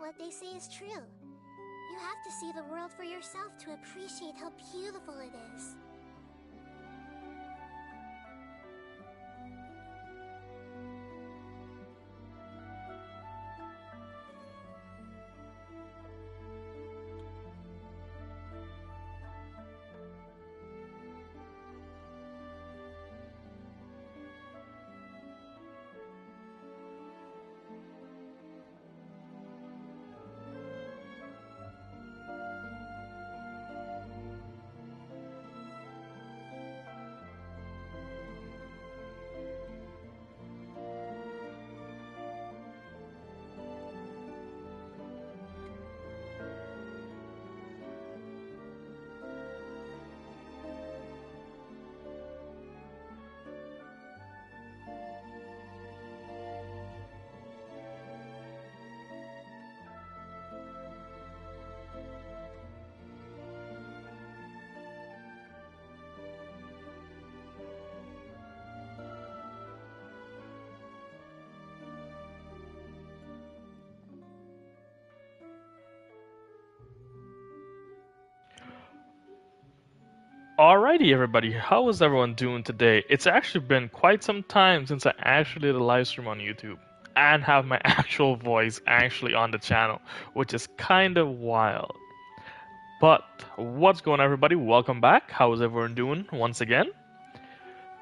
what they say is true. You have to see the world for yourself to appreciate how beautiful it is. Alrighty, everybody, how is everyone doing today? It's actually been quite some time since I actually did a live stream on YouTube and have my actual voice actually on the channel, which is kind of wild. But what's going on, everybody? Welcome back. How is everyone doing once again?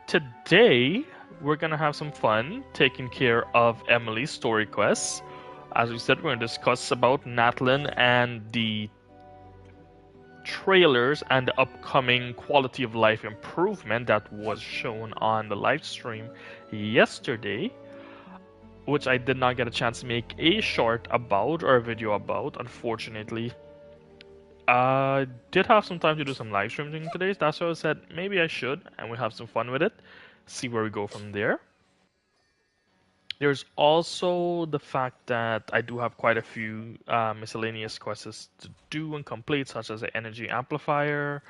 Today, we're gonna have some fun taking care of Emilie's story quests. As we said, we're gonna discuss about Natlan and the trailers and the upcoming quality of life improvement that was shown on the live stream yesterday, which I did not get a chance to make a short about or a video about, unfortunately. I did have some time to do some live streaming today, so that's why I said maybe I should, and we have some fun with it, see where we go from there. There's also the fact that I do have quite a few miscellaneous quests to do and complete, such as the energy amplifier.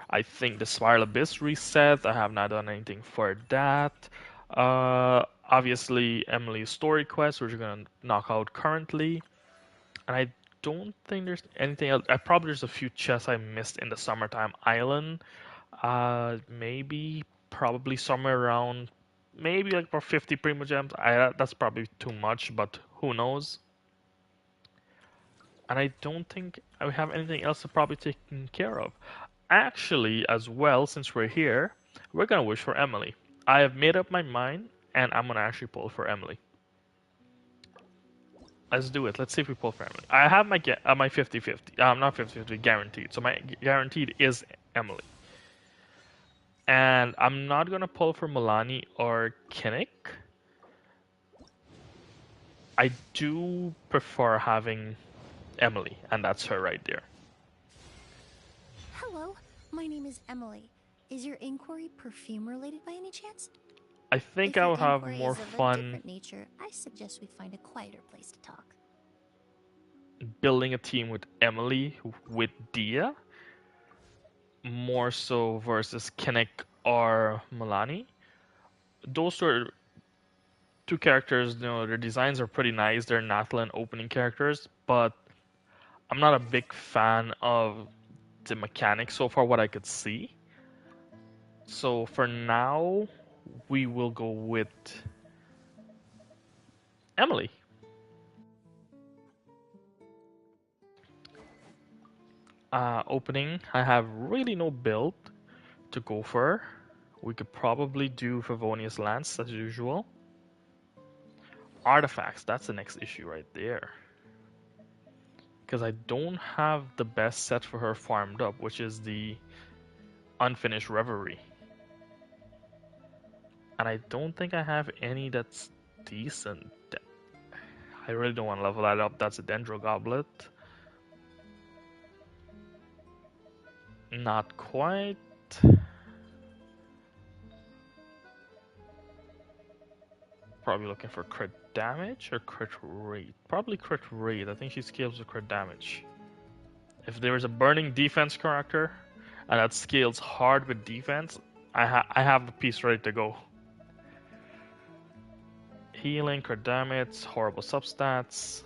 I think the spiral abyss reset. I have not done anything for that. Obviously, Emilie's story quest, which we're gonna knock out currently. And I don't think there's anything else. There's a few chests I missed in the summertime island. Probably somewhere around. Maybe like for 50 Primo Gems. That's probably too much, but who knows? And I don't think I have anything else to probably taken care of. Actually, as well, since we're here, we're gonna wish for Emilie. I have made up my mind, and I'm gonna actually pull for Emilie. Let's do it. Let's see if we pull for Emilie. I have my 50-50. Not 50-50, guaranteed. So my guaranteed is Emilie. And I'm not gonna pull for Milani or Kinnick. I do prefer having Emilie, and that's her right there. Hello, my name is Emilie. Is your inquiry perfume related by any chance? I think I will have more fun. Different nature, I suggest we find a quieter place to talk. Building a team with Emilie with Dia, more so versus Kinnick or Milani. Those are two characters, their designs are pretty nice. They're Natlan opening characters, but I'm not a big fan of the mechanics so far, what I could see. So for now, we will go with Emilie. Opening, I have really no build to go for. We could probably do Favonius Lance as usual. Artifacts, that's the next issue right there. Because I don't have the best set for her farmed up, which is the Unfinished Reverie. And I don't think I have any that's decent. I really don't want to level that up. That's a Dendro Goblet. Not quite. Probably looking for crit damage or crit rate. Probably crit rate. I think she scales with crit damage. If there is a burning defense character and that scales hard with defense, I have the piece ready to go. Healing, crit damage, horrible substats.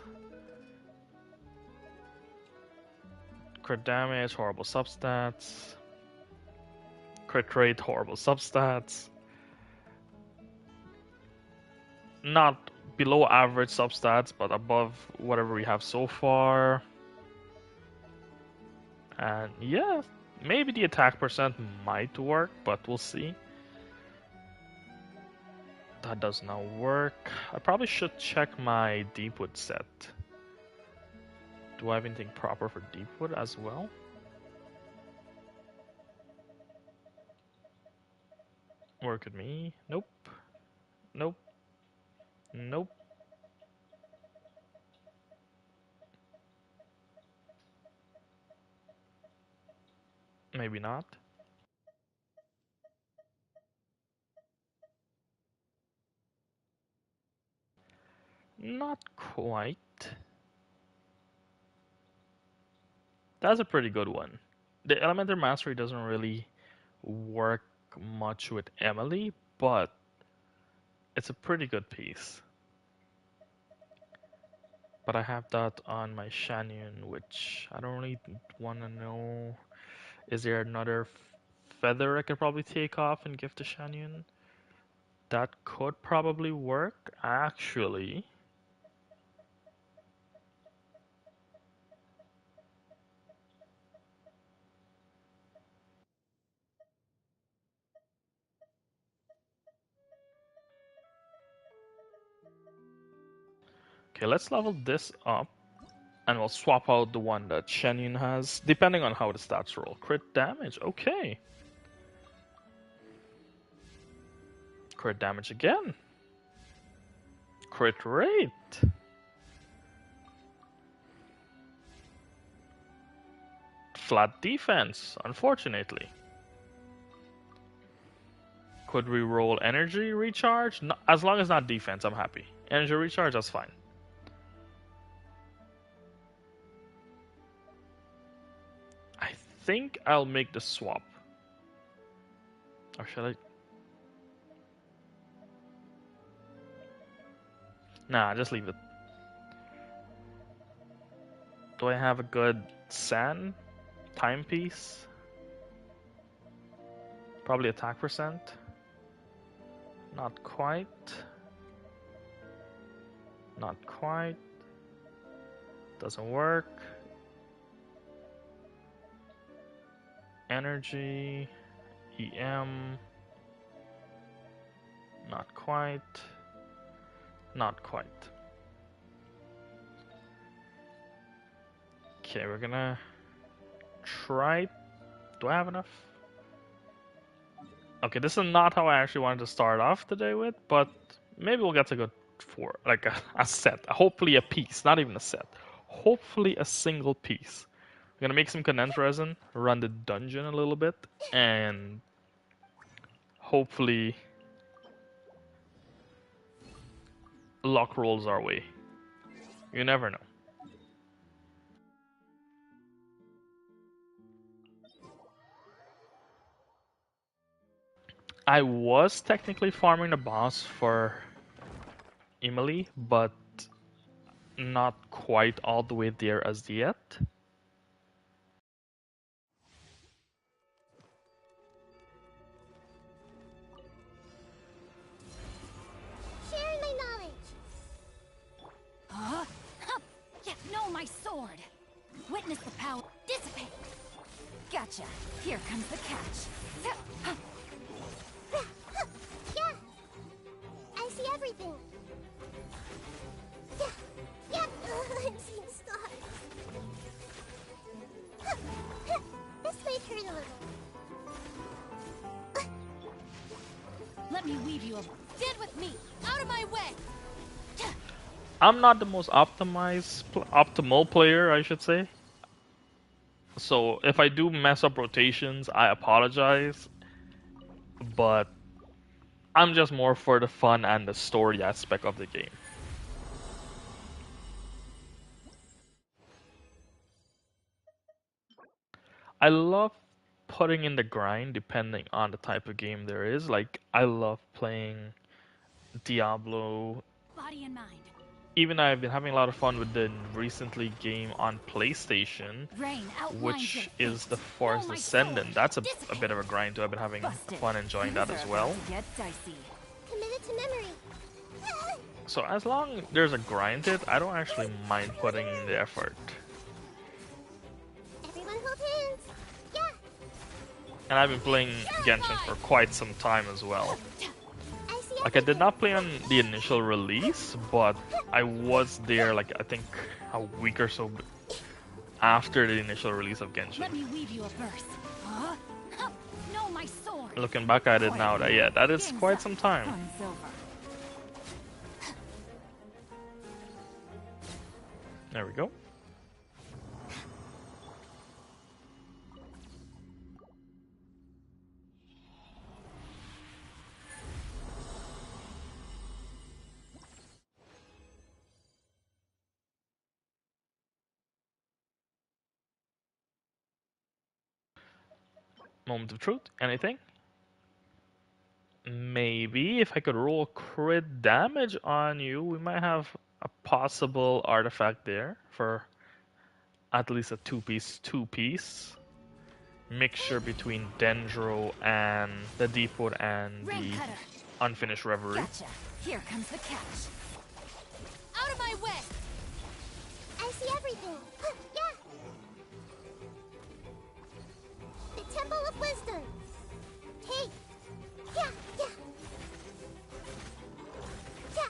Crit damage, horrible substats. Crit rate, horrible substats. Not below average substats, but above whatever we have so far. And yeah, maybe the attack percent might work, but we'll see. That does not work. I probably should check my Deepwood set. Do I have anything proper for Deepwood as well? Work with me? Nope. Nope. Nope. Maybe not. Not quite. That's a pretty good one. The Elemental Mastery doesn't really work much with Emilie, but it's a pretty good piece. But I have that on my Shanyon, which I don't really want to know. Is there another feather I could probably take off and give to Shanyon? That could probably work, actually. Okay, let's level this up. And we'll swap out the one that Shanyon has, depending on how the stats roll. Crit damage, okay. Crit damage again. Crit rate. Flat defense, unfortunately. Could we roll energy recharge? No, as long as not defense, I'm happy. Energy recharge, that's fine. I think I'll make the swap. Or should I? Nah, just leave it. Do I have a good sand timepiece? Probably attack percent. Not quite. Not quite. Doesn't work. Energy. EM. Not quite. Not quite. Okay, we're gonna try. Do I have enough? Okay, this is not how I actually wanted to start off the day with, but maybe we'll get to go for like a set. Hopefully a piece, not even a set. Hopefully a single piece. We're gonna make some condensed resin, run the dungeon a little bit, and hopefully luck rolls our way. You never know. I was technically farming the boss for Emilie, but not quite all the way there as yet. Sharing my knowledge. Huh? Yeah, no, my sword. Witness the power. Dissipate. Gotcha. Here comes the catch. Yeah. I see everything. Yeah. Yep. I'm seeing stars. This might hurt a little. Let me weave you a... Stand with me! Out of my way! I'm not the most optimal player, I should say. So if I do mess up rotations, I apologize. But I'm just more for the fun and the story aspect of the game. I love putting in the grind depending on the type of game there is. Like, I love playing Diablo. Body and mind. even I've been having a lot of fun with the recently game on PlayStation, Rain outlines your which is the fate. Forest No, my Descendant. sword. That's a Dissipate. bit of a grind too. I've been having Busted. fun enjoying that Things as are well. about to get dicey. Committed to memory. So as long there's a grind to it, I don't actually mind putting in the effort. Everyone hold hands. Yeah. And I've been playing Genshin for quite some time as well. I see Like I did everything. not play on the initial release, but I was there like I think a week or so after the initial release of Let Genshin. me weave you a verse. Huh? No, my sword. Looking back at it now, that is Game's quite up. some time. Fun's over. There we go. Moment of truth. Anything? Maybe if I could roll crit damage on you, we might have a possible artifact there for at least a two-piece mixture between Dendro and the Depot and Rain the cutter. Unfinished Reverie. Gotcha. Here comes the catch. Out of my way. I see everything. Yeah. The Temple of Wisdom. Hey. Yeah. Yeah. Yeah.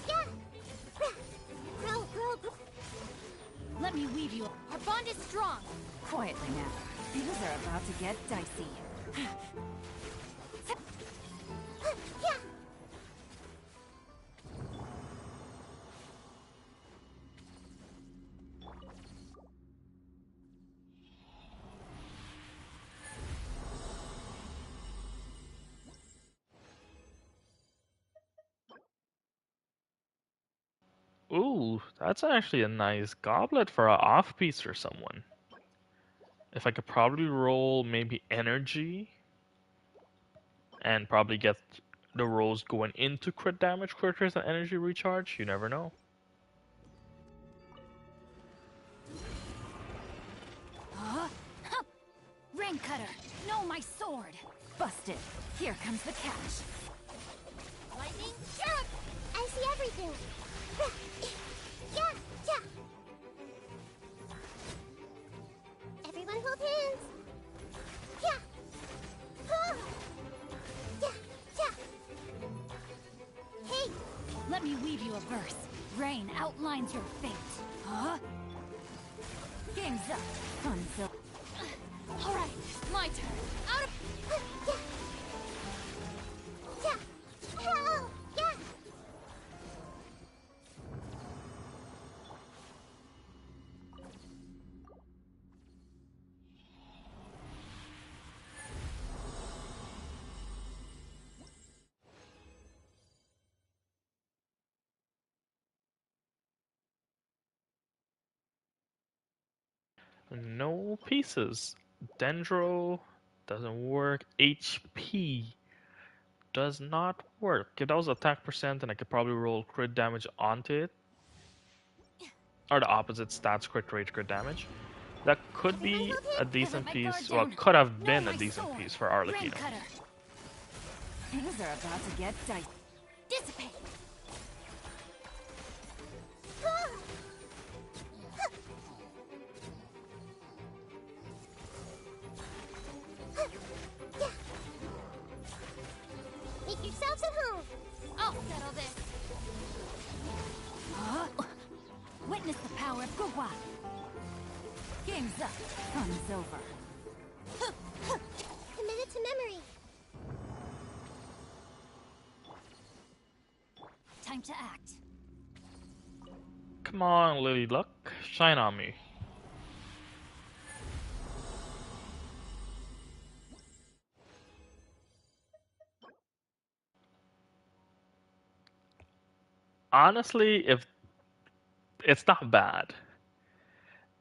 Yeah. Grow, grow, grow. Let me weave you. Our bond is strong. Quietly now. Things are about to get dicey. Yeah. Ooh, that's actually a nice goblet for an off-piece for someone. If I could probably roll maybe energy and probably get the rolls going into crit damage quicker than energy recharge, you never know. Huh? Huh. Rain cutter. No, my sword. Busted. Here comes the catch. Lightning. Sure. I see everything. Yeah. Yeah. Everyone hold hands. Yeah. Yeah. Yeah. Hey. Let me weave you a verse. Rain outlines your fate. Huh? Game's up. Fun's over. All right, my turn. Out of... Yeah. Oh, yeah. No pieces. Dendro doesn't work. HP does not work. If that was attack percent, and I could probably roll crit damage onto it. Or the opposite stats, crit rate, crit damage. That could be a decent my guard piece. Well, down. could have No, been a my decent sword. piece for Rain Arlecchino. cutter. Things are about to get dicey. Dissipate. Make yourselves at home. I'll settle this. Huh? Witness the power of Gugwa. Game's up. Fun's over. Committed to memory. Time to act. Come on, Lily Luck. Shine on me. Honestly, if it's not bad.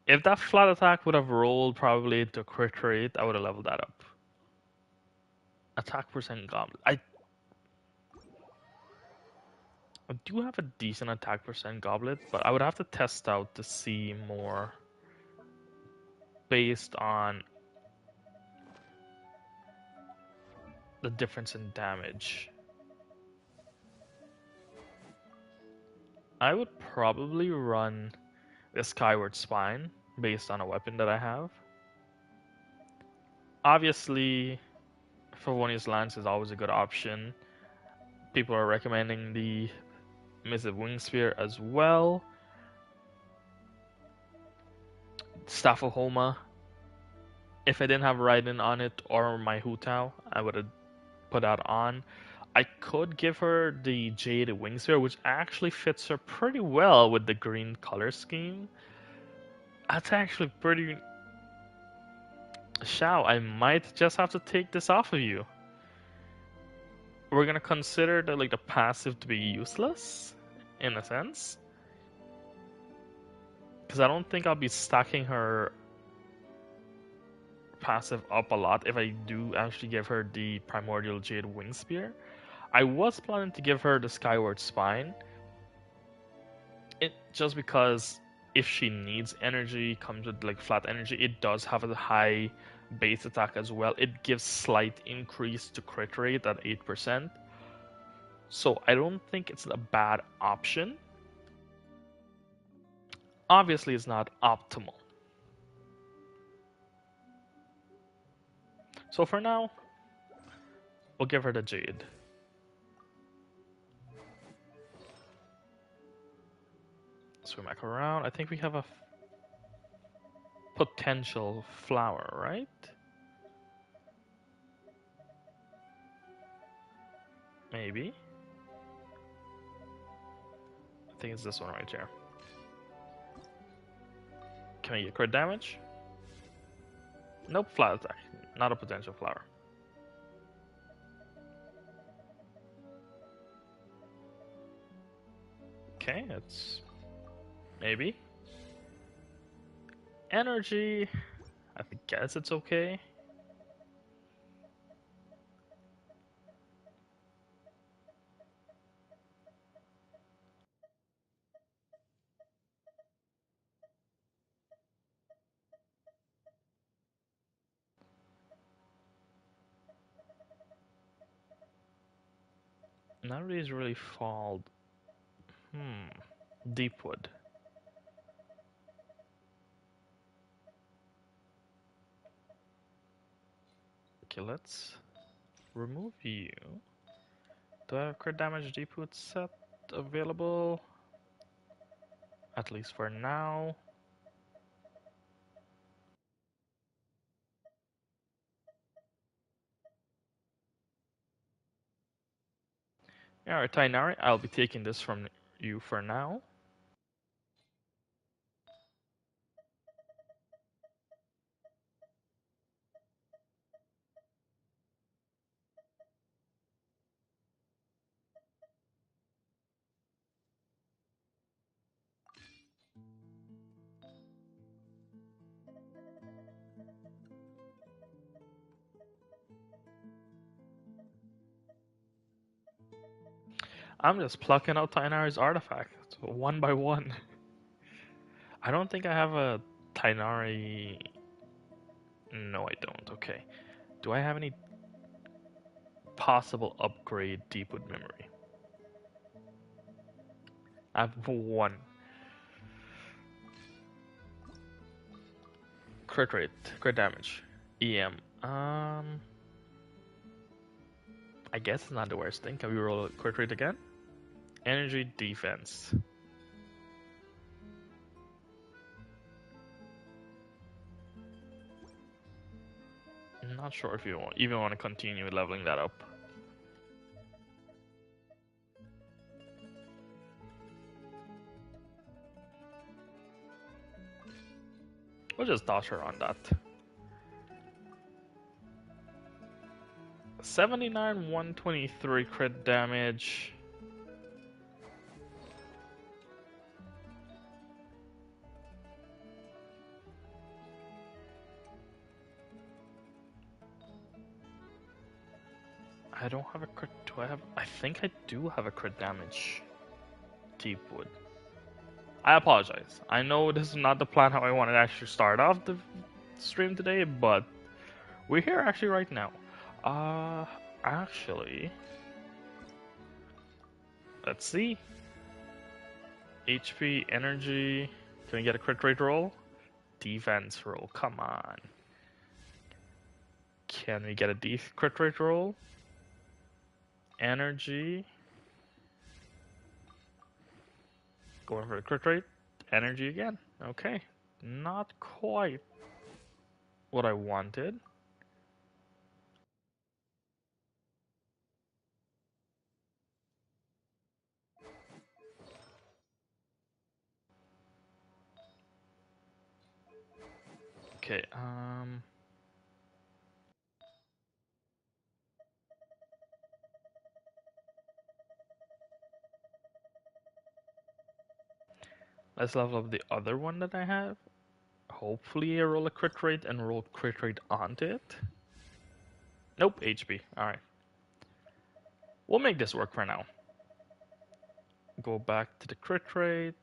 If that flat attack would have rolled probably into crit rate, I would have leveled that up. Attack percent goblet. I do have a decent attack percent goblet, but I would have to test out to see more based on the difference in damage. I would probably run the Skyward Spine based on a weapon that I have. Obviously, Favonius Lance is always a good option. People are recommending the Missive Wing Spear as well. Staff of Homa. If I didn't have Raiden on it or my Hu Tao, I would have put that on. I could give her the Jade Wing Spear, which actually fits her pretty well with the green color scheme. That's actually pretty... Shao, I might just have to take this off of you. We're gonna consider the passive to be useless, in a sense. Because I don't think I'll be stacking her passive up a lot if I do actually give her the Primordial Jade Wing Spear. I was planning to give her the Skyward Spine. Just because if she needs energy, comes with flat energy, it does have a high base attack as well. It gives slight increase to crit rate at 8%. So I don't think it's a bad option. Obviously, it's not optimal. So for now, we'll give her the Jade. Swim back around. I think we have a potential flower, right? Maybe. I think it's this one right here. Can I get crit damage? Nope, flat attack. Not a potential flower. Okay, it's maybe. Energy, I guess it's okay. None of these really fall. Deepwood. Okay, let's remove you. Do I have crit damage Deepwood set available? At least for now. Alright, Tainari, I'll be taking this from you for now. I'm just plucking out Tainari's artifact, one by one. I don't think I have a Tainari... No, I don't. Okay. Do I have any possible upgrade Deepwood memory? I have one. Crit rate, crit damage, EM. I guess it's not the worst thing. Can we roll a crit rate again? Energy defense. I'm not sure if you even want to continue leveling that up. We'll just toss her on that. 79, 123 crit damage. I don't have a crit. Do I have? I think I do have a crit damage. deep wood. I apologize. I know this is not the plan how I wanted to actually start off the stream today, but we're here actually right now. Actually, let's see. HP, energy. Can we get a crit rate roll? Defense roll. Come on. Can we get a crit rate roll? Energy. Going for the crit rate. Energy again. Okay. Not quite what I wanted. Okay, let's level up the other one that I have. Hopefully I roll a crit rate and roll crit rate onto it. Nope, HP. Alright. We'll make this work for now. Go back to the crit rate.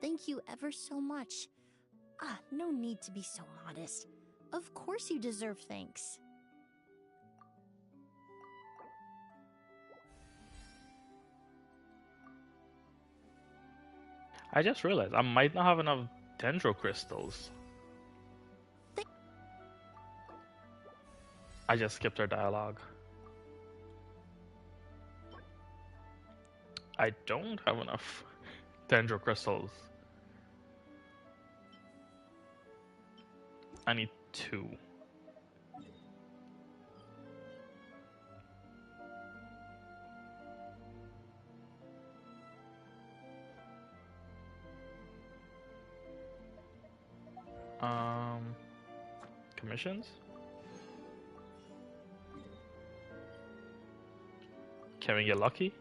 Thank you ever so much. No need to be so modest. Of course you deserve thanks. I just realized I might not have enough dendro crystals. I just skipped her dialogue. I don't have enough dendro crystals. I need 2. Commissions? Can we get lucky?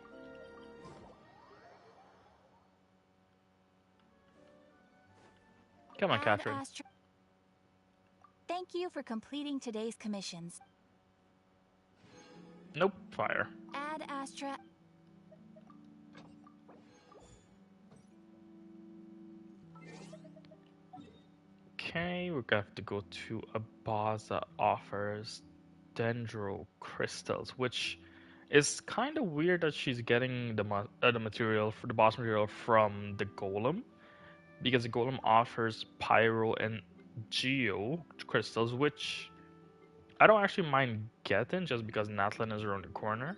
Come on, Catherine. Thank you for completing today's commissions. Nope, fire. Ad Astra. Okay, we're gonna have to go to a boss that offers dendro crystals, which is kind of weird that she's getting the material for the boss material from the golem, because the golem offers pyro and geo crystals, which I don't actually mind getting just because Natlan is around the corner.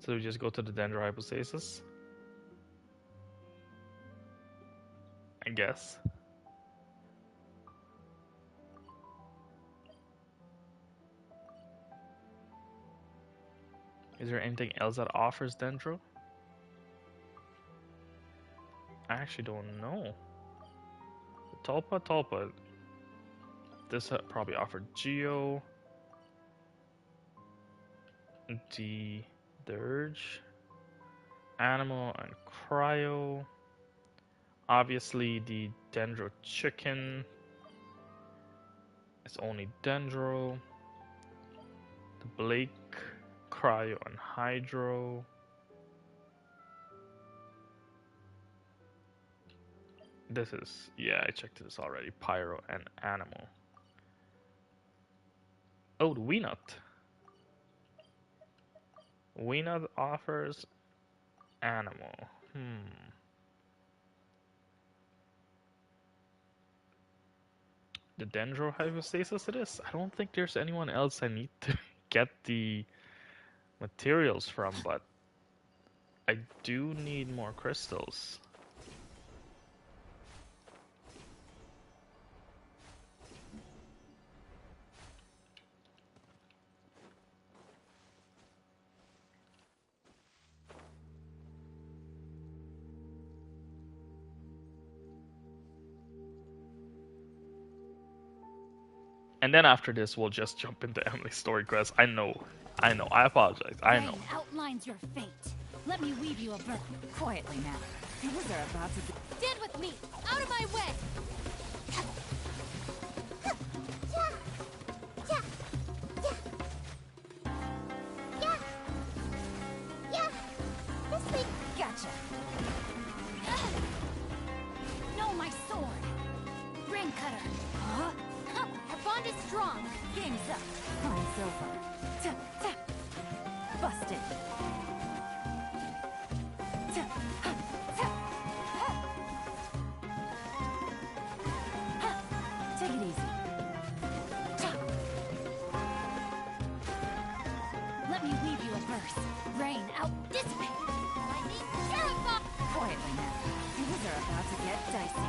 So we just go to the dendro hypostasis, I guess. Is there anything else that offers dendro? I actually don't know. Tulpa. This probably offered Geo. The Dirge. Animal and Cryo. Obviously the Dendro Chicken. It's only Dendro. The Blake, Cryo and Hydro. This is, yeah, I checked this already. Pyro and Animal. Oh, the Weenut. Weenut offers Animal. The Dendro Hypostasis it is. I don't think there's anyone else I need to get the materials from, but I do need more crystals. And then after this, we'll just jump into Emily's story quest. I know. I apologize. I know. Rain outlines your fate. Let me weave you a verse. Quietly now. Things are about to get... Stand with me! Out of my way! Gotcha. No, my sword. Ring cutter. Huh? Our bond is strong. Game's up. Time's over. Busted. Take it easy. Let me weave you a verse. Rain out. Dissipate. Lightning. Terrify. Quietly now. Things are about to get dicey.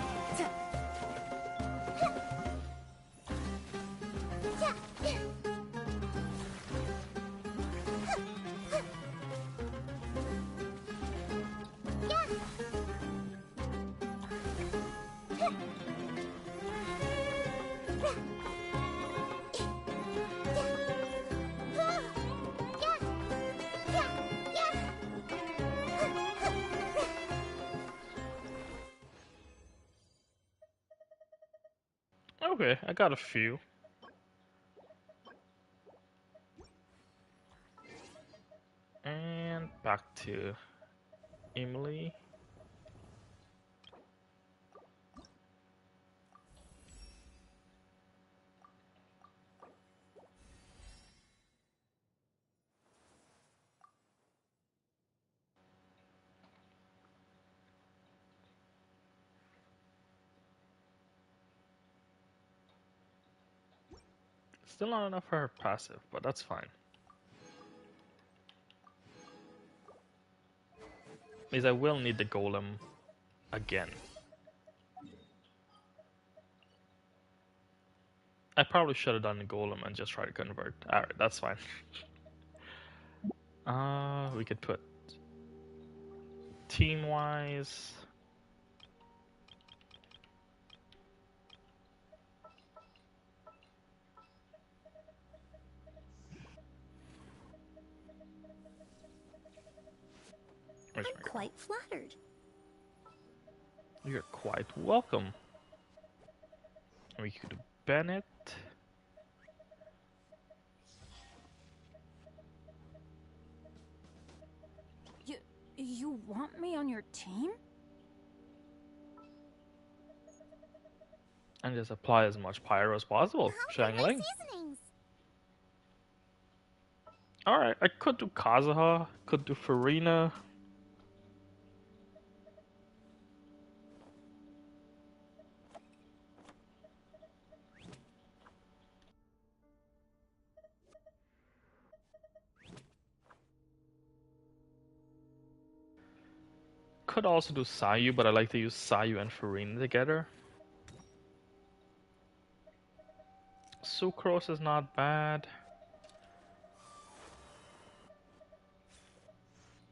Okay, I got a few. And back to Emilie. Still not enough for her passive, but that's fine. Means I will need the golem again. I probably should have done the golem and just try to convert. Alright, that's fine. We could put team-wise. I'm quite flattered. You're quite welcome. We could do Bennett. You want me on your team? And just apply as much pyro as possible. Shangling. Alright, I could do Kazuha, could do Farina. Could also do Sayu, but I like to use Sayu and Farina together. Sucrose is not bad.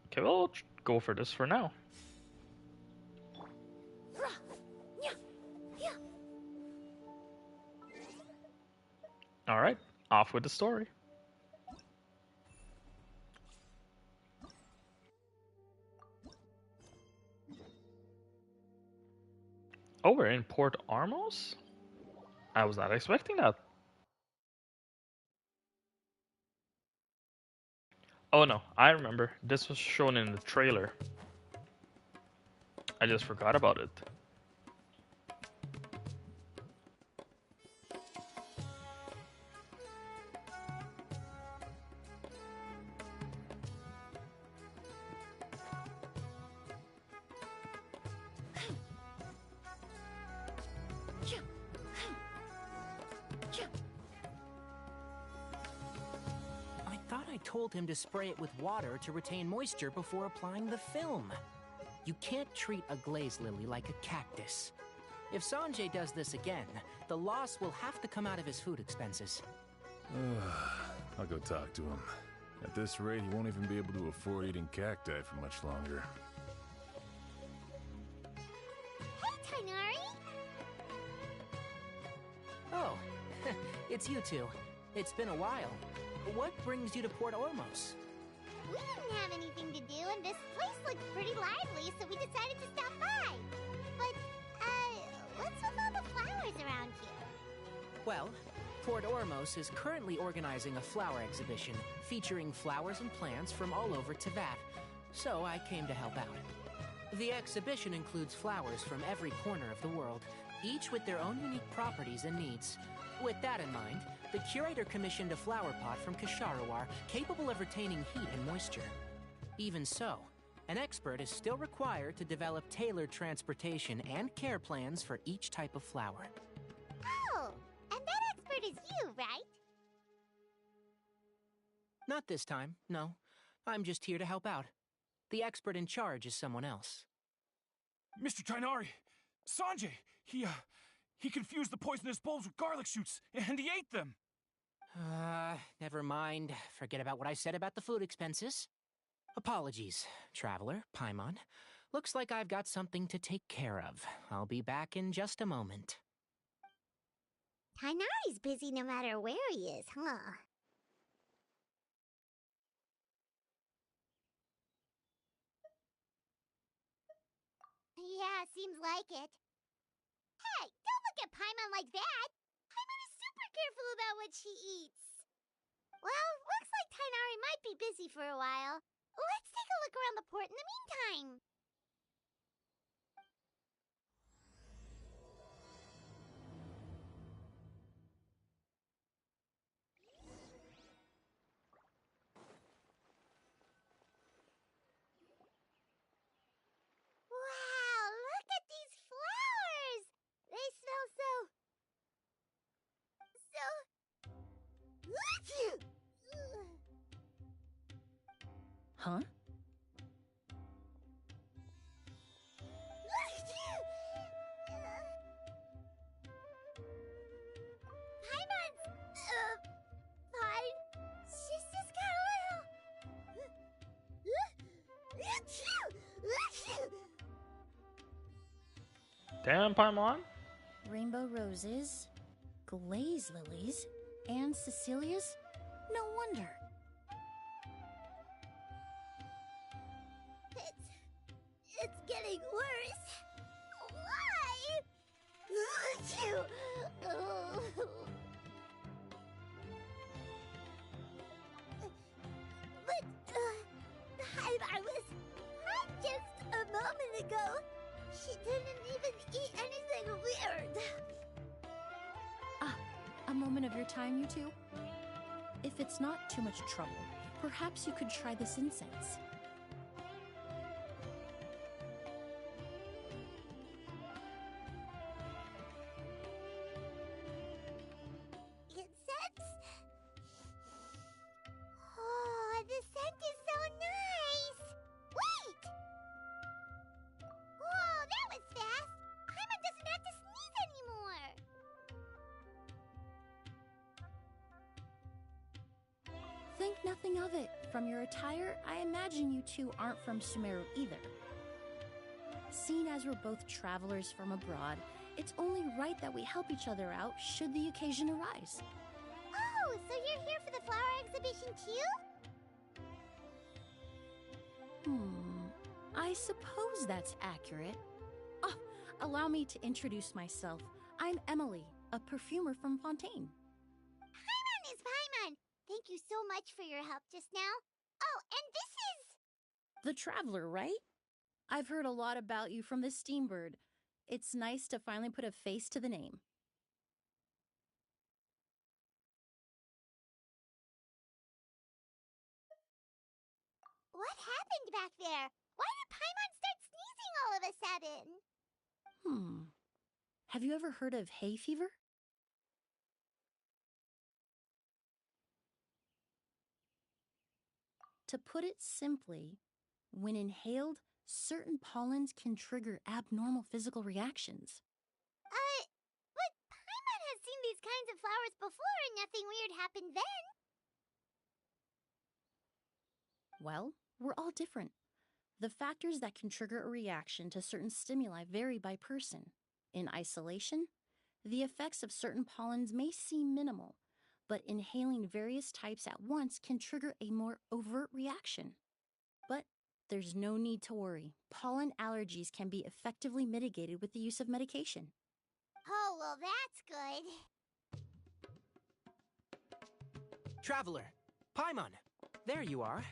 Okay, we'll go for this for now. Alright, off with the story. Oh, we're in Port Armos? I was not expecting that. Oh no, I remember. This was shown in the trailer. I just forgot about it. I told him to spray it with water to retain moisture before applying the film. You can't treat a glaze lily like a cactus. If Sanjay does this again, the loss will have to come out of his food expenses. I'll go talk to him. At this rate, he won't even be able to afford eating cacti for much longer. Hey, Tainari! Oh, it's you two. It's been a while. What brings you to Port Ormos? We didn't have anything to do, and this place looked pretty lively, so we decided to stop by. But, what's with all the flowers around here? Well, Port Ormos is currently organizing a flower exhibition featuring flowers and plants from all over Teyvat, so I came to help out. The exhibition includes flowers from every corner of the world, each with their own unique properties and needs. With that in mind, the curator commissioned a flower pot from Kasharawar capable of retaining heat and moisture. Even so, an expert is still required to develop tailored transportation and care plans for each type of flower. Oh, and that expert is you, right? Not this time, no. I'm just here to help out. The expert in charge is someone else. Mr. Tainari! Sanjay! He confused the poisonous bulbs with garlic shoots, and he ate them! Never mind. Forget about what I said about the food expenses. Apologies, Traveler, Paimon. Looks like I've got something to take care of. I'll be back in just a moment. Tainari's busy no matter where he is, huh? Yeah, seems like it. Hey, don't look at Paimon like that! Paimon is super careful about what she eats. Well, looks like Tainari might be busy for a while. Let's take a look around the port in the meantime. Wow, look at these flowers! They smell so... Huh? Paimon's... fine. She's just got a little... Damn, Paimon. Rainbow roses, glaze lilies, and Cecilia's? No wonder. It's getting worse. Why? But, I was just a moment ago. She didn't even eat anything weird. Ah, a moment of your time, you two? If it's not too much trouble, perhaps you could try this incense. Incense? Oh, the scent is so nice! Wait! Whoa, that was fast! Paimon doesn't have to sneeze anymore! Think nothing of it. From your attire, I imagine you two aren't from Sumeru either. Seeing as we're both travelers from abroad, it's only right that we help each other out should the occasion arise. Oh, so you're here for the flower exhibition too? I suppose that's accurate. Oh, allow me to introduce myself. I'm Emilie, a perfumer from Fontaine. Paimon is Paimon! Thank you so much for your help just now. Oh, and this is... The Traveler, right? I've heard a lot about you from the Steambird. It's nice to finally put a face to the name. What happened back there? Why did Paimon start sneezing all of a sudden? Have you ever heard of hay fever? To put it simply, when inhaled, certain pollens can trigger abnormal physical reactions. But Paimon has seen these kinds of flowers before and nothing weird happened then. Well, we're all different. The factors that can trigger a reaction to certain stimuli vary by person. In isolation, The effects of certain pollens may seem minimal, but inhaling various types at once can trigger a more overt reaction. But there's no need to worry. Pollen allergies can be effectively mitigated with the use of medication. Oh, well, that's good. Traveler, Paimon, there you are.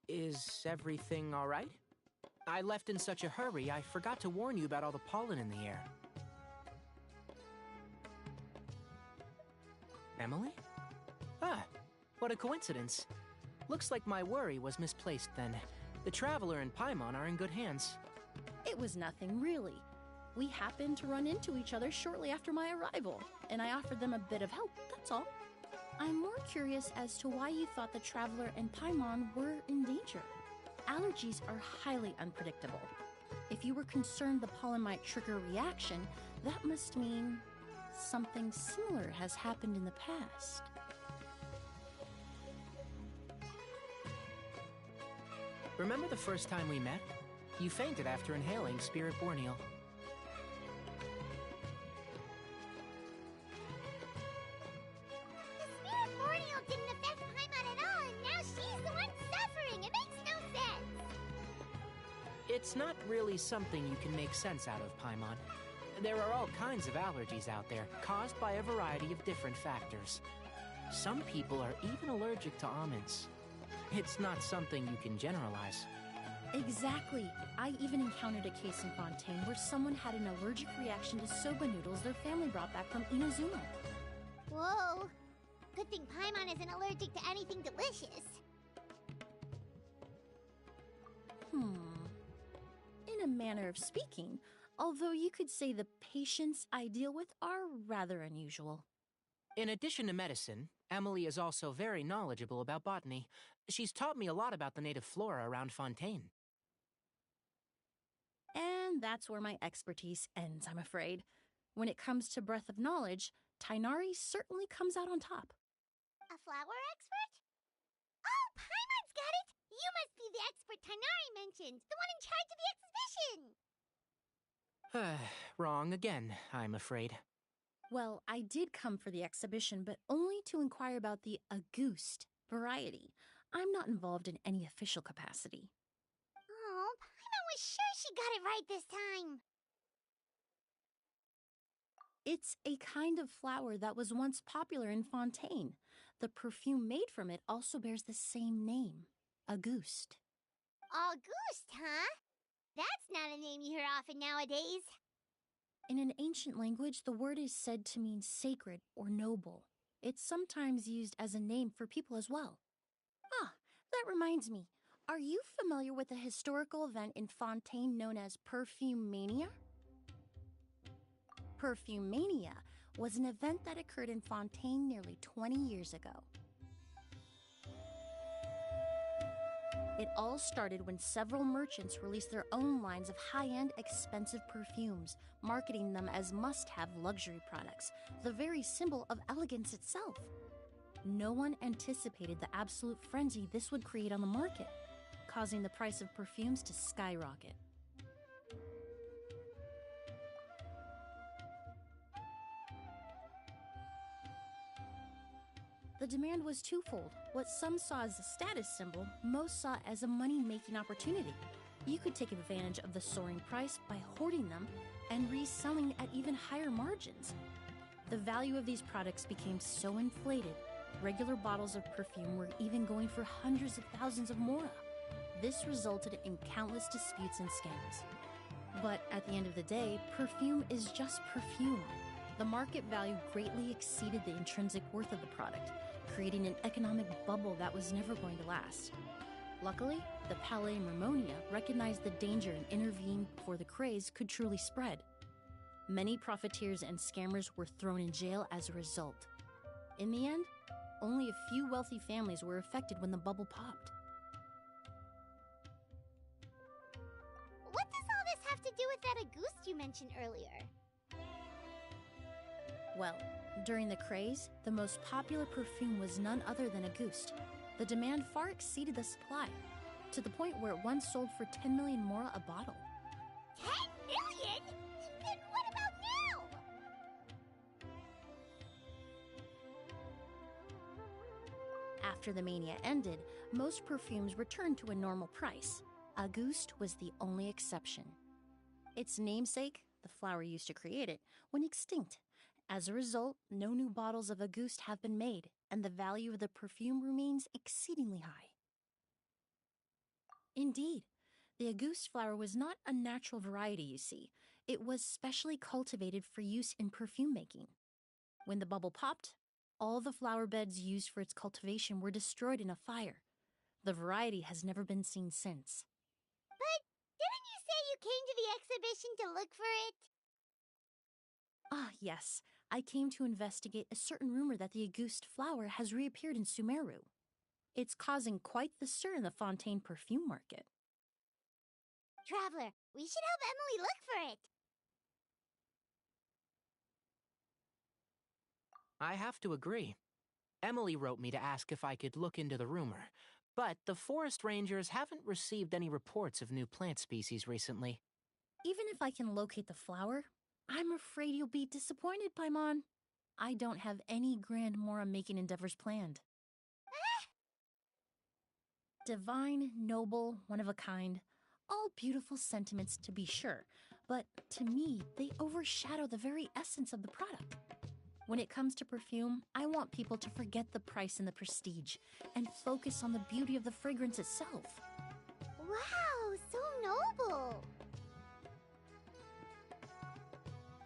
Is everything all right? I left in such a hurry, I forgot to warn you about all the pollen in the air. Emilie? Ah, what a coincidence. Looks like my worry was misplaced then. The Traveler and Paimon are in good hands. It was nothing, really. We happened to run into each other shortly after my arrival, and I offered them a bit of help, that's all. I'm more curious as to why you thought the Traveler and Paimon were in danger. Allergies are highly unpredictable. If you were concerned the pollen might trigger a reaction, that must mean something similar has happened in the past. Remember the first time we met? You fainted after inhaling Spirit Borneal. The Spirit Borneal didn't affect Paimon at all, and now she's the one suffering. It makes no sense. It's not really something you can make sense out of, Paimon. There are all kinds of allergies out there, caused by a variety of different factors. Some people are even allergic to almonds. It's not something you can generalize. Exactly. I even encountered a case in Fontaine where someone had an allergic reaction to soba noodles their family brought back from Inazuma. Whoa. Good thing Paimon isn't allergic to anything delicious. In a manner of speaking, although you could say the patients I deal with are rather unusual. In addition to medicine, Emilie is also very knowledgeable about botany. She's taught me a lot about the native flora around Fontaine. And that's where my expertise ends, I'm afraid. When it comes to breadth of knowledge, Tighnari certainly comes out on top. A flower expert? Oh, Paimon's got it! You must be the expert Tighnari mentioned, the one in charge of the exhibition! Wrong again, I'm afraid. Well, I did come for the exhibition, but only to inquire about the Auguste variety. I'm not involved in any official capacity. Oh, Paimon was sure she got it right this time. It's a kind of flower that was once popular in Fontaine. The perfume made from it also bears the same name, Auguste. Auguste, huh? That's not a name you hear often nowadays. In an ancient language, the word is said to mean sacred or noble. It's sometimes used as a name for people as well. Ah, that reminds me. Are you familiar with a historical event in Fontaine known as Perfume Mania? Perfume Mania was an event that occurred in Fontaine nearly 20 years ago. It all started when several merchants released their own lines of high-end, expensive perfumes, marketing them as must-have luxury products, the very symbol of elegance itself. No one anticipated the absolute frenzy this would create on the market, causing the price of perfumes to skyrocket. The demand was twofold. What some saw as a status symbol, most saw as a money-making opportunity. You could take advantage of the soaring price by hoarding them and reselling at even higher margins. The value of these products became so inflated, regular bottles of perfume were even going for hundreds of thousands of mora. This resulted in countless disputes and scams. But at the end of the day, perfume is just perfume. The market value greatly exceeded the intrinsic worth of the product, creating an economic bubble that was never going to last. Luckily, the Palais Mermonia recognized the danger and intervened before the craze could truly spread. Many profiteers and scammers were thrown in jail as a result. In the end, only a few wealthy families were affected when the bubble popped. What does all this have to do with that Auguste you mentioned earlier? Well, during the craze, the most popular perfume was none other than Auguste. The demand far exceeded the supply, to the point where it once sold for 10 million mora a bottle. 10 million? Then what about now? After the mania ended, most perfumes returned to a normal price. Auguste was the only exception. Its namesake, the flower used to create it, went extinct. As a result, no new bottles of Auguste have been made, and the value of the perfume remains exceedingly high. Indeed, the Auguste flower was not a natural variety, you see. It was specially cultivated for use in perfume making. When the bubble popped, all the flower beds used for its cultivation were destroyed in a fire. The variety has never been seen since. But didn't you say you came to the exhibition to look for it? Ah, yes. I came to investigate a certain rumor that the Auguste flower has reappeared in Sumeru. It's causing quite the stir in the Fontaine perfume market. Traveler, we should help Emilie look for it. I have to agree. Emilie wrote me to ask if I could look into the rumor, but the forest rangers haven't received any reports of new plant species recently. Even if I can locate the flower, I'm afraid you'll be disappointed, Paimon. I don't have any grand Mora-making endeavors planned. Divine, noble, one of a kind, all beautiful sentiments to be sure, but to me, they overshadow the very essence of the product. When it comes to perfume, I want people to forget the price and the prestige and focus on the beauty of the fragrance itself. Wow, so noble.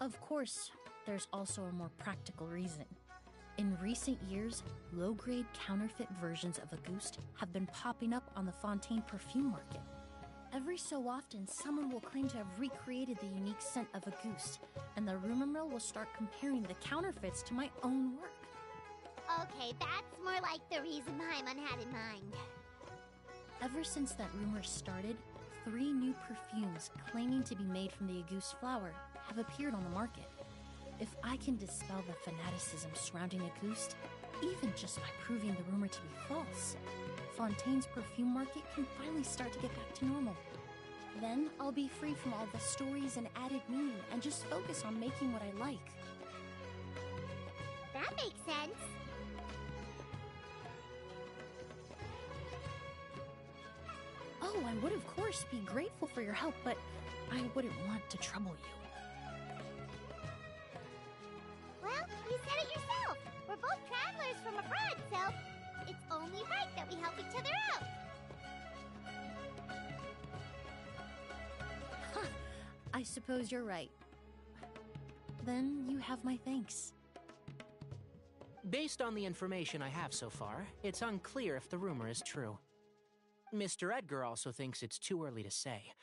Of course, there's also a more practical reason. In recent years, low-grade counterfeit versions of Auguste have been popping up on the Fontaine perfume market. Every so often, someone will claim to have recreated the unique scent of Auguste, and the rumor mill will start comparing the counterfeits to my own work. Okay, that's more like the reason Paimon had in mind. Ever since that rumor started, 3 new perfumes claiming to be made from the Auguste flower have appeared on the market. If I can dispel the fanaticism surrounding Auguste, even just by proving the rumor to be false, Fontaine's perfume market can finally start to get back to normal. Then I'll be free from all the stories and added meaning and just focus on making what I like. That makes sense. Oh, I would of course be grateful for your help, but I wouldn't want to trouble you. Well, you said it yourself. We're both travelers from abroad, so it's only right that we help each other out. Huh, I suppose you're right. Then you have my thanks. Based on the information I have so far, it's unclear if the rumor is true. Mr. Edgar also thinks it's too early to say,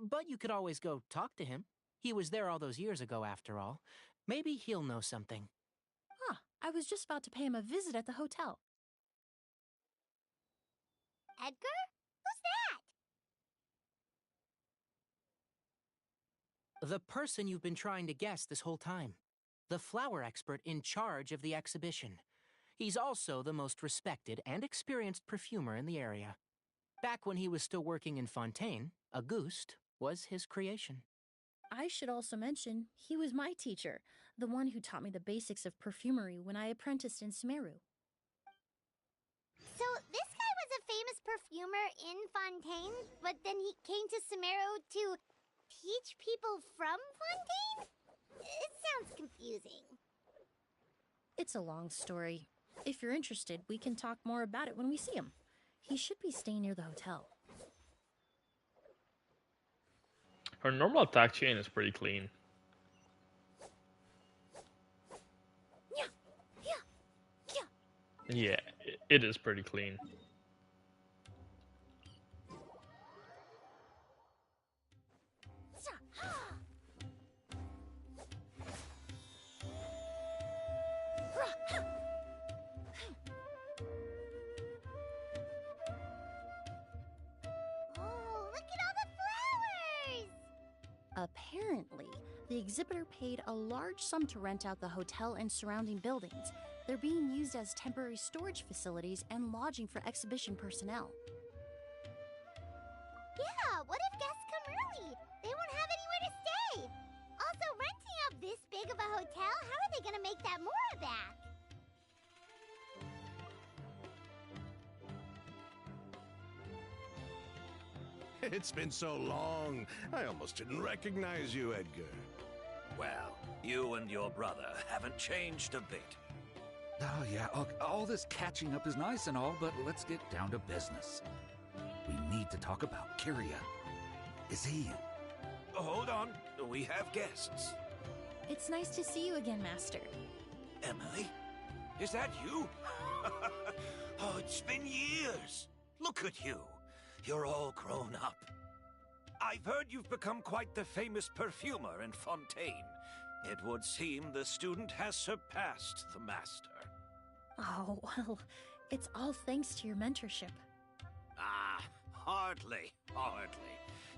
but you could always go talk to him. He was there all those years ago, after all. Maybe he'll know something. Huh, I was just about to pay him a visit at the hotel. Edgar? Who's that? The person you've been trying to guess this whole time. The flower expert in charge of the exhibition. He's also the most respected and experienced perfumer in the area. Back when he was still working in Fontaine, Auguste was his creation. I should also mention, he was my teacher, the one who taught me the basics of perfumery when I apprenticed in Sumeru. So this guy was a famous perfumer in Fontaine, but then he came to Sumeru to teach people from Fontaine? It sounds confusing. It's a long story. If you're interested, we can talk more about it when we see him. He should be staying near the hotel. Her normal attack chain is pretty clean. Yeah, it is pretty clean. Apparently, the exhibitor paid a large sum to rent out the hotel and surrounding buildings. They're being used as temporary storage facilities and lodging for exhibition personnel. Yeah, what if guests come early? They won't have anywhere to stay. Also, renting out this big of a hotel, how are they gonna make that Mora back? It's been so long, I almost didn't recognize you, Edgar. Well, you and your brother haven't changed a bit. Oh, yeah, all this catching up is nice and all, but let's get down to business. We need to talk about Kyria. Is he... Hold on, we have guests. It's nice to see you again, Master. Emilie? Is that you? Oh, it's been years. Look at you. You're all grown up. I've heard you've become quite the famous perfumer in Fontaine. It would seem the student has surpassed the master. Oh, well, it's all thanks to your mentorship. Ah, hardly.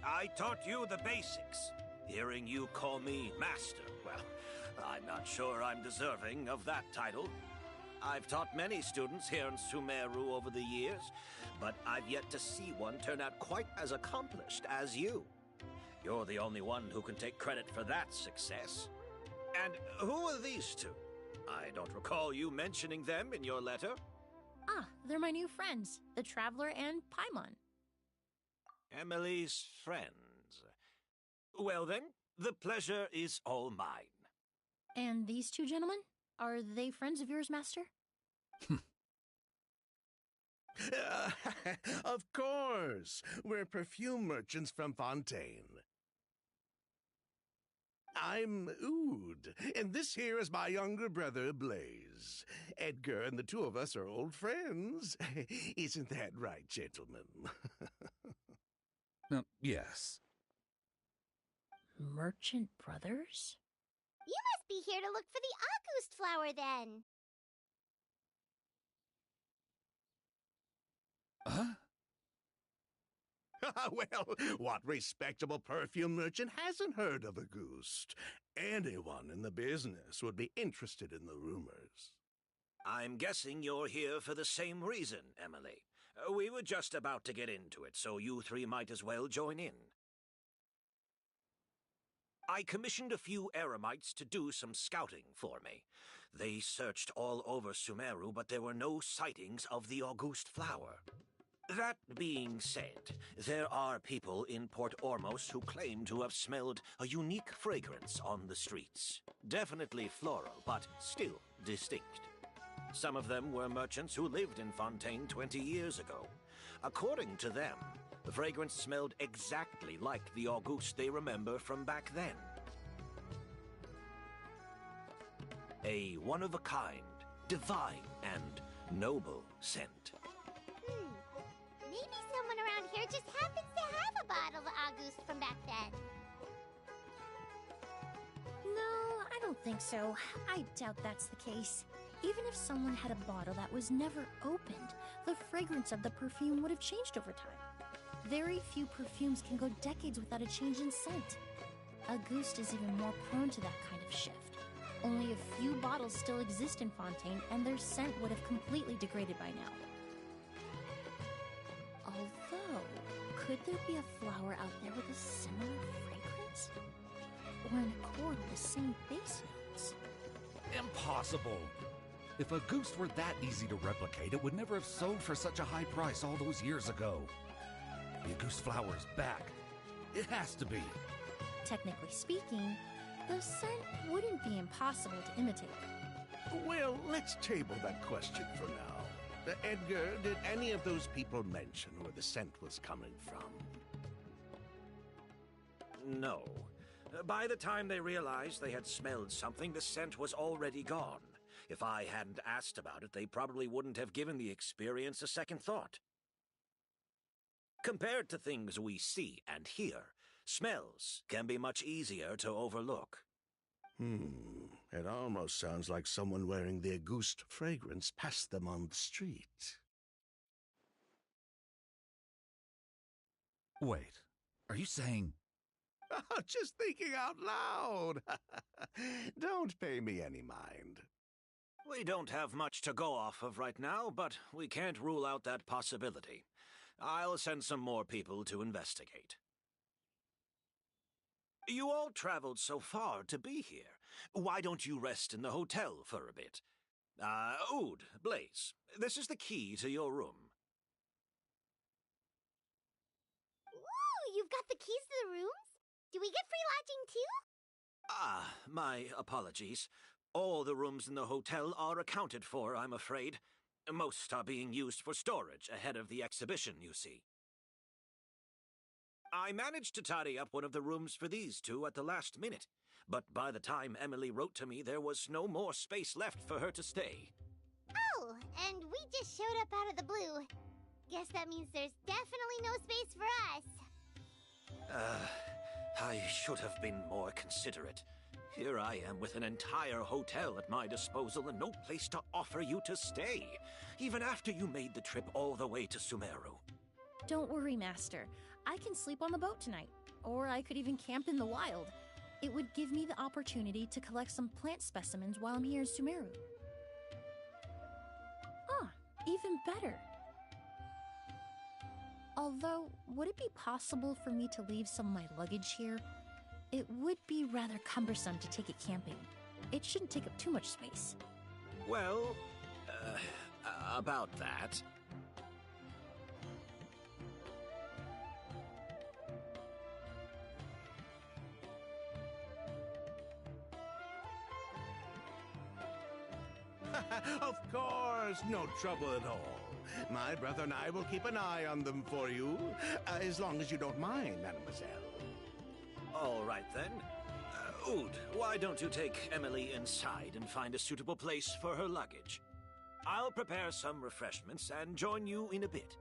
I taught you the basics. Hearing you call me master, well, I'm not sure I'm deserving of that title. I've taught many students here in Sumeru over the years, but I've yet to see one turn out quite as accomplished as you. You're the only one who can take credit for that success. And who are these two? I don't recall you mentioning them in your letter. Ah, they're my new friends, the Traveler and Paimon. Emilie's friends. Well then, the pleasure is all mine. And these two gentlemen? Are they friends of yours, Master? Of course! We're perfume merchants from Fontaine. I'm Oud, and this here is my younger brother, Blaze. Edgar and the two of us are old friends. Isn't that right, gentlemen? Yes. Merchant brothers? You must be here to look for the August flower, then. Huh? Well, what respectable perfume merchant hasn't heard of a goose? Anyone in the business would be interested in the rumors. I'm guessing you're here for the same reason, Emilie. We were just about to get into it, so you three might as well join in. I commissioned a few eremites to do some scouting for me. They searched all over Sumeru, but there were no sightings of the August flower. That being said, there are people in Port Ormos who claim to have smelled a unique fragrance on the streets. Definitely floral, but still distinct. Some of them were merchants who lived in Fontaine 20 years ago. According to them, the fragrance smelled exactly like the August they remember from back then. A one-of-a-kind, divine, and noble scent. Maybe someone around here just happens to have a bottle of August from back then. No, I don't think so. I doubt that's the case. Even if someone had a bottle that was never opened, the fragrance of the perfume would have changed over time. Very few perfumes can go decades without a change in scent. Auguste is even more prone to that kind of shift. Only a few bottles still exist in Fontaine, and their scent would have completely degraded by now. Although, could there be a flower out there with a similar fragrance? Or an accord with the same base notes? Impossible! If a goose were that easy to replicate, it would never have sold for such a high price all those years ago. The goose flower is back. It has to be. Technically speaking, the scent wouldn't be impossible to imitate. Well, let's table that question for now. Edgar, did any of those people mention where the scent was coming from? No. By the time they realized they had smelled something, the scent was already gone. If I hadn't asked about it, they probably wouldn't have given the experience a second thought. Compared to things we see and hear, smells can be much easier to overlook. It almost sounds like someone wearing the Auguste fragrance passed them on the street. Wait, are you saying... Just thinking out loud. Don't pay me any mind. We don't have much to go off of right now, but we can't rule out that possibility. I'll send some more people to investigate. You all traveled so far to be here. Why don't you rest in the hotel for a bit? Oud, Blaze, this is the key to your room. Ooh, got the keys to the rooms? Do we get free lodging too? Ah, my apologies. All the rooms in the hotel are accounted for, I'm afraid. Most are being used for storage ahead of the exhibition, you see. I managed to tidy up one of the rooms for these two at the last minute, but by the time Emilie wrote to me, there was no more space left for her to stay. Oh, and we just showed up out of the blue. Guess that means there's definitely no space for us. I should have been more considerate. Here I am with an entire hotel at my disposal and no place to offer you to stay, even after you made the trip all the way to Sumeru. Don't worry, Master. I can sleep on the boat tonight, or I could even camp in the wild. It would give me the opportunity to collect some plant specimens while I'm here in Sumeru. Ah, even better. Although, would it be possible for me to leave some of my luggage here? It would be rather cumbersome to take it camping. It shouldn't take up too much space. Well, about that. Of course, no trouble at all. My brother and I will keep an eye on them for you, as long as you don't mind, mademoiselle. All right, then. Oud, why don't you take Emilie inside and find a suitable place for her luggage? I'll prepare some refreshments and join you in a bit.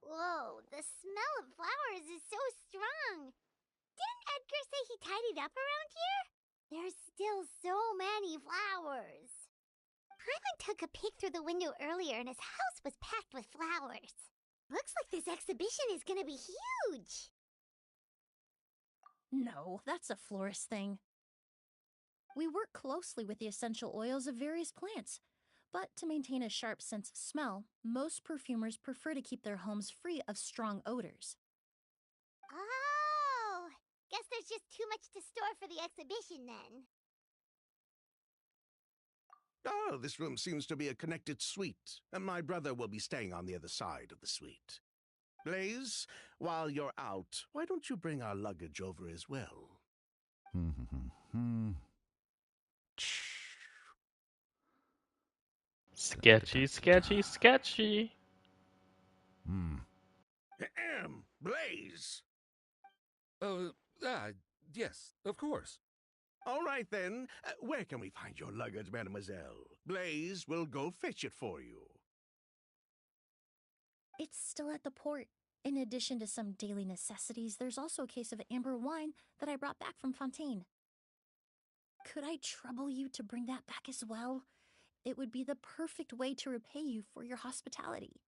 Whoa, the smell of flowers is so strong. Didn't Edgar say he tidied up around here? There's still so many flowers. Paimon took a peek through the window earlier and his house was packed with flowers. Looks like this exhibition is gonna be huge. No, that's a florist thing. We work closely with the essential oils of various plants, but to maintain a sharp sense of smell, most perfumers prefer to keep their homes free of strong odors. Oh, guess there's just too much to store for the exhibition then. Oh, this room seems to be a connected suite, and my brother will be staying on the other side of the suite. Blaze, while you're out, why don't you bring our luggage over as well? Sketchy, sketchy, sketchy. Blaze! Yes, of course. All right, then. Where can we find your luggage, mademoiselle? Blaze will go fetch it for you. It's still at the port. In addition to some daily necessities, there's also a case of amber wine that I brought back from Fontaine. Could I trouble you to bring that back as well? It would be the perfect way to repay you for your hospitality.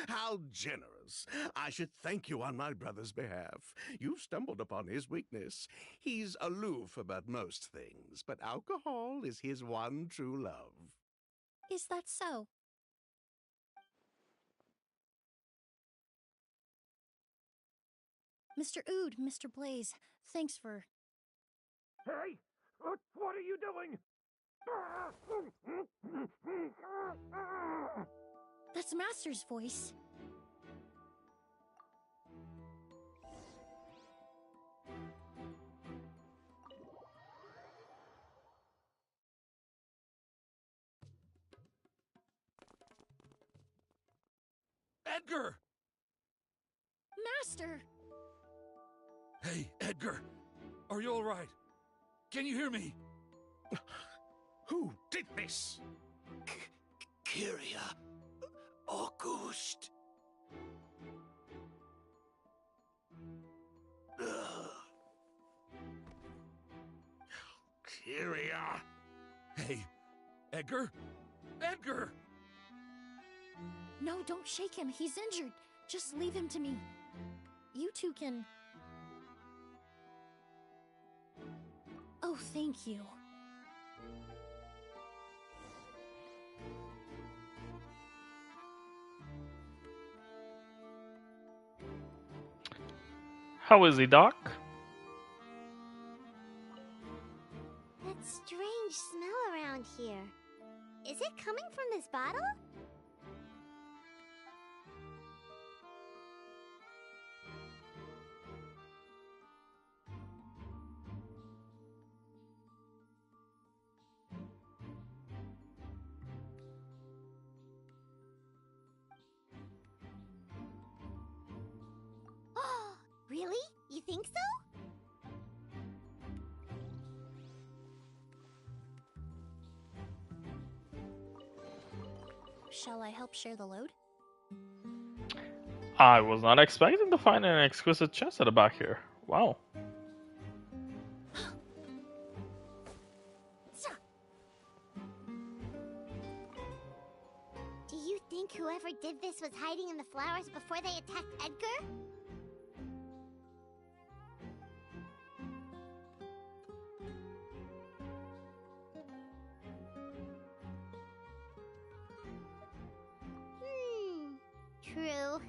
How generous. I should thank you on my brother's behalf. You've stumbled upon his weakness. He's aloof about most things, but alcohol is his one true love. Is that so? Mr. Oud, Mr. Blaze, thanks for... Hey! What are you doing? That's Master's voice. Edgar! Master! Hey, Edgar! Are you all right? Can you hear me? Who did this? Kyria. August. Kyria. Hey, Edgar? Edgar! No, don't shake him. He's injured. Just leave him to me. You two can... Oh, thank you. How is he, Doc? That strange smell around here. Is it coming from this bottle? Really? You think so? Shall I help share the load? I was not expecting to find an exquisite chest at the back here. Wow. Do you think whoever did this was hiding in the flowers before they attacked Edgar? True.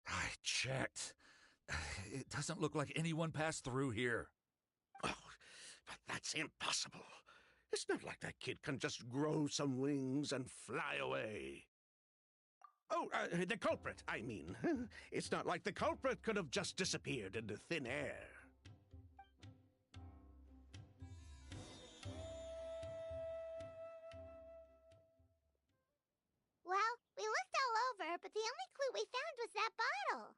I checked. It doesn't look like anyone passed through here. Oh, but that's impossible. It's not like that kid can just grow some wings and fly away. Oh, the culprit, I mean. It's not like the culprit could have just disappeared into thin air. Well, we looked all over, but the only clue we found was that bottle.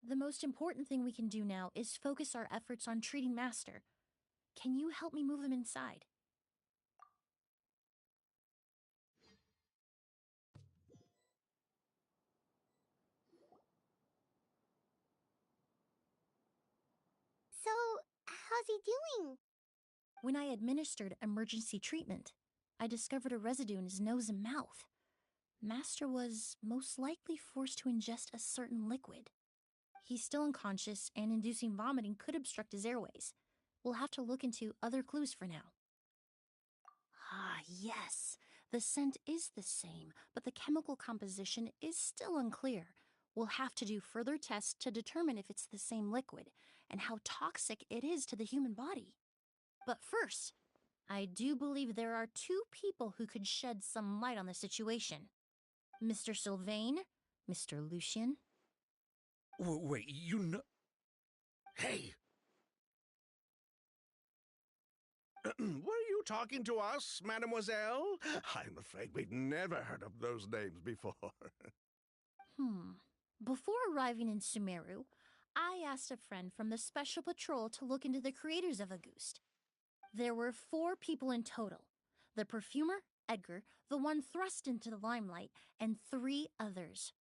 The most important thing we can do now is focus our efforts on treating Master. Can you help me move him inside? So, how's he doing? When I administered emergency treatment, I discovered a residue in his nose and mouth. Master was most likely forced to ingest a certain liquid. He's still unconscious, and inducing vomiting could obstruct his airways. We'll have to look into other clues for now. Ah, yes. The scent is the same, but the chemical composition is still unclear. We'll have to do further tests to determine if it's the same liquid and how toxic it is to the human body. But first, I do believe there are two people who could shed some light on the situation. Mr. Sylvain, Mr. Lucien. Wait, you know... Hey! Were you talking to us, mademoiselle? I'm afraid we'd never heard of those names before. Before arriving in Sumeru, I asked a friend from the Special Patrol to look into the creators of Auguste. There were 4 people in total. The perfumer, Edgar, the one thrust into the limelight, and 3 others.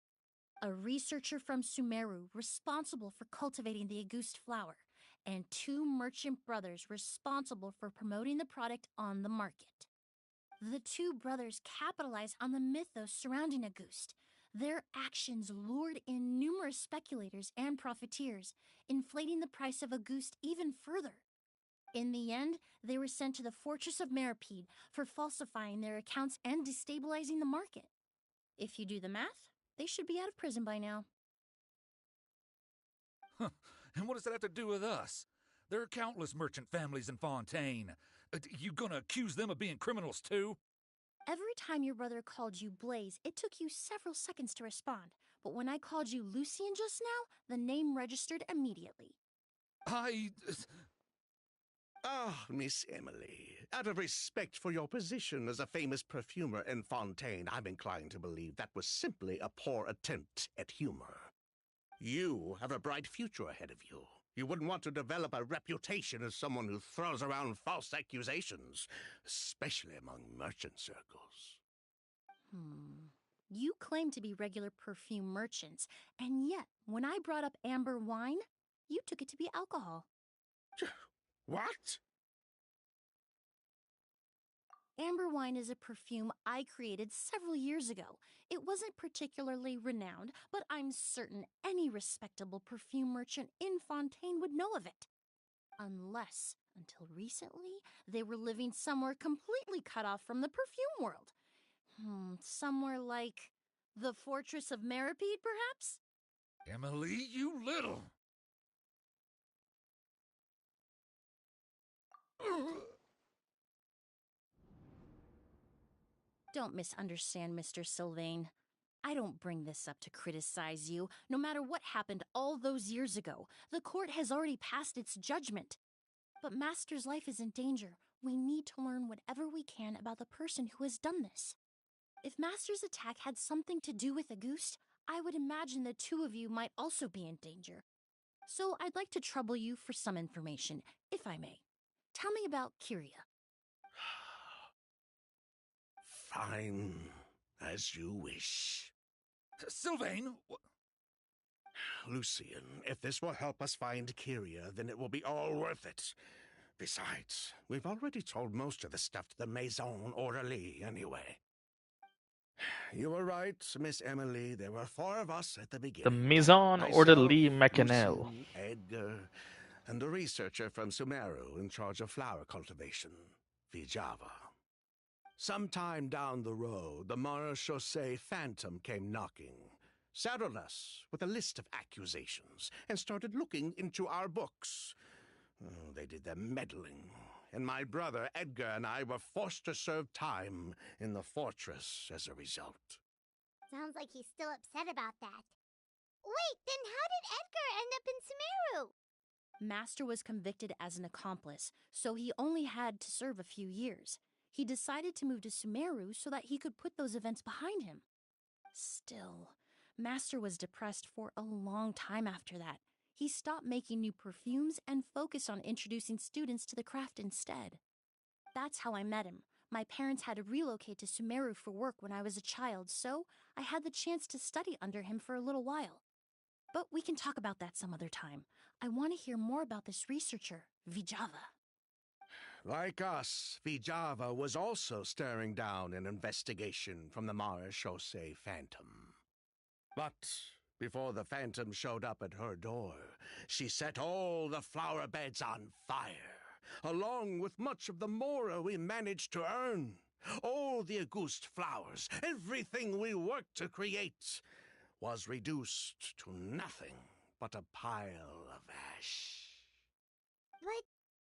A researcher from Sumeru responsible for cultivating the Auguste flower, and 2 merchant brothers responsible for promoting the product on the market. The 2 brothers capitalized on the mythos surrounding Auguste. Their actions lured in numerous speculators and profiteers, inflating the price of Auguste even further. In the end, they were sent to the Fortress of Meripede for falsifying their accounts and destabilizing the market. If you do the math, they should be out of prison by now. Huh. And what does that have to do with us? There are countless merchant families in Fontaine. You gonna accuse them of being criminals too? Every time your brother called you Blaze, it took you several seconds to respond. But when I called you Lucien just now, the name registered immediately. Ah, Miss Emilie, out of respect for your position as a famous perfumer in Fontaine, I'm inclined to believe that was simply a poor attempt at humor. You have a bright future ahead of you. You wouldn't want to develop a reputation as someone who throws around false accusations, especially among merchant circles. You claim to be regular perfume merchants, and yet, when I brought up amber wine, you took it to be alcohol. What? Amber wine is a perfume I created several years ago. It wasn't particularly renowned, but I'm certain any respectable perfume merchant in Fontaine would know of it. Unless, until recently, they were living somewhere completely cut off from the perfume world. Somewhere like the Fortress of Meripede, perhaps? Emilie, you little... Don't misunderstand, Mr. Sylvain. I don't bring this up to criticize you. No matter what happened all those years ago, the court has already passed its judgment. But Master's life is in danger. We need to learn whatever we can about the person who has done this. If Master's attack had something to do with Auguste, I would imagine the two of you might also be in danger. So I'd like to trouble you for some information, if I may. Tell me about Kyria. Fine, as you wish. Sylvain... Lucien, if this will help us find Kyria, then it will be all worth it. Besides, we've already told most of the stuff to the Maison Orderly anyway. You were right, Miss Emilie. There were 4 of us at the beginning. The Maison Orderly Machinelle. Lucien, Edgar, and the researcher from Sumeru in charge of flower cultivation, Vijava. Sometime down the road, the Marechaussee Phantom came knocking, saddled us with a list of accusations, and started looking into our books. Oh, they did their meddling, and my brother Edgar and I were forced to serve time in the fortress as a result. Sounds like he's still upset about that. Wait, then how did Edgar end up in Sumeru? Master was convicted as an accomplice, so he only had to serve a few years. He decided to move to Sumeru so that he could put those events behind him. Still, Master was depressed for a long time after that. He stopped making new perfumes and focused on introducing students to the craft instead. That's how I met him. My parents had to relocate to Sumeru for work when I was a child, so I had the chance to study under him for a little while. But we can talk about that some other time. I want to hear more about this researcher, Vijava. Like us, Vijava was also staring down an investigation from the Marechaussee Phantom. But before the Phantom showed up at her door, she set all the flower beds on fire, along with much of the mora we managed to earn. All the Auguste flowers, everything we worked to create, was reduced to nothing but a pile of ash. But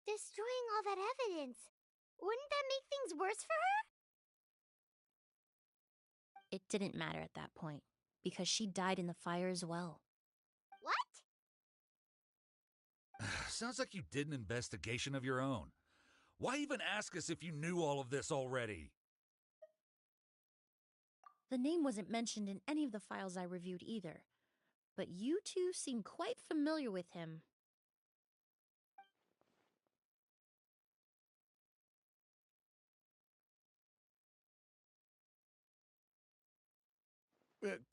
destroying all that evidence, wouldn't that make things worse for her? It didn't matter at that point, because she died in the fire as well. What? Sounds like you did an investigation of your own. Why even ask us if you knew all of this already? The name wasn't mentioned in any of the files I reviewed either, but you two seem quite familiar with him.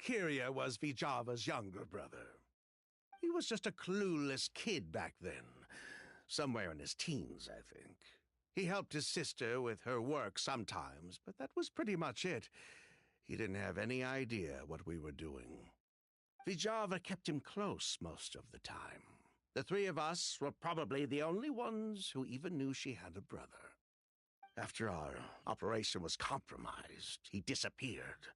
Kyria was Vijava's younger brother. He was just a clueless kid back then, somewhere in his teens, I think. He helped his sister with her work sometimes, but that was pretty much it. He didn't have any idea what we were doing. Vijava kept him close most of the time. The 3 of us were probably the only ones who even knew she had a brother. After our operation was compromised, he disappeared.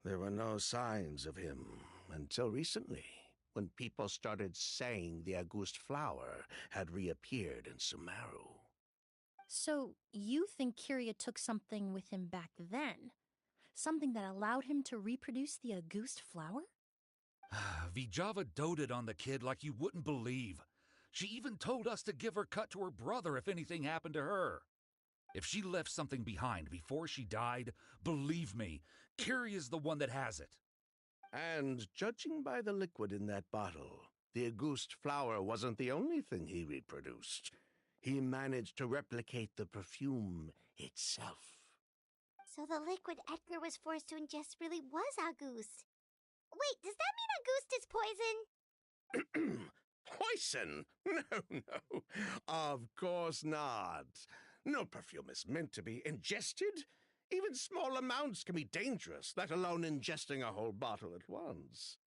There were no signs of him until recently, when people started saying the Auguste flower had reappeared in Sumeru. So, you think Kyria took something with him back then? Something that allowed him to reproduce the Auguste flower? Vijava doted on the kid like you wouldn't believe. She even told us to give her cut to her brother if anything happened to her. If she left something behind before she died, believe me, Kyria's the one that has it. And judging by the liquid in that bottle, the Auguste flower wasn't the only thing he reproduced. He managed to replicate the perfume itself. So the liquid Edgar was forced to ingest really was Auguste. Wait, does that mean Auguste is poison? Poison? No, no. Of course not. No perfume is meant to be ingested. Even small amounts can be dangerous, let alone ingesting a whole bottle at once.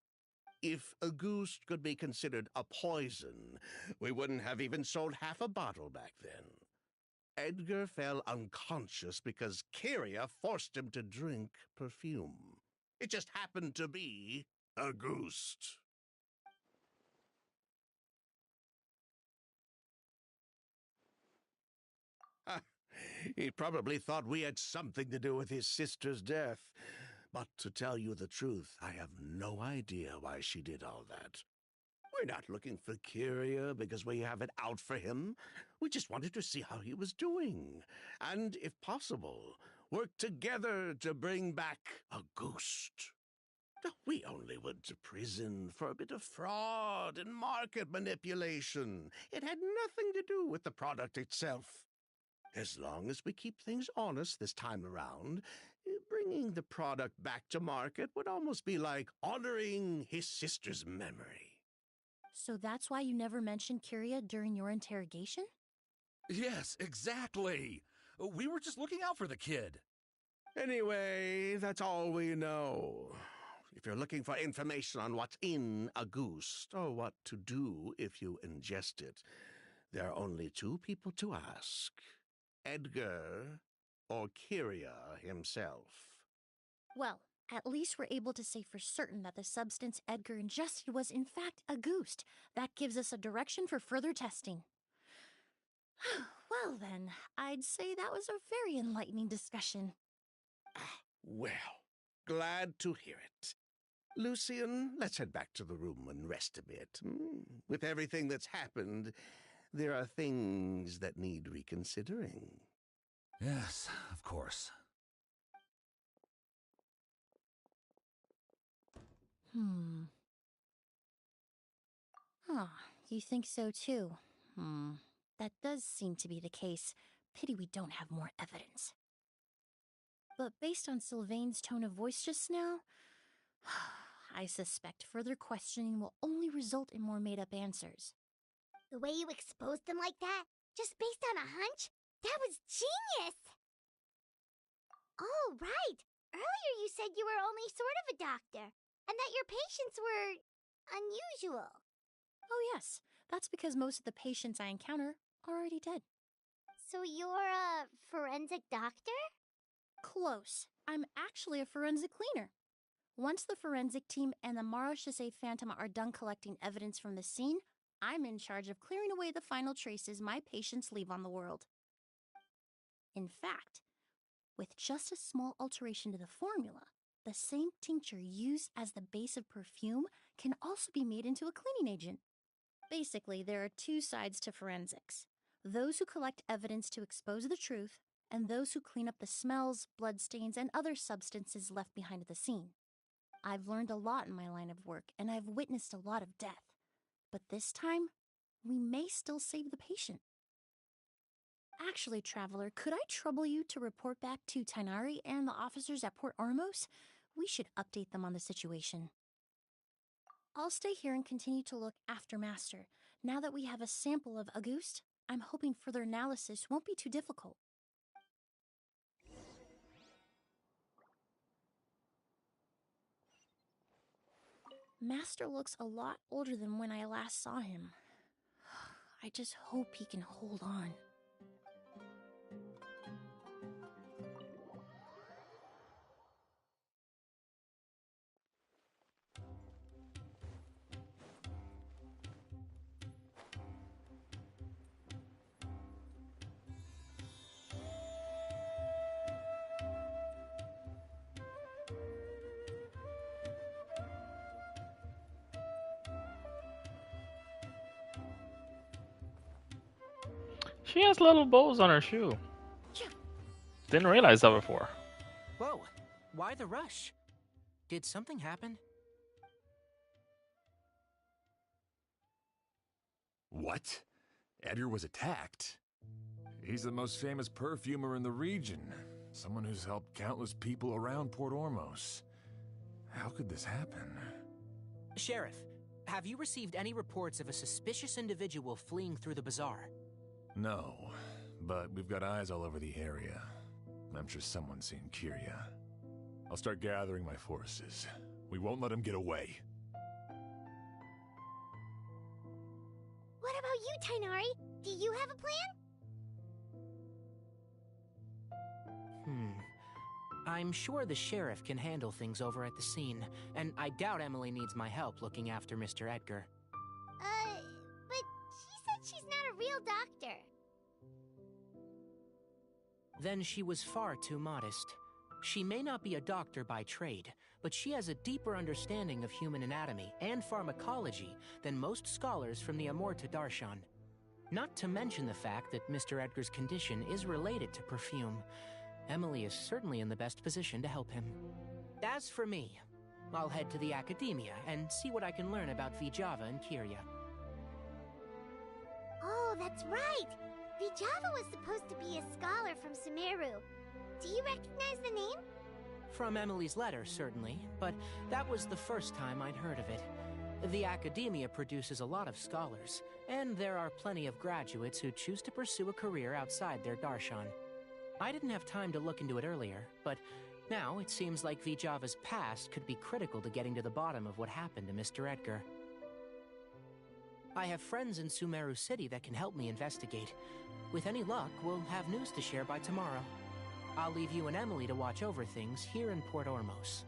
If a goose could be considered a poison, we wouldn't have even sold half a bottle back then. Edgar fell unconscious because Kyria forced him to drink perfume. It just happened to be a goose. He probably thought we had something to do with his sister's death. But to tell you the truth, I have no idea why she did all that. We're not looking for Kyria because we have it out for him. We just wanted to see how he was doing. And, if possible, work together to bring back a ghost. We only went to prison for a bit of fraud and market manipulation. It had nothing to do with the product itself. As long as we keep things honest this time around, bringing the product back to market would almost be like honoring his sister's memory. So that's why you never mentioned Kyria during your interrogation? Yes, exactly. We were just looking out for the kid. Anyway, that's all we know. If you're looking for information on what's in a goose, or what to do if you ingest it, there are only two people to ask. Edgar or Kyria himself. Well, at least we're able to say for certain that the substance Edgar ingested was in fact a goose. That gives us a direction for further testing. Well then, I'd say that was a very enlightening discussion. Well, glad to hear it. Lucian, let's head back to the room and rest a bit. With everything that's happened, there are things that need reconsidering. Yes, of course. You think so too? That does seem to be the case. Pity we don't have more evidence. But based on Sylvain's tone of voice just now, I suspect further questioning will only result in more made-up answers. The way you exposed them like that, just based on a hunch, that was genius! Oh, right! Earlier you said you were only sort of a doctor, and that your patients were unusual. Oh yes, that's because most of the patients I encounter are already dead. So you're a forensic doctor? Close. I'm actually a forensic cleaner. Once the forensic team and the Marechaussee Phantom are done collecting evidence from the scene, I'm in charge of clearing away the final traces my patients leave on the world. In fact, with just a small alteration to the formula, the same tincture used as the base of perfume can also be made into a cleaning agent. Basically, there are two sides to forensics: those who collect evidence to expose the truth, and those who clean up the smells, bloodstains, and other substances left behind at the scene. I've learned a lot in my line of work, and I've witnessed a lot of death. But this time, we may still save the patient. Actually, Traveler, could I trouble you to report back to Tighnari and the officers at Port Ormos? We should update them on the situation. I'll stay here and continue to look after Master. Now that we have a sample of Auguste, I'm hoping further analysis won't be too difficult. Master looks a lot older than when I last saw him. I just hope he can hold on. She has little bows on her shoe. Didn't realize that before. Whoa, why the rush? Did something happen? What? Edgar was attacked? He's the most famous perfumer in the region. Someone who's helped countless people around Port Ormos. How could this happen? Sheriff, have you received any reports of a suspicious individual fleeing through the bazaar? No, but we've got eyes all over the area. I'm sure someone's seen Kirya. I'll start gathering my forces. We won't let him get away. What about you, Tainari? Do you have a plan? I'm sure the sheriff can handle things over at the scene, and I doubt Emilie needs my help looking after Mr. Edgar. But she said she's not a real doctor. Then she was far too modest. She may not be a doctor by trade, but she has a deeper understanding of human anatomy and pharmacology than most scholars from the Amurta Darshan. Not to mention the fact that Mr. Edgar's condition is related to perfume. Emilie is certainly in the best position to help him. As for me, I'll head to the academia and see what I can learn about Vijava and Kirya. Oh, that's right! Vijava was supposed to be a scholar from Sumeru. Do you recognize the name? From Emilie's letter, certainly, but that was the first time I'd heard of it. The academia produces a lot of scholars, and there are plenty of graduates who choose to pursue a career outside their darshan. I didn't have time to look into it earlier, but now it seems like Vijava's past could be critical to getting to the bottom of what happened to Mr. Edgar. I have friends in Sumeru City that can help me investigate. With any luck, we'll have news to share by tomorrow. I'll leave you and Emilie to watch over things here in Port Ormos.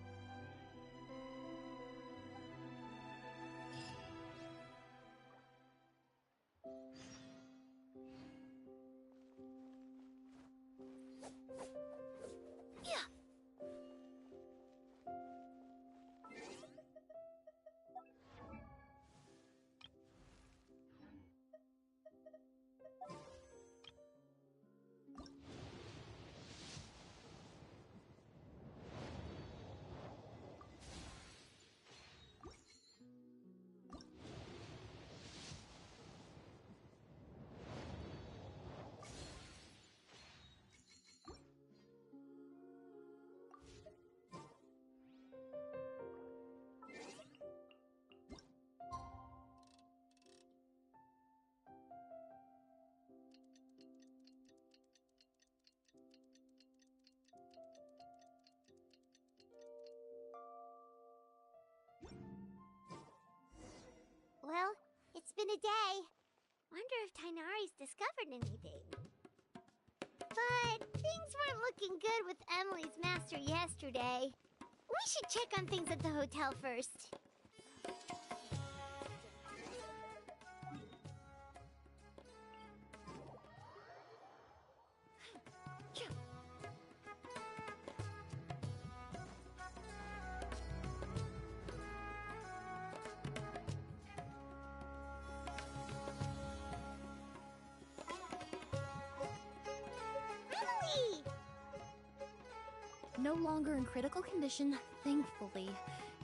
Well, it's been a day. Wonder if Tainari's discovered anything. But things weren't looking good with Emilie's master yesterday. We should check on things at the hotel first. No longer in critical condition, thankfully.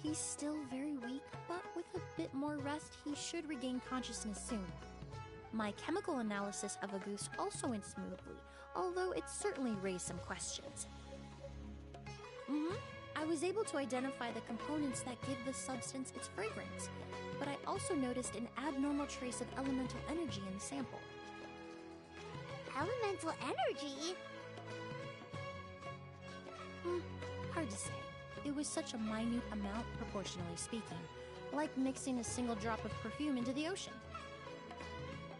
He's still very weak, but with a bit more rest, he should regain consciousness soon. My chemical analysis of a goose also went smoothly, although it certainly raised some questions. I was able to identify the components that give the substance its fragrance, but I also noticed an abnormal trace of elemental energy in the sample. Elemental energy? Hard to say. It was such a minute amount, proportionally speaking, like mixing a single drop of perfume into the ocean.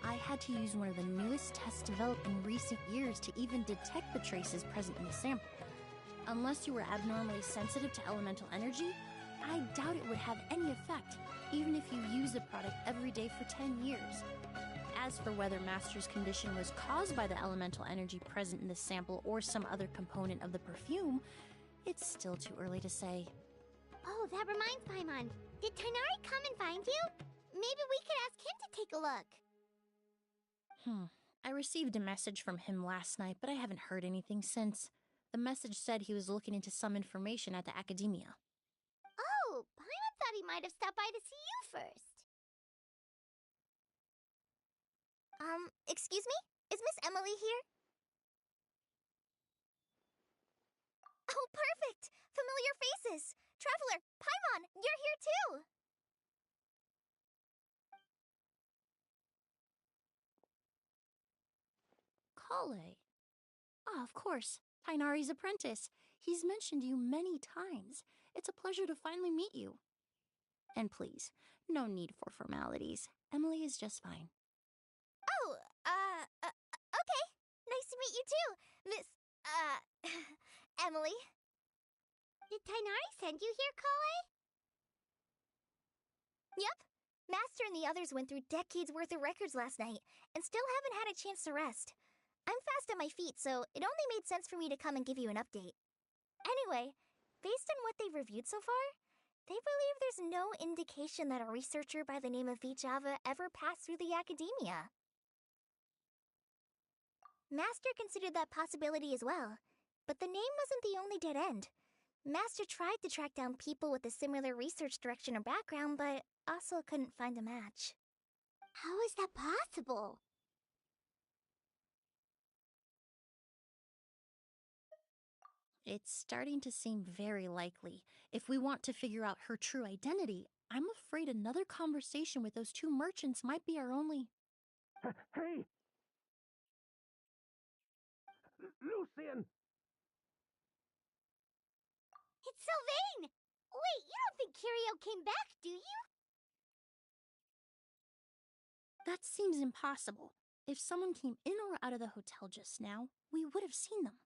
I had to use one of the newest tests developed in recent years to even detect the traces present in the sample. Unless you were abnormally sensitive to elemental energy, I doubt it would have any effect, even if you use the product every day for 10 years. As for whether Master's condition was caused by the elemental energy present in the sample or some other component of the perfume, it's still too early to say. Oh, that reminds Paimon. Did Tainari come and find you? Maybe we could ask him to take a look. I received a message from him last night, but I haven't heard anything since. The message said he was looking into some information at the academia. Oh, Paimon thought he might have stopped by to see you first. Excuse me? Is Miss Emilie here? Oh, perfect! Familiar faces! Traveler, Paimon, you're here too! Kale. Ah, of course. Tainari's apprentice. He's mentioned you many times. It's a pleasure to finally meet you. And please, no need for formalities. Emilie is just fine. Oh, okay. Nice to meet you too, Miss, Emilie. Did Tainari send you here, Kale? Yep. Master and the others went through decades worth of records last night, and still haven't had a chance to rest. I'm fast on my feet, so it only made sense for me to come and give you an update. Anyway, based on what they've reviewed so far, they believe there's no indication that a researcher by the name of Vijava ever passed through the academia. Master considered that possibility as well, but the name wasn't the only dead end. Master tried to track down people with a similar research direction or background, but also couldn't find a match. How is that possible? It's starting to seem very likely. If we want to figure out her true identity, I'm afraid another conversation with those two merchants might be our only... Hey! Lucian! It's Sylvain! Wait, you don't think Kirio came back, do you? That seems impossible. If someone came in or out of the hotel just now, we would have seen them.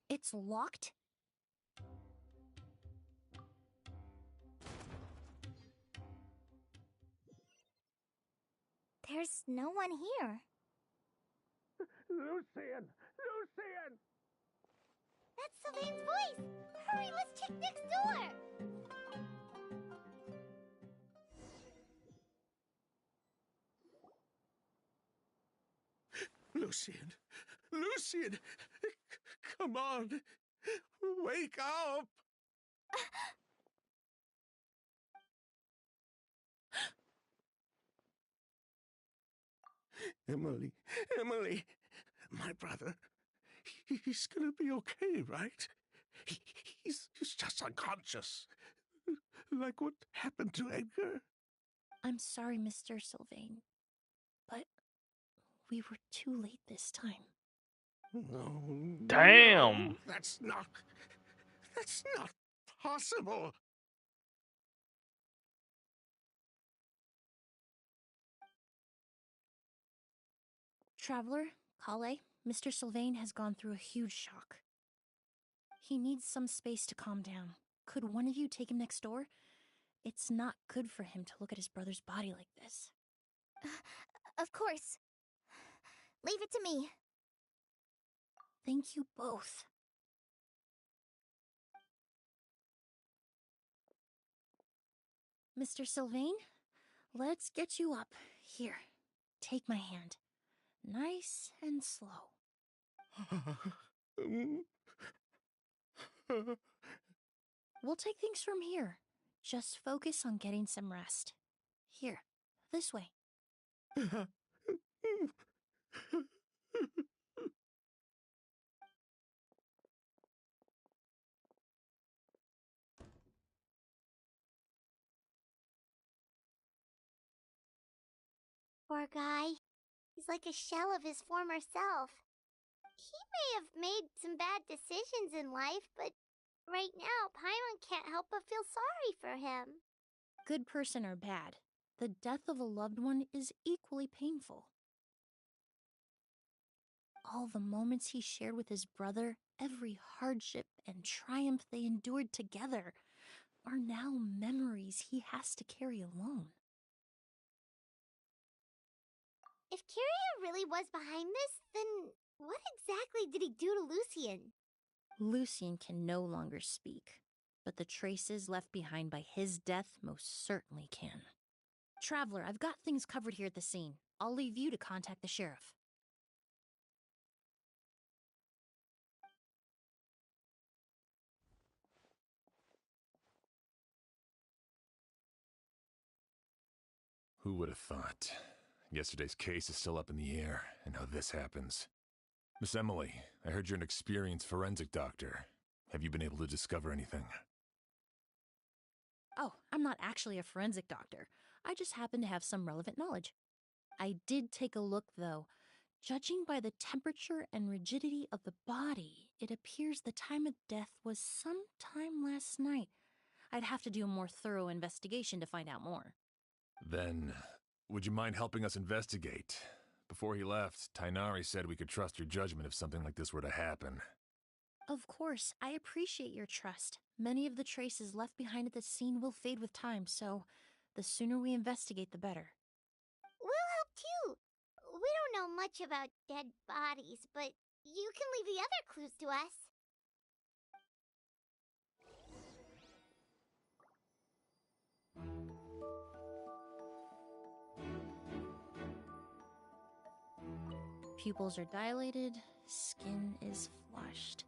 It's locked? There's no one here. Lucian! Lucian! That's Sylvain's voice! Hurry, let's check next door! Lucian! Lucian! Come on! Wake up! Emilie! Emilie! My brother, he's gonna be okay, right? He's just unconscious. Like what happened to Edgar. I'm sorry, Mr. Sylvain, but we were too late this time. No. Damn! No, that's not possible. Traveler, Kale, Mr. Sylvain has gone through a huge shock. He needs some space to calm down. Could one of you take him next door? It's not good for him to look at his brother's body like this. Of course. Leave it to me. Thank you both. Mr. Sylvain, let's get you up. Here, take my hand. Nice and slow. We'll take things from here. Just focus on getting some rest. Here, this way. Poor guy. He's like a shell of his former self. He may have made some bad decisions in life, but right now, Paimon can't help but feel sorry for him. Good person or bad, the death of a loved one is equally painful. All the moments he shared with his brother, every hardship and triumph they endured together, are now memories he has to carry alone. If Kirio really was behind this, then what exactly did he do to Lucian? Lucian can no longer speak, but the traces left behind by his death most certainly can. Traveler, I've got things covered here at the scene. I'll leave you to contact the sheriff. Who would have thought? Yesterday's case is still up in the air, and now this happens. Miss Emilie, I heard you're an experienced forensic doctor. Have you been able to discover anything? Oh, I'm not actually a forensic doctor. I just happen to have some relevant knowledge. I did take a look, though. Judging by the temperature and rigidity of the body, it appears the time of death was sometime last night. I'd have to do a more thorough investigation to find out more. Then, would you mind helping us investigate? Before he left, Tainari said we could trust your judgment if something like this were to happen. Of course, I appreciate your trust. Many of the traces left behind at the scene will fade with time, so the sooner we investigate, the better. We'll help too. We don't know much about dead bodies, but you can leave the other clues to us. Pupils are dilated, skin is flushed.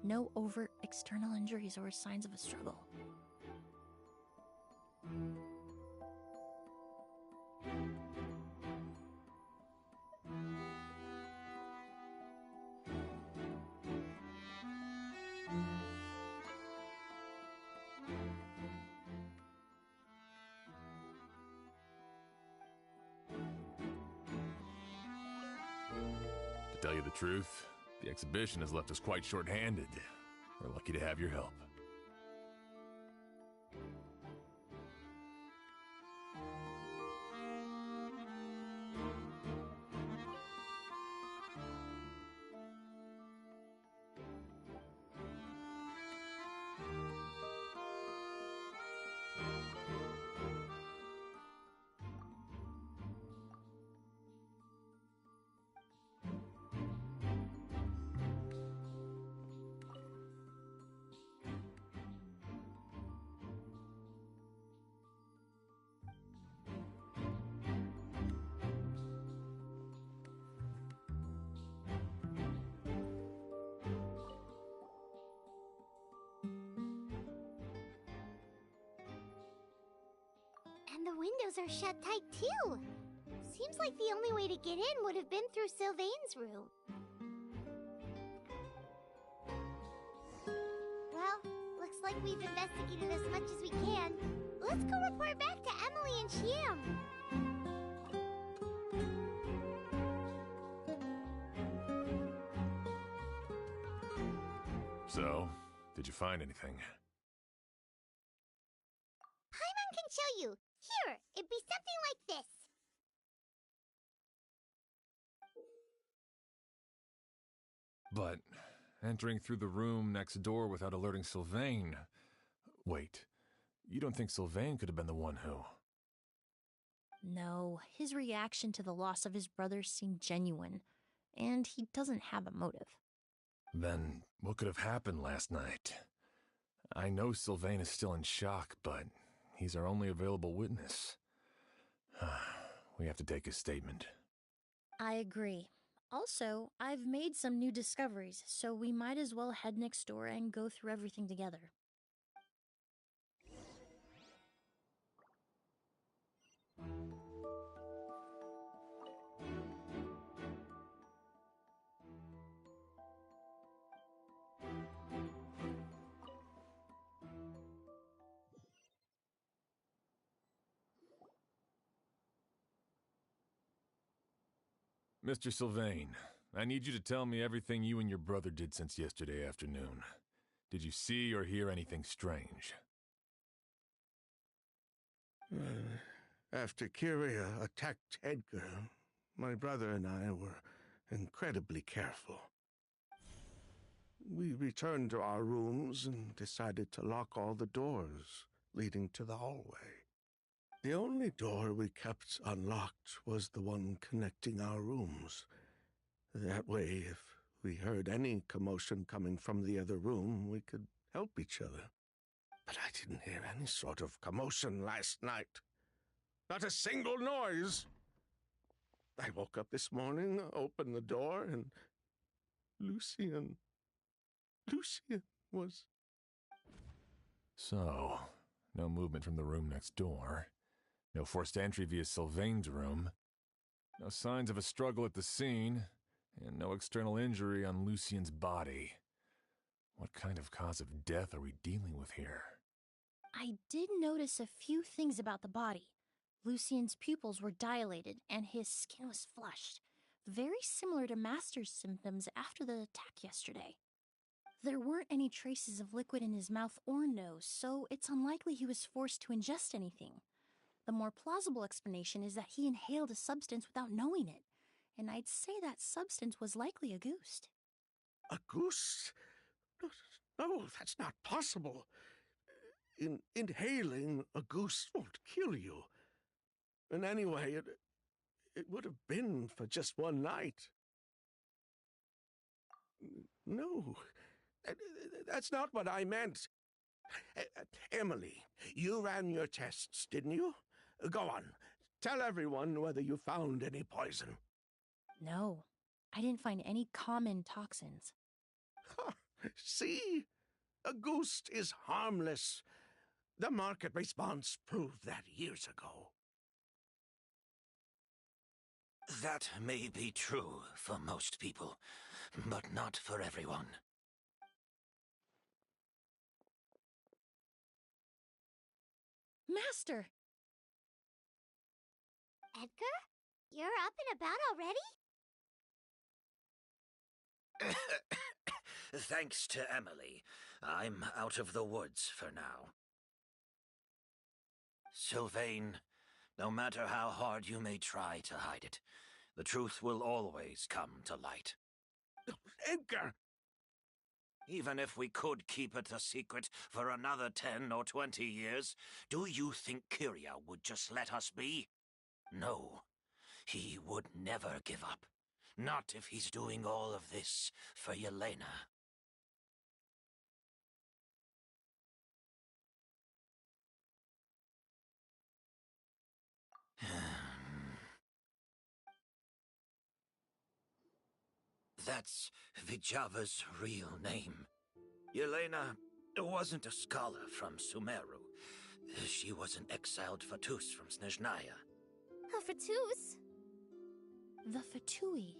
No overt external injuries or signs of a struggle. To tell you the truth, the exhibition has left us quite short-handed. We're lucky to have your help. And the windows are shut tight too. Seems like the only way to get in would have been through Sylvain's room. Well, looks like we've investigated as much as we can. Let's go report back to Emilie and Chiam. So, did you find anything? Paimon can show you. Here, it'd be something like this. But entering through the room next door without alerting Sylvain... Wait, you don't think Sylvain could have been the one who... No, his reaction to the loss of his brother seemed genuine, and he doesn't have a motive. Then what could have happened last night? I know Sylvain is still in shock, but he's our only available witness. We have to take his statement. I agree. Also, I've made some new discoveries, so we might as well head next door and go through everything together. Mr. Sylvain, I need you to tell me everything you and your brother did since yesterday afternoon. Did you see or hear anything strange? After Kyria attacked Edgar, my brother and I were incredibly careful. We returned to our rooms and decided to lock all the doors leading to the hallway. The only door we kept unlocked was the one connecting our rooms. That way, if we heard any commotion coming from the other room, we could help each other. But I didn't hear any sort of commotion last night. Not a single noise. I woke up this morning, opened the door, and Lucien was... So, no movement from the room next door. No forced entry via Sylvain's room. No signs of a struggle at the scene. And no external injury on Lucien's body. What kind of cause of death are we dealing with here? I did notice a few things about the body. Lucien's pupils were dilated and his skin was flushed, very similar to Master's symptoms after the attack yesterday. There weren't any traces of liquid in his mouth or nose, so it's unlikely he was forced to ingest anything. The more plausible explanation is that he inhaled a substance without knowing it, and I'd say that substance was likely a goose. A goose? No, that's not possible. Inhaling a goose won't kill you. And anyway, it would have been for just one night. No, that's not what I meant. Emilie, you ran your tests, didn't you? Go on, tell everyone whether you found any poison. No, I didn't find any common toxins. See? A goose is harmless. The market response proved that years ago. That may be true for most people, but not for everyone. Master! Edgar? You're up and about already? Thanks to Emilie, I'm out of the woods for now. Sylvain, no matter how hard you may try to hide it, the truth will always come to light. Edgar! Even if we could keep it a secret for another 10 or 20 years, do you think Kyria would just let us be? No, he would never give up. Not if he's doing all of this for Yelena. That's Vijava's real name. Yelena wasn't a scholar from Sumeru. She was an exiled Fatus from Snezhnaya. A Fatus? The Fatui.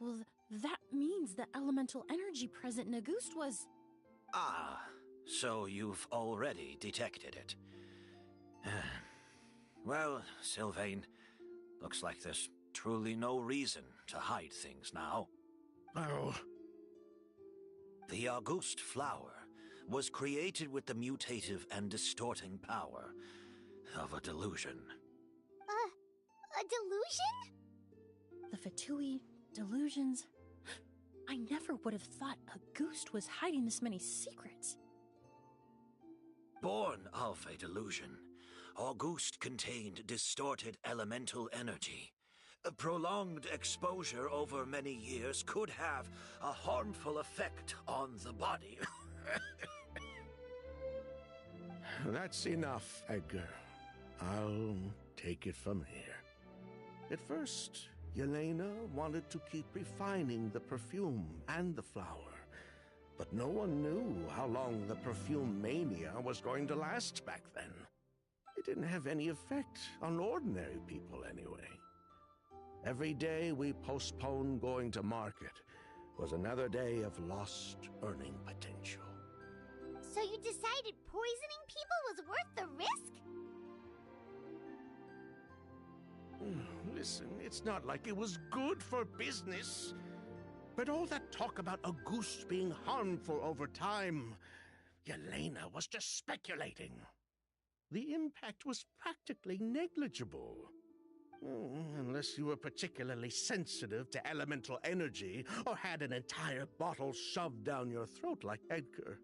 Well, that means the elemental energy present in Auguste was... Ah, so you've already detected it. Well, Sylvain, looks like there's truly no reason to hide things now. Oh. The Auguste flower was created with the mutative and distorting power of a delusion. A delusion? The Fatui, delusions... I never would have thought Auguste was hiding this many secrets. Born of a delusion, Auguste contained distorted elemental energy. A prolonged exposure over many years could have a harmful effect on the body. That's enough, Edgar. I'll take it from here. At first, Yelena wanted to keep refining the perfume and the flower, but no one knew how long the perfume mania was going to last back then. It didn't have any effect on ordinary people anyway. Every day we postponed going to market was another day of lost earning potential. So you decided poisoning people was worth the risk? Listen, it's not like it was good for business. But all that talk about Auguste being harmful over time, Yelena was just speculating. The impact was practically negligible. Unless you were particularly sensitive to elemental energy or had an entire bottle shoved down your throat like Edgar.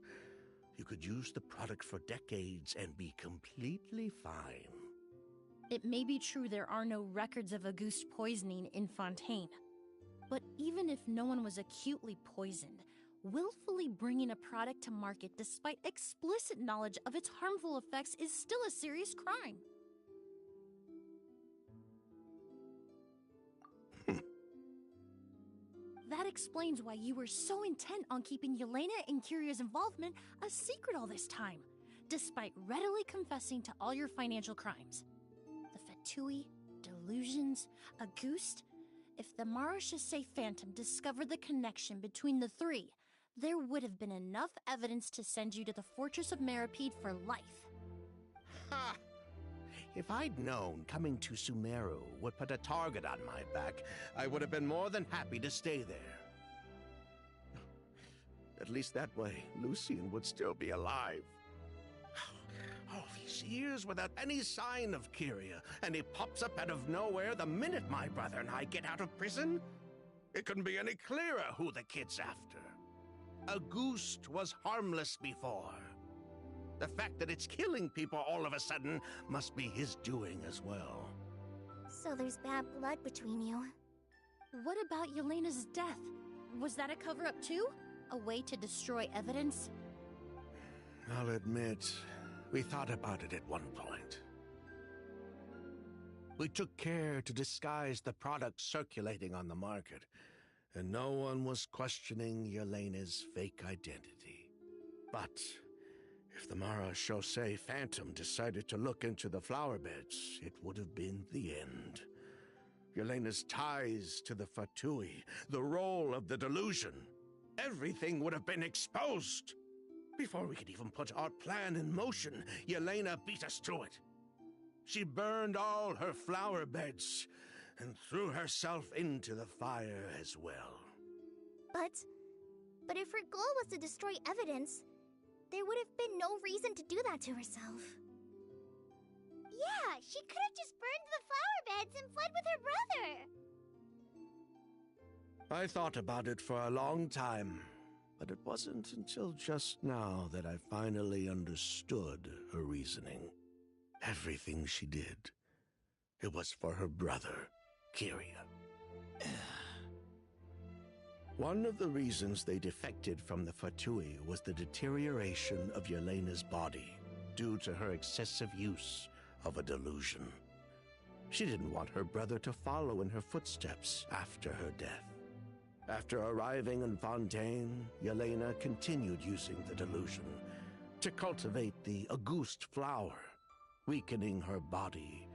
You could use the product for decades and be completely fine. It may be true there are no records of Auguste poisoning in Fontaine. But even if no one was acutely poisoned, willfully bringing a product to market despite explicit knowledge of its harmful effects is still a serious crime. That explains why you were so intent on keeping Yelena and Kyria's involvement a secret all this time, despite readily confessing to all your financial crimes. The Fatui, delusions, Auguste. If the Maréchaussée Phantom discovered the connection between the three, there would have been enough evidence to send you to the Fortress of Meripede for life. Ha! If I'd known coming to Sumeru would put a target on my back, I would have been more than happy to stay there. At least that way, Lucian would still be alive. All these years without any sign of Kyria, and he pops up out of nowhere the minute my brother and I get out of prison? It couldn't be any clearer who the kid's after. Auguste was harmless before. The fact that it's killing people all of a sudden must be his doing as well. So there's bad blood between you. What about Yelena's death? Was that a cover-up too? A way to destroy evidence? I'll admit, we thought about it at one point. We took care to disguise the product circulating on the market, and no one was questioning Yelena's fake identity. But if the Mara Chaussee Phantom decided to look into the flower beds, it would have been the end. Yelena's ties to the Fatui, the role of the delusion, everything would have been exposed. Before we could even put our plan in motion, Yelena beat us to it. She burned all her flower beds and threw herself into the fire as well. But if her goal was to destroy evidence, there would have been no reason to do that to herself. Yeah, she could have just burned the flower beds and fled with her brother. I thought about it for a long time, but it wasn't until just now that I finally understood her reasoning. Everything she did, it was for her brother, Kyria. One of the reasons they defected from the Fatui was the deterioration of Yelena's body due to her excessive use of a delusion. She didn't want her brother to follow in her footsteps after her death. After arriving in Fontaine, Yelena continued using the delusion to cultivate the Auguste flower, weakening her body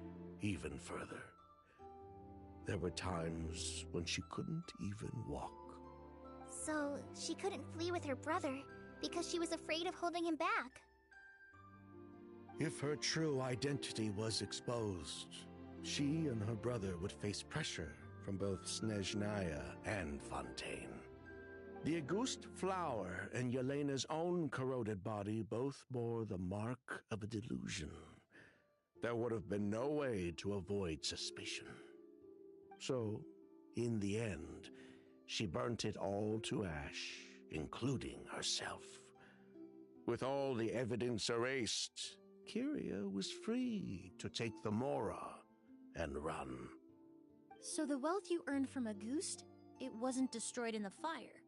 even further. There were times when she couldn't even walk. So she couldn't flee with her brother because she was afraid of holding him back. If her true identity was exposed, she and her brother would face pressure from both Snezhnaya and Fontaine. The Auguste flower and Yelena's own corroded body both bore the mark of a delusion. There would have been no way to avoid suspicion. So, in the end, she burnt it all to ash, including herself. With all the evidence erased, Kyria was free to take the Mora and run. So the wealth you earned from Auguste, it wasn't destroyed in the fire.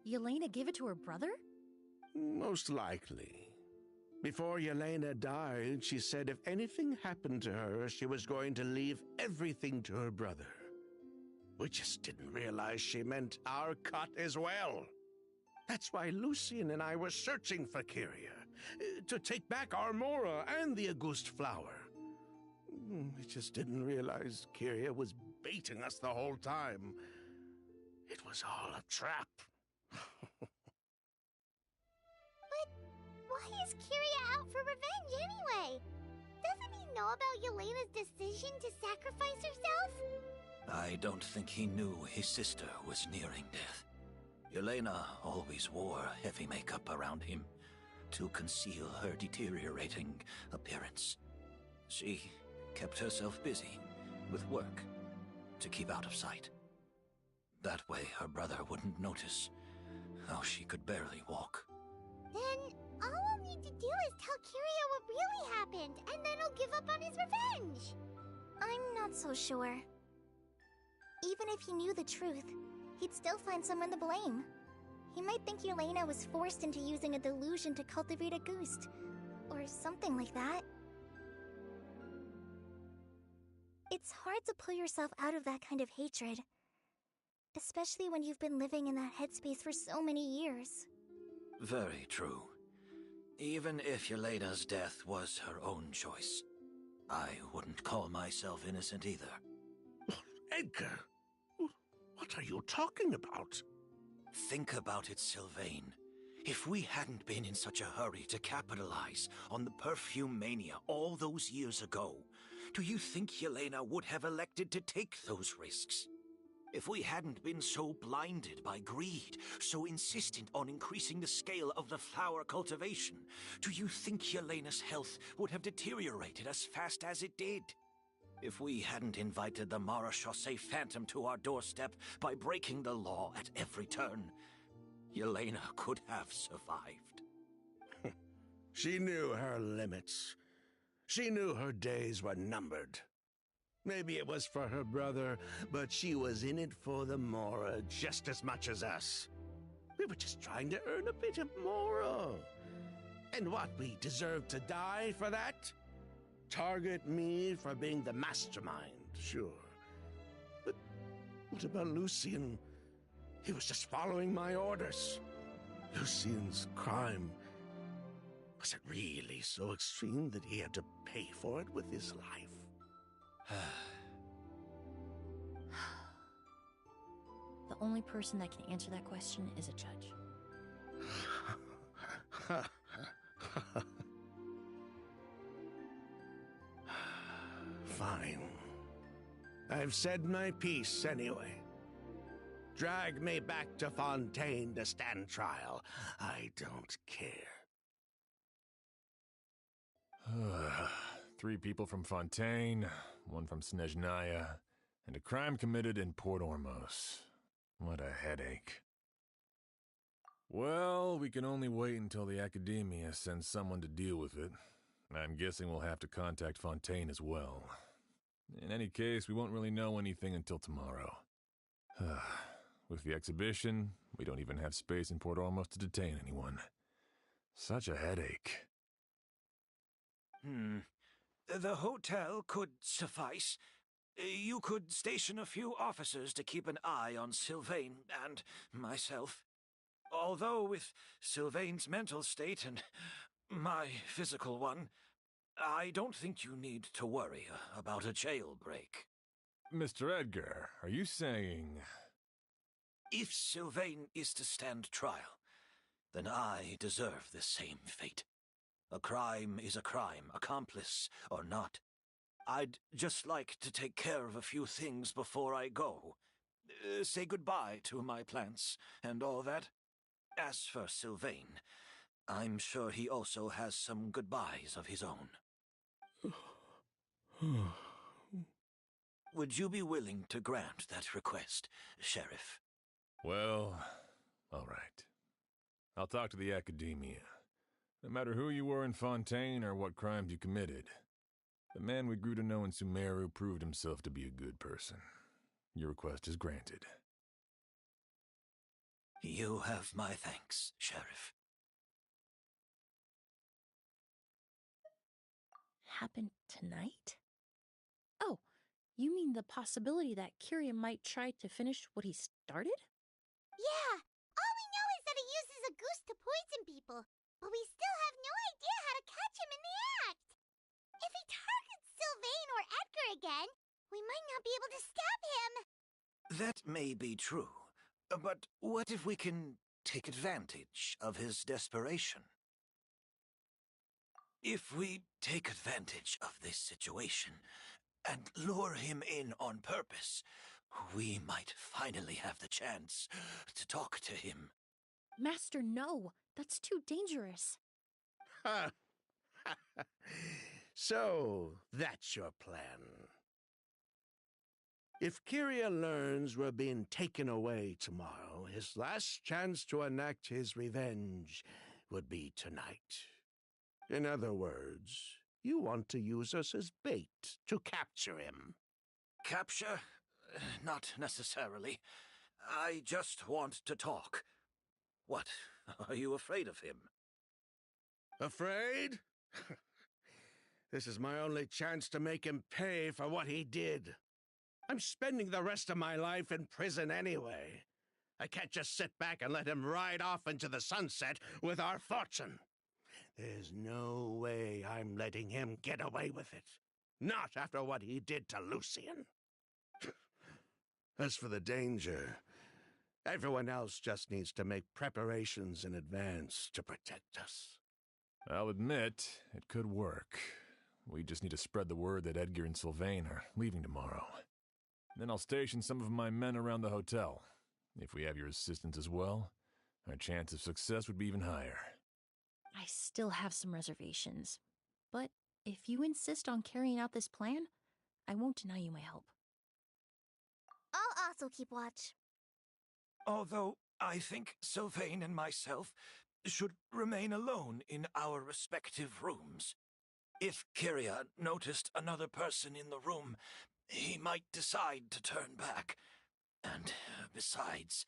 Yelena gave it to her brother? Most likely. Before Yelena died, she said if anything happened to her, she was going to leave everything to her brother. We just didn't realize she meant our cut as well. That's why Lucian and I were searching for Kyria, to take back our Mora and the Auguste flower. We just didn't realize Kyria was baiting us the whole time. It was all a trap. But why is Kyria out for revenge anyway? Doesn't he know about Yelena's decision to sacrifice herself? I don't think he knew his sister was nearing death. Yelena always wore heavy makeup around him to conceal her deteriorating appearance. She kept herself busy with work to keep out of sight. That way her brother wouldn't notice how she could barely walk. Then all we'll need to do is tell Kyria what really happened, and then he'll give up on his revenge. I'm not so sure. Even if he knew the truth, he'd still find someone to blame. He might think Yelena was forced into using a delusion to cultivate Auguste, or something like that. It's hard to pull yourself out of that kind of hatred, especially when you've been living in that headspace for so many years. Very true. Even if Yelena's death was her own choice, I wouldn't call myself innocent either. Edgar, what are you talking about? Think about it, Sylvain. If we hadn't been in such a hurry to capitalize on the perfume mania all those years ago, do you think Yelena would have elected to take those risks? If we hadn't been so blinded by greed, so insistent on increasing the scale of the flower cultivation, do you think Yelena's health would have deteriorated as fast as it did? If we hadn't invited the Marechaussee Phantom to our doorstep by breaking the law at every turn, Yelena could have survived. She knew her limits. She knew her days were numbered. Maybe it was for her brother, but she was in it for the Mora just as much as us. We were just trying to earn a bit of Mora. And what, we deserve to die for that? Target me for being the mastermind, sure. But what about Lucien? He was just following my orders. Lucien's crime, was it really so extreme that he had to pay for it with his life? The only person that can answer that question is a judge. Fine. I've said my piece anyway. Drag me back to Fontaine to stand trial. I don't care. 3 people from Fontaine, 1 from Snezhnaya, and a crime committed in Port Ormos. What a headache. Well, we can only wait until the Academia sends someone to deal with it. I'm guessing we'll have to contact Fontaine as well. In any case, we won't really know anything until tomorrow. With the exhibition, we don't even have space in Port Ormos to detain anyone. Such a headache. The hotel could suffice. You could station a few officers to keep an eye on Sylvain and myself. Although with Sylvain's mental state and my physical one, I don't think you need to worry about a jailbreak. Mr. Edgar, are you saying... If Sylvain is to stand trial, then I deserve the same fate. A crime is a crime, accomplice or not. I'd just like to take care of a few things before I go. Say goodbye to my plants and all that. As for Sylvain, I'm sure he also has some goodbyes of his own. Would you be willing to grant that request, Sheriff? Well, all right. I'll talk to the Academia. No matter who you were in Fontaine or what crimes you committed, the man we grew to know in Sumeru proved himself to be a good person. Your request is granted. You have my thanks, Sheriff. Happen tonight? Oh, you mean the possibility that Kyria might try to finish what he started? Yeah, all we know is that he uses a goose to poison people, but we still have no idea how to catch him in the act. If he targets Sylvain or Edgar again, we might not be able to stop him. That may be true, but what if we can take advantage of his desperation? If we take advantage of this situation and lure him in on purpose, we might finally have the chance to talk to him. Master, no. That's too dangerous. So, that's your plan. If Kyria learns we're being taken away tomorrow, his last chance to enact his revenge would be tonight. In other words, you want to use us as bait to capture him. Capture? Not necessarily. I just want to talk. What? Are you afraid of him? Afraid? This is my only chance to make him pay for what he did. I'm spending the rest of my life in prison anyway. I can't just sit back and let him ride off into the sunset with our fortune. There's no way I'm letting him get away with it. Not after what he did to Lucien. As for the danger, Everyone else just needs to make preparations in advance to protect us. I'll admit, it could work. We just need to spread the word that Edgar and Sylvain are leaving tomorrow. Then I'll station some of my men around the hotel. If we have your assistance as well, our chance of success would be even higher. I still have some reservations, but if you insist on carrying out this plan, I won't deny you my help. I'll also keep watch. Although I think Sylvain and myself should remain alone in our respective rooms. If Kyria noticed another person in the room, he might decide to turn back. And besides,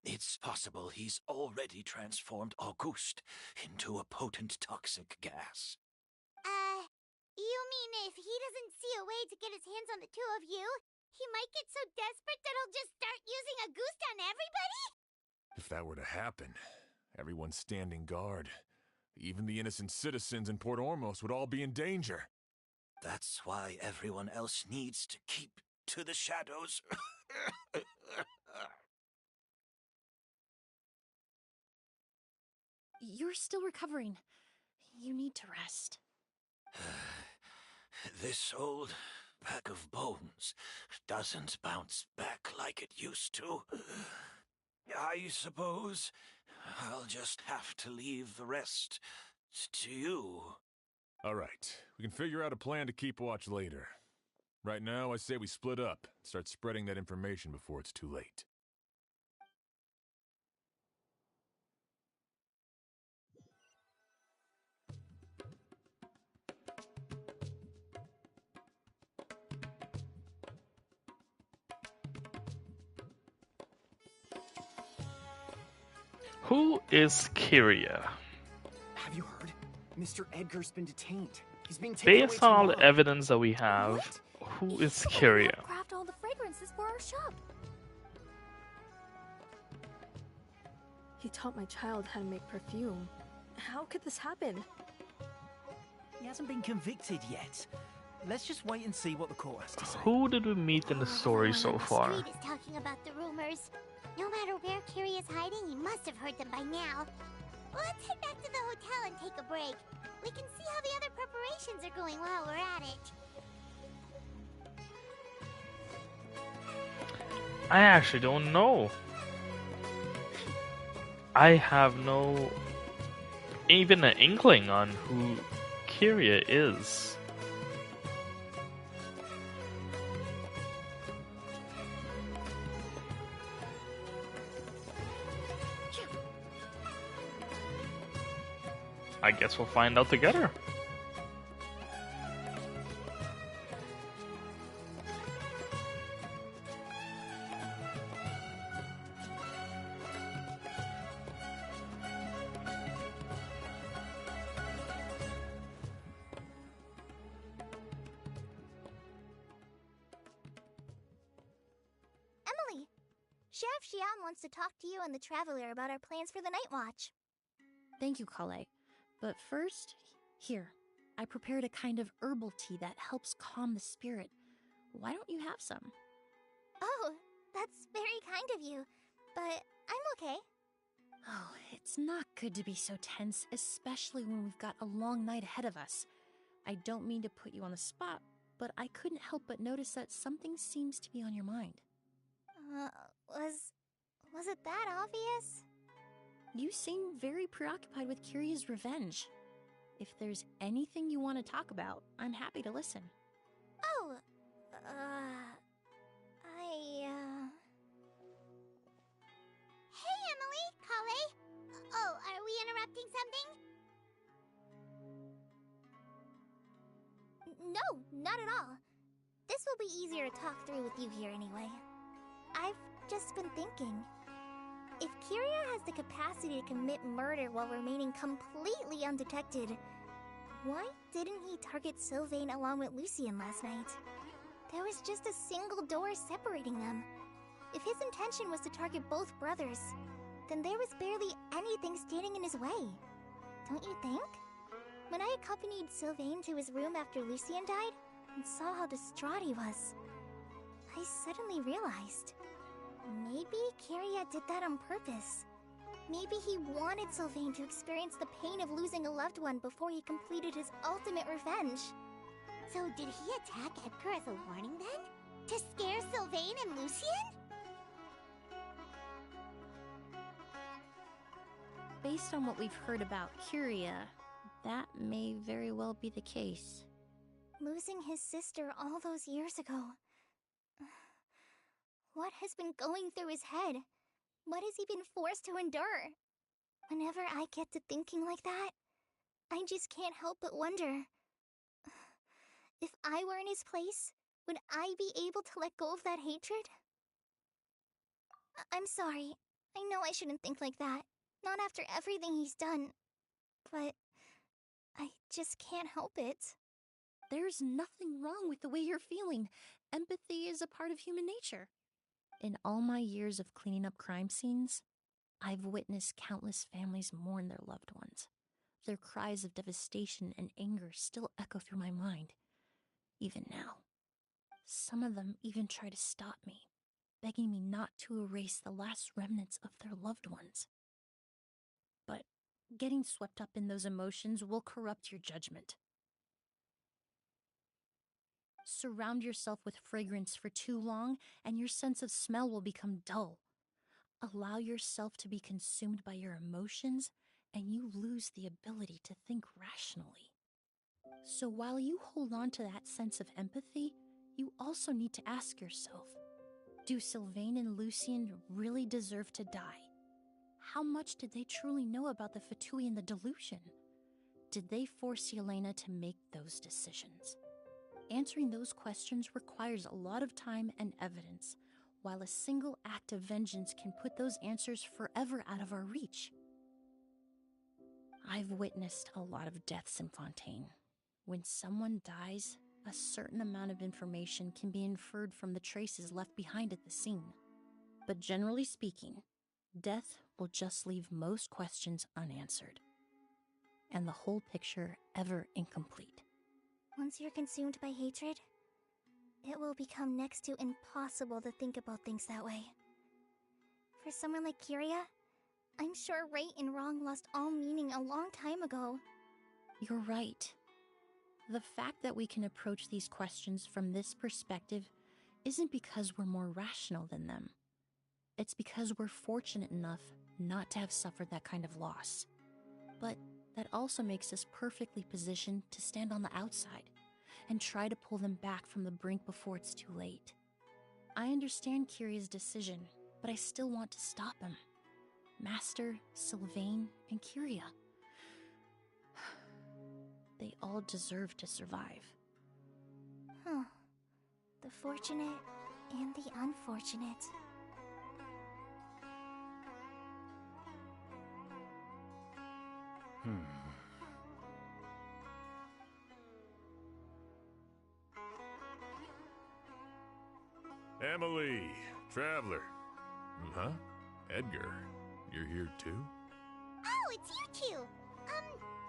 it's possible he's already transformed Auguste into a potent toxic gas. You mean if he doesn't see a way to get his hands on the two of you, he might get so desperate that he'll just start using Auguste on everybody? If that were to happen, everyone standing guard, even the innocent citizens in Port Ormos would all be in danger. That's why everyone else needs to keep to the shadows. You're still recovering. You need to rest. This old bag of bones doesn't bounce back like it used to. I suppose I'll just have to leave the rest to you. All right, we can figure out a plan to keep watch later. Right now, I say we split up, start spreading that information before it's too late. Who is Kyria? Have you heard? Mr. Edgar's been detained. He's being taken away Based on all the tomorrow. evidence that we have, who is Kyria? Craft all the fragrances for our shop. He taught my child how to make perfume. How could this happen? He hasn't been convicted yet. Let's just wait and see what the court has to say. Who did we meet in the story so far? Street is talking about the rumors. No matter where Kyria is hiding, he must have heard them by now. Let's head back to the hotel and take a break. We can see how the other preparations are going while we're at it. I actually don't know. I have no even an inkling on who Kyria is. I guess we'll find out together. Emilie, Sheriff Xian wants to talk to you and the Traveler about our plans for the Night Watch. Thank you, Kale. But first, here, I prepared a kind of herbal tea that helps calm the spirit. Why don't you have some? Oh, that's very kind of you, but I'm okay. Oh, it's not good to be so tense, especially when we've got a long night ahead of us. I don't mean to put you on the spot, but I couldn't help but notice that something seems to be on your mind. Was it that obvious? You seem very preoccupied with Kyria's revenge. If there's anything you want to talk about, I'm happy to listen. Oh, Hey, Emilie, Kale. Oh, are we interrupting something? No, not at all. This will be easier to talk through with you here anyway. I've just been thinking. If Kyria has the capacity to commit murder while remaining completely undetected, why didn't he target Sylvain along with Lucien last night? There was just a single door separating them. If his intention was to target both brothers, then there was barely anything standing in his way. Don't you think? When I accompanied Sylvain to his room after Lucien died, and saw how distraught he was, I suddenly realized Maybe Kiria did that on purpose. Maybe he wanted Sylvain to experience the pain of losing a loved one before he completed his ultimate revenge. So did he attack Edgar as a warning then? To scare Sylvain and Lucien? Based on what we've heard about Kiria, that may very well be the case. Losing his sister all those years ago. What has been going through his head? What has he been forced to endure? Whenever I get to thinking like that, I just can't help but wonder. If I were in his place, would I be able to let go of that hatred? I'm sorry. I know I shouldn't think like that. Not after everything he's done. But I just can't help it. There's nothing wrong with the way you're feeling. Empathy is a part of human nature. In all my years of cleaning up crime scenes, I've witnessed countless families mourn their loved ones. Their cries of devastation and anger still echo through my mind, even now. Some of them even try to stop me, begging me not to erase the last remnants of their loved ones. But getting swept up in those emotions will corrupt your judgment. Surround yourself with fragrance for too long, and your sense of smell will become dull. Allow yourself to be consumed by your emotions, and you lose the ability to think rationally. So while you hold on to that sense of empathy, you also need to ask yourself, do Sylvain and Lucien really deserve to die? How much did they truly know about the Fatui and the delusion? Did they force Yelena to make those decisions? Answering those questions requires a lot of time and evidence, while a single act of vengeance can put those answers forever out of our reach. I've witnessed a lot of deaths in Fontaine. When someone dies, a certain amount of information can be inferred from the traces left behind at the scene. But generally speaking, death will just leave most questions unanswered, and the whole picture ever incomplete. Once you're consumed by hatred, it will become next to impossible to think about things that way. For someone like Kiria, I'm sure right and wrong lost all meaning a long time ago. You're right. The fact that we can approach these questions from this perspective isn't because we're more rational than them. It's because we're fortunate enough not to have suffered that kind of loss. But that also makes us perfectly positioned to stand on the outside and try to pull them back from the brink before it's too late. I understand Kiria's decision, but I still want to stop him. Master, Sylvain, and Kiria. They all deserve to survive. Huh. The fortunate and the unfortunate. Emilie, Traveler. Huh? Edgar, you're here too? Oh, it's you two!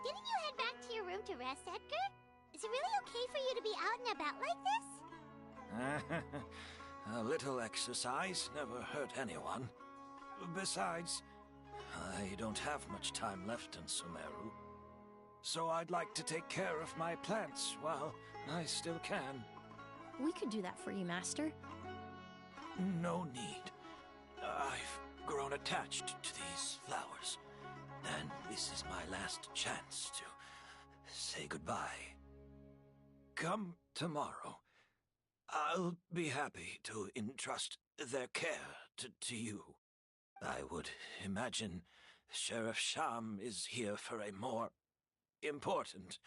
Didn't you head back to your room to rest, Edgar? Is it really okay for you to be out and about like this? A little exercise never hurt anyone. Besides, I don't have much time left in Sumeru. So I'd like to take care of my plants while I still can. We could do that for you, Master. No need. I've grown attached to these flowers, and this is my last chance to say goodbye. Come tomorrow. I'll be happy to entrust their care to you. I would imagine Sheriff Sham is here for a more important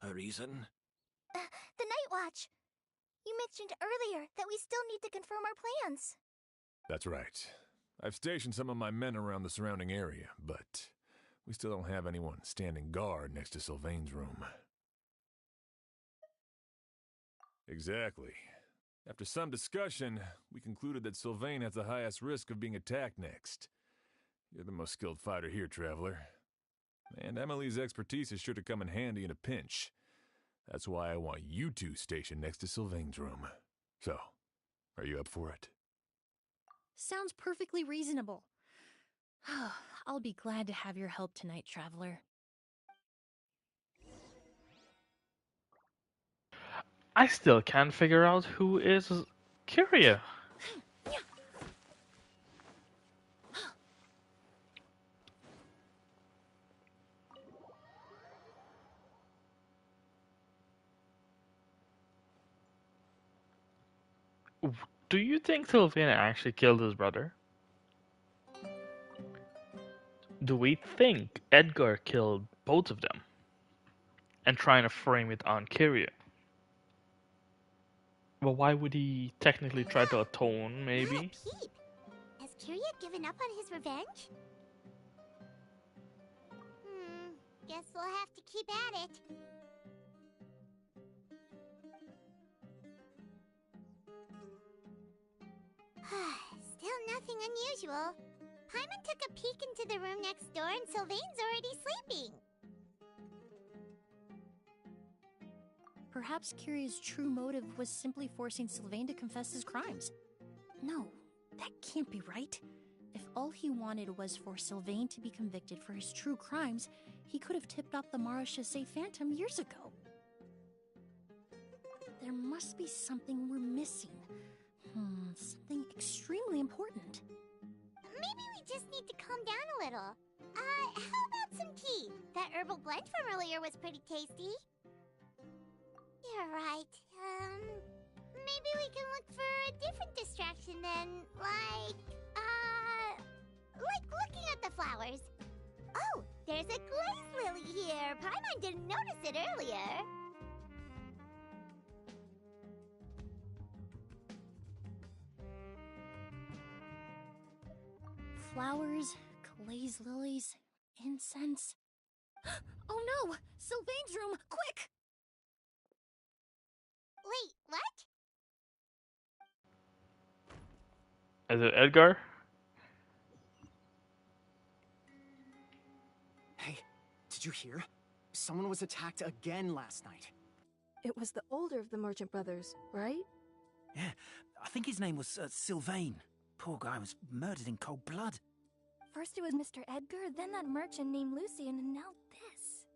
reason. The Night Watch! You mentioned earlier that we still need to confirm our plans. That's right. I've stationed some of my men around the surrounding area, but we still don't have anyone standing guard next to Sylvain's room. Exactly. After some discussion, we concluded that Sylvain has the highest risk of being attacked next. You're the most skilled fighter here, Traveler. And Emilie's expertise is sure to come in handy in a pinch. That's why I want you two stationed next to Sylvain's room. So, are you up for it? Sounds perfectly reasonable. I'll be glad to have your help tonight, Traveler. I still can't figure out who is Kyria. Do you think Sylvania actually killed his brother? Do we think Edgar killed both of them? And trying to frame it on Kyria? Well, why would he technically try to atone, maybe? Not a peep. Has Kyria given up on his revenge? Guess we'll have to keep at it. Still nothing unusual. Paimon took a peek into the room next door and Sylvain's already sleeping. Perhaps Kyria's true motive was simply forcing Sylvain to confess his crimes. No, that can't be right. If all he wanted was for Sylvain to be convicted for his true crimes, he could have tipped off the Marechaussee Phantom years ago. There must be something we're missing. Something extremely important. Maybe we just need to calm down a little. How about some tea? That herbal blend from earlier was pretty tasty. You're right. Maybe we can look for a different distraction then, like looking at the flowers. Oh, there's a glaze lily here. Paimon didn't notice it earlier. Flowers, glaze lilies, incense. Oh no! Sylvain's room! Quick! Wait, what? Is it Edgar? Hey, did you hear? Someone was attacked again last night. It was the older of the merchant brothers, right? Yeah, I think his name was Sylvain. Poor guy was murdered in cold blood. First it was Mr. Edgar, then that merchant named Lucian, and now this.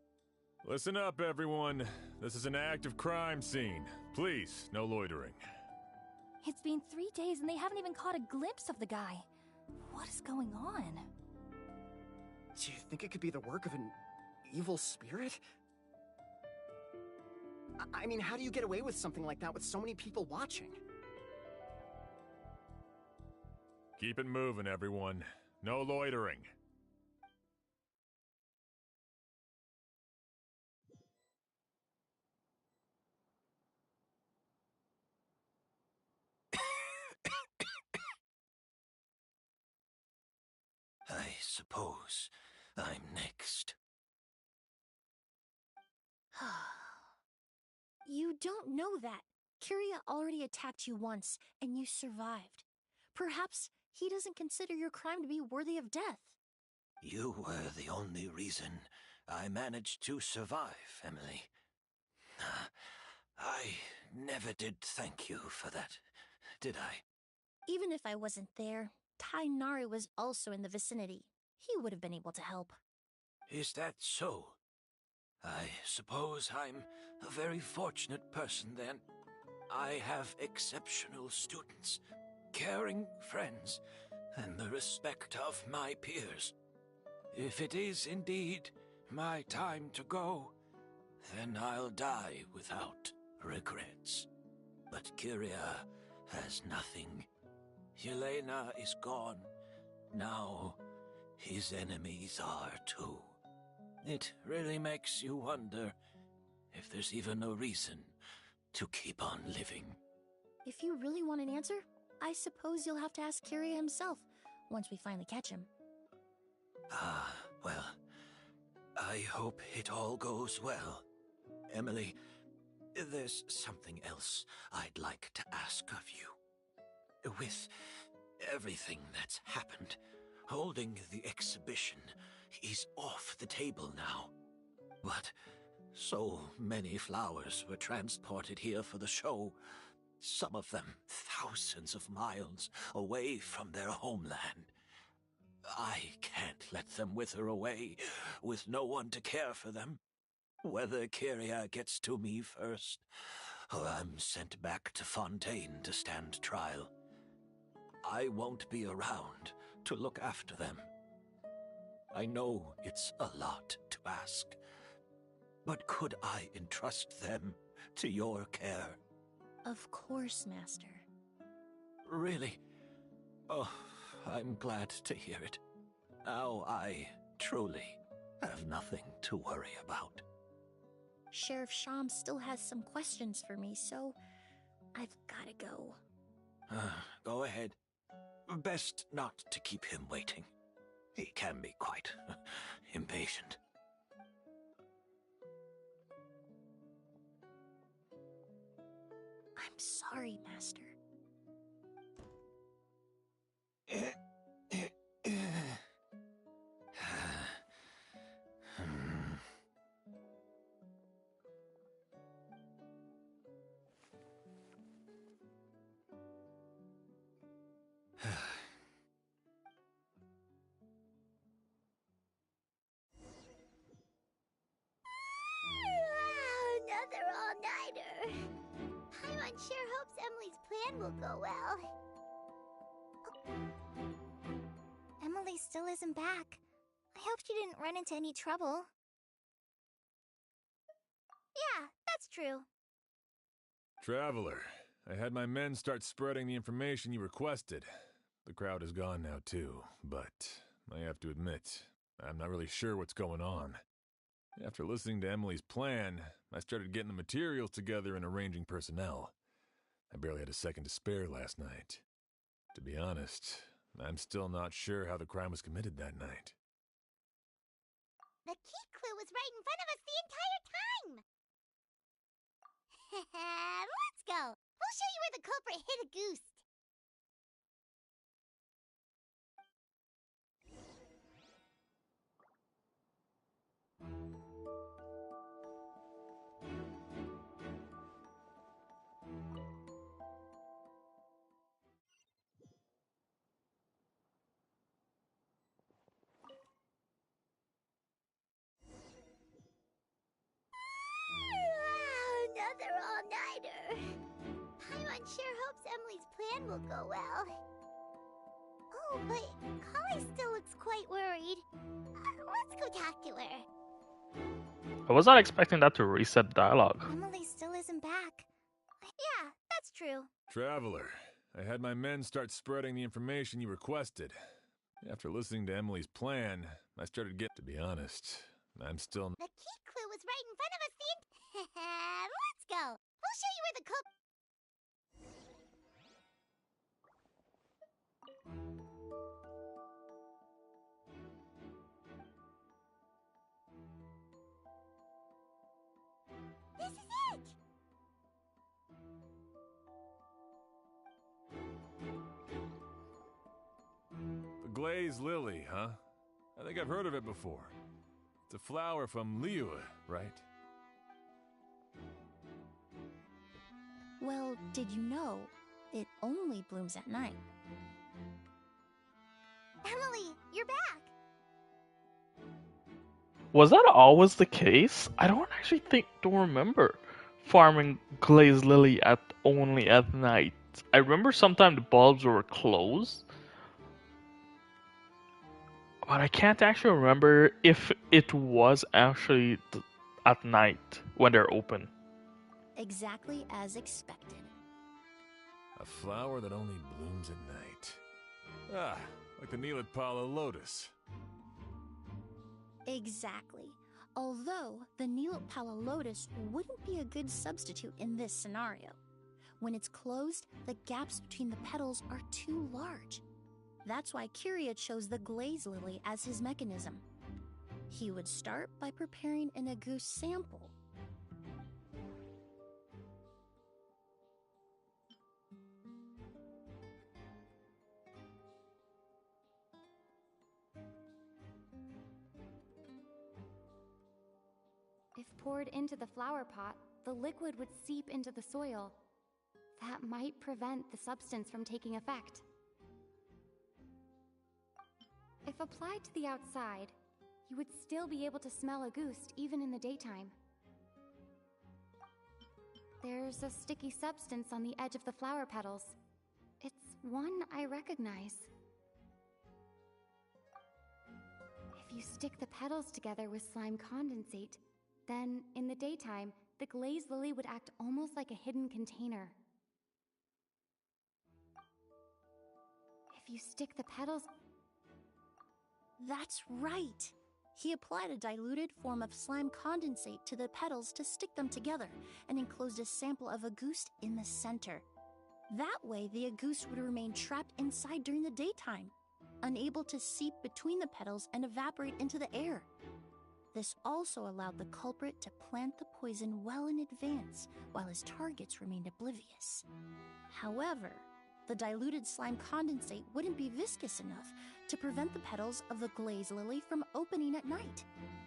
Listen up, everyone. This is an active crime scene. Please, no loitering. It's been 3 days and they haven't even caught a glimpse of the guy. What is going on? Do you think it could be the work of an evil spirit? I mean, how do you get away with something like that with so many people watching? Keep it moving, everyone. No loitering. I suppose I'm next. You don't know that. Kyria already attacked you once, and you survived. Perhaps he doesn't consider your crime to be worthy of death. You were the only reason I managed to survive, Emilie. I never did thank you for that, did I? Even if I wasn't there, Tainari was also in the vicinity. He would have been able to help. Is that so? I suppose I'm a very fortunate person then. I have exceptional students, caring friends, and the respect of my peers. If it is indeed my time to go, then I'll die without regrets. But Kyria has nothing. Yelena is gone. Now his enemies are too. It really makes you wonder if there's even a reason to keep on living. If you really want an answer, I suppose you'll have to ask Kyria himself, once we finally catch him. Well, I hope it all goes well. Emilie, there's something else I'd like to ask of you. With everything that's happened, holding the exhibition is off the table now. But so many flowers were transported here for the show. Some of them thousands of miles away from their homeland. I can't let them wither away with no one to care for them. Whether Kyria gets to me first, or I'm sent back to Fontaine to stand trial, I won't be around to look after them. I know it's a lot to ask, but could I entrust them to your care? Of course, Master. Really? Oh, I'm glad to hear it. Now I truly have nothing to worry about. Sheriff Sham still has some questions for me, so I've gotta go. Go ahead. Best not to keep him waiting. He can be quite impatient. I'm sorry, Master. Another all-nighter. Paimon sure hopes Emily's plan will go well. Oh. Emily still isn't back. I hope she didn't run into any trouble. Yeah, that's true. Traveler, I had my men start spreading the information you requested. The crowd is gone now too, but I have to admit, I'm not really sure what's going on. After listening to Emily's plan, I started getting the materials together and arranging personnel. I barely had a second to spare last night. To be honest, I'm still not sure how the crime was committed that night. The key clue was right in front of us the entire time! Let's go! We'll show you where the culprit hid a goose! Another all-nighter. Paimon sure hopes Emily's plan will go well. Oh, but Kali still looks quite worried. Let's go talk to her. I was not expecting that to reset dialogue. Emily still isn't back. Yeah, that's true. Traveler, I had my men start spreading the information you requested. After listening to Emily's plan, I started getting... To be honest, I'm still... The key clue was right in front of us the Let's go! We'll show you where the culprit... This is it! The glazed lily, huh? I think I've heard of it before. It's a flower from Liyue, right? Well, did you know it only blooms at night? Emily, you're back! Was that always the case? I don't actually don't remember farming glazed lily only at night. I remember sometimes the bulbs were closed, but I can't actually remember if it was actually at night when they're open. Exactly as expected. A flower that only blooms at night. Ah, like the Natlan lotus. Exactly. Although the Natlan lotus wouldn't be a good substitute in this scenario. When it's closed, the gaps between the petals are too large. That's why Kyria chose the glaze lily as his mechanism. He would start by preparing an Agoose sample. If poured into the flower pot, the liquid would seep into the soil. That might prevent the substance from taking effect. If applied to the outside, you would still be able to smell a goose even in the daytime. There's a sticky substance on the edge of the flower petals. It's one I recognize. If you stick the petals together with slime condensate, then in the daytime, the glazed lily would act almost like a hidden container. If you stick the petals... That's right! He applied a diluted form of slime condensate to the petals to stick them together and enclosed a sample of agouste in the center. That way, the agouste would remain trapped inside during the daytime, unable to seep between the petals and evaporate into the air. This also allowed the culprit to plant the poison well in advance, while his targets remained oblivious. However, the diluted slime condensate wouldn't be viscous enough to prevent the petals of the glazed lily from opening at night.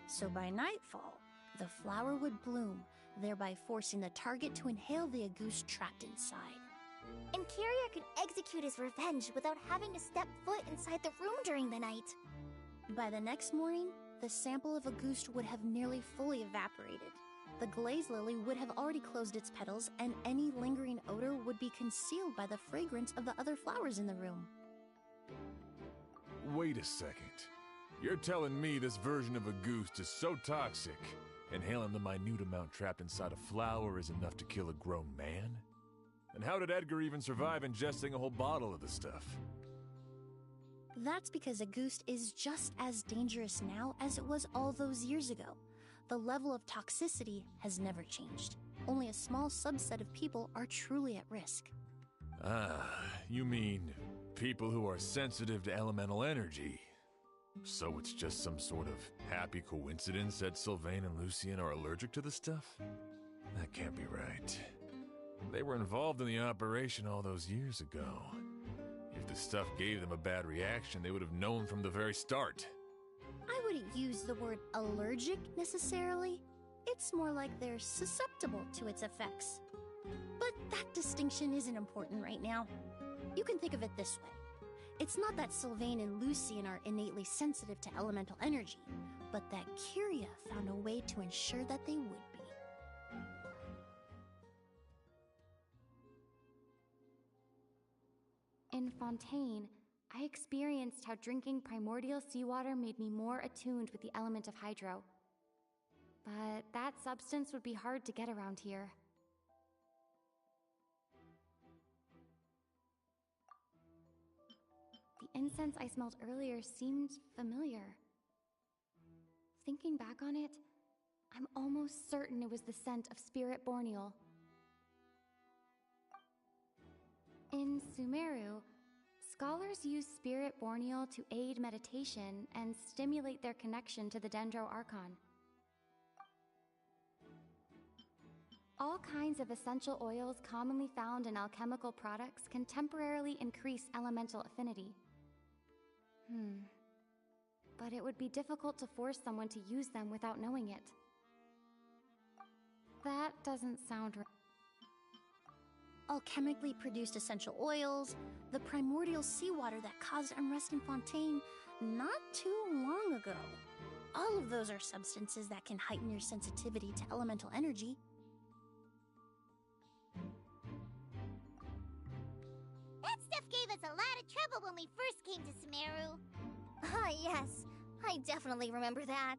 So by nightfall, the flower would bloom, thereby forcing the target to inhale the agouste trapped inside. And Carrier could execute his revenge without having to step foot inside the room during the night. By the next morning, the sample of agouste would have nearly fully evaporated. The glazed lily would have already closed its petals, and any lingering odor would be concealed by the fragrance of the other flowers in the room. Wait a second. You're telling me this version of agouste is so toxic, inhaling the minute amount trapped inside a flower is enough to kill a grown man? And how did Edgar even survive ingesting a whole bottle of the stuff? That's because agouste is just as dangerous now as it was all those years ago. The level of toxicity has never changed. Only a small subset of people are truly at risk. Ah, you mean people who are sensitive to elemental energy. So it's just some sort of happy coincidence that Sylvain and Lucien are allergic to the stuff? That can't be right. They were involved in the operation all those years ago. If the stuff gave them a bad reaction, they would have known from the very start. I wouldn't use the word allergic necessarily. It's more like they're susceptible to its effects. But that distinction isn't important right now. You can think of it this way. It's not that Sylvain and Lucien are innately sensitive to elemental energy, but that Kyria found a way to ensure that they would be. In Fontaine, I experienced how drinking primordial seawater made me more attuned with the element of hydro. But that substance would be hard to get around here. The incense I smelled earlier seemed familiar. Thinking back on it, I'm almost certain it was the scent of Spirit Borneal. In Sumeru, scholars use Spirit Borneal to aid meditation and stimulate their connection to the Dendro Archon. All kinds of essential oils commonly found in alchemical products can temporarily increase elemental affinity. But it would be difficult to force someone to use them without knowing it. That doesn't sound right. Alchemically produced essential oils, the primordial seawater that caused unrest in Fontaine not too long ago. All of those are substances that can heighten your sensitivity to elemental energy. That stuff gave us a lot of trouble when we first came to Sumeru. Ah, yes. I definitely remember that.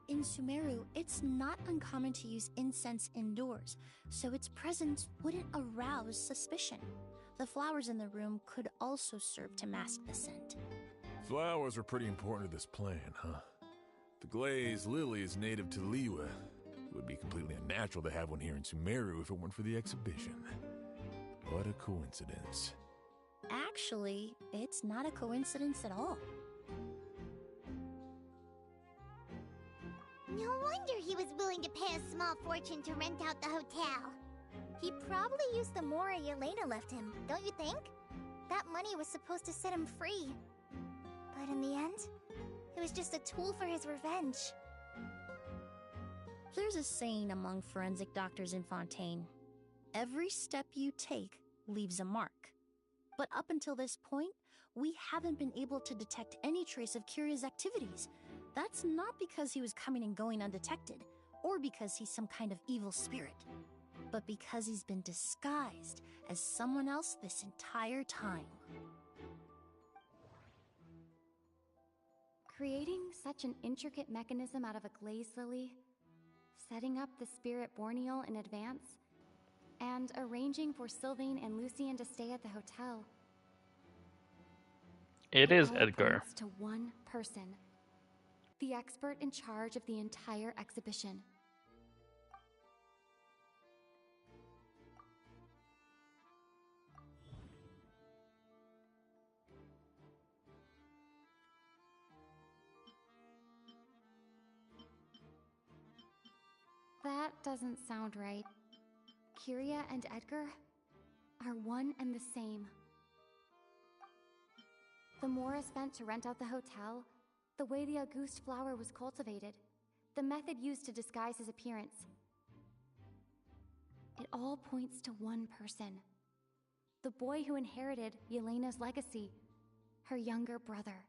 In Sumeru, it's not uncommon to use incense indoors, so its presence wouldn't arouse suspicion. The flowers in the room could also serve to mask the scent. Flowers were pretty important to this plan, huh? The glazed lily is native to Liyue. It would be completely unnatural to have one here in Sumeru if it weren't for the exhibition. What a coincidence. Actually, it's not a coincidence at all. No wonder he was willing to pay a small fortune to rent out the hotel. He probably used the Mora Yelena left him, don't you think? That money was supposed to set him free. But in the end, it was just a tool for his revenge. There's a saying among forensic doctors in Fontaine. Every step you take leaves a mark. But up until this point, we haven't been able to detect any trace of Kiria's activities. That's not because he was coming and going undetected, or because he's some kind of evil spirit, but because he's been disguised as someone else this entire time. Creating such an intricate mechanism out of a glaze lily, setting up the spirit Borneal in advance, and arranging for Sylvain and Lucien to stay at the hotel. It is all Edgar. points to one person, the expert in charge of the entire exhibition. That doesn't sound right. Kiria and Edgar are one and the same. The Morris spent to rent out the hotel, the way the Auguste flower was cultivated, the method used to disguise his appearance. It all points to one person. The boy who inherited Yelena's legacy, her younger brother.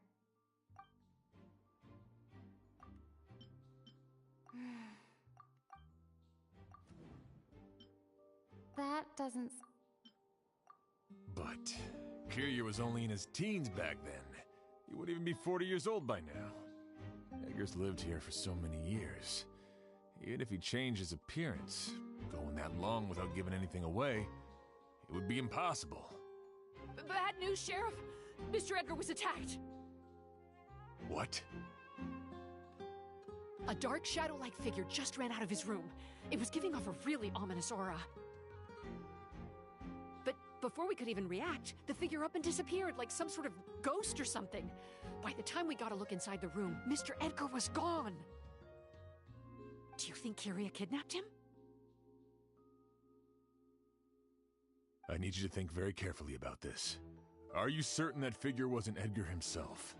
That doesn't... But Kiria was only in his teens back then. He wouldn't even be 40 years old by now. Edgar's lived here for so many years. Even if he changed his appearance, going that long without giving anything away, it would be impossible. Bad news, Sheriff. Mr. Edgar was attacked. What? A dark shadow-like figure just ran out of his room. It was giving off a really ominous aura. But before we could even react, the figure up and disappeared like some sort of ghost or something. By the time we got a look inside the room, Mr. Edgar was gone. Do you think Kiria kidnapped him? I need you to think very carefully about this. Are you certain that figure wasn't Edgar himself?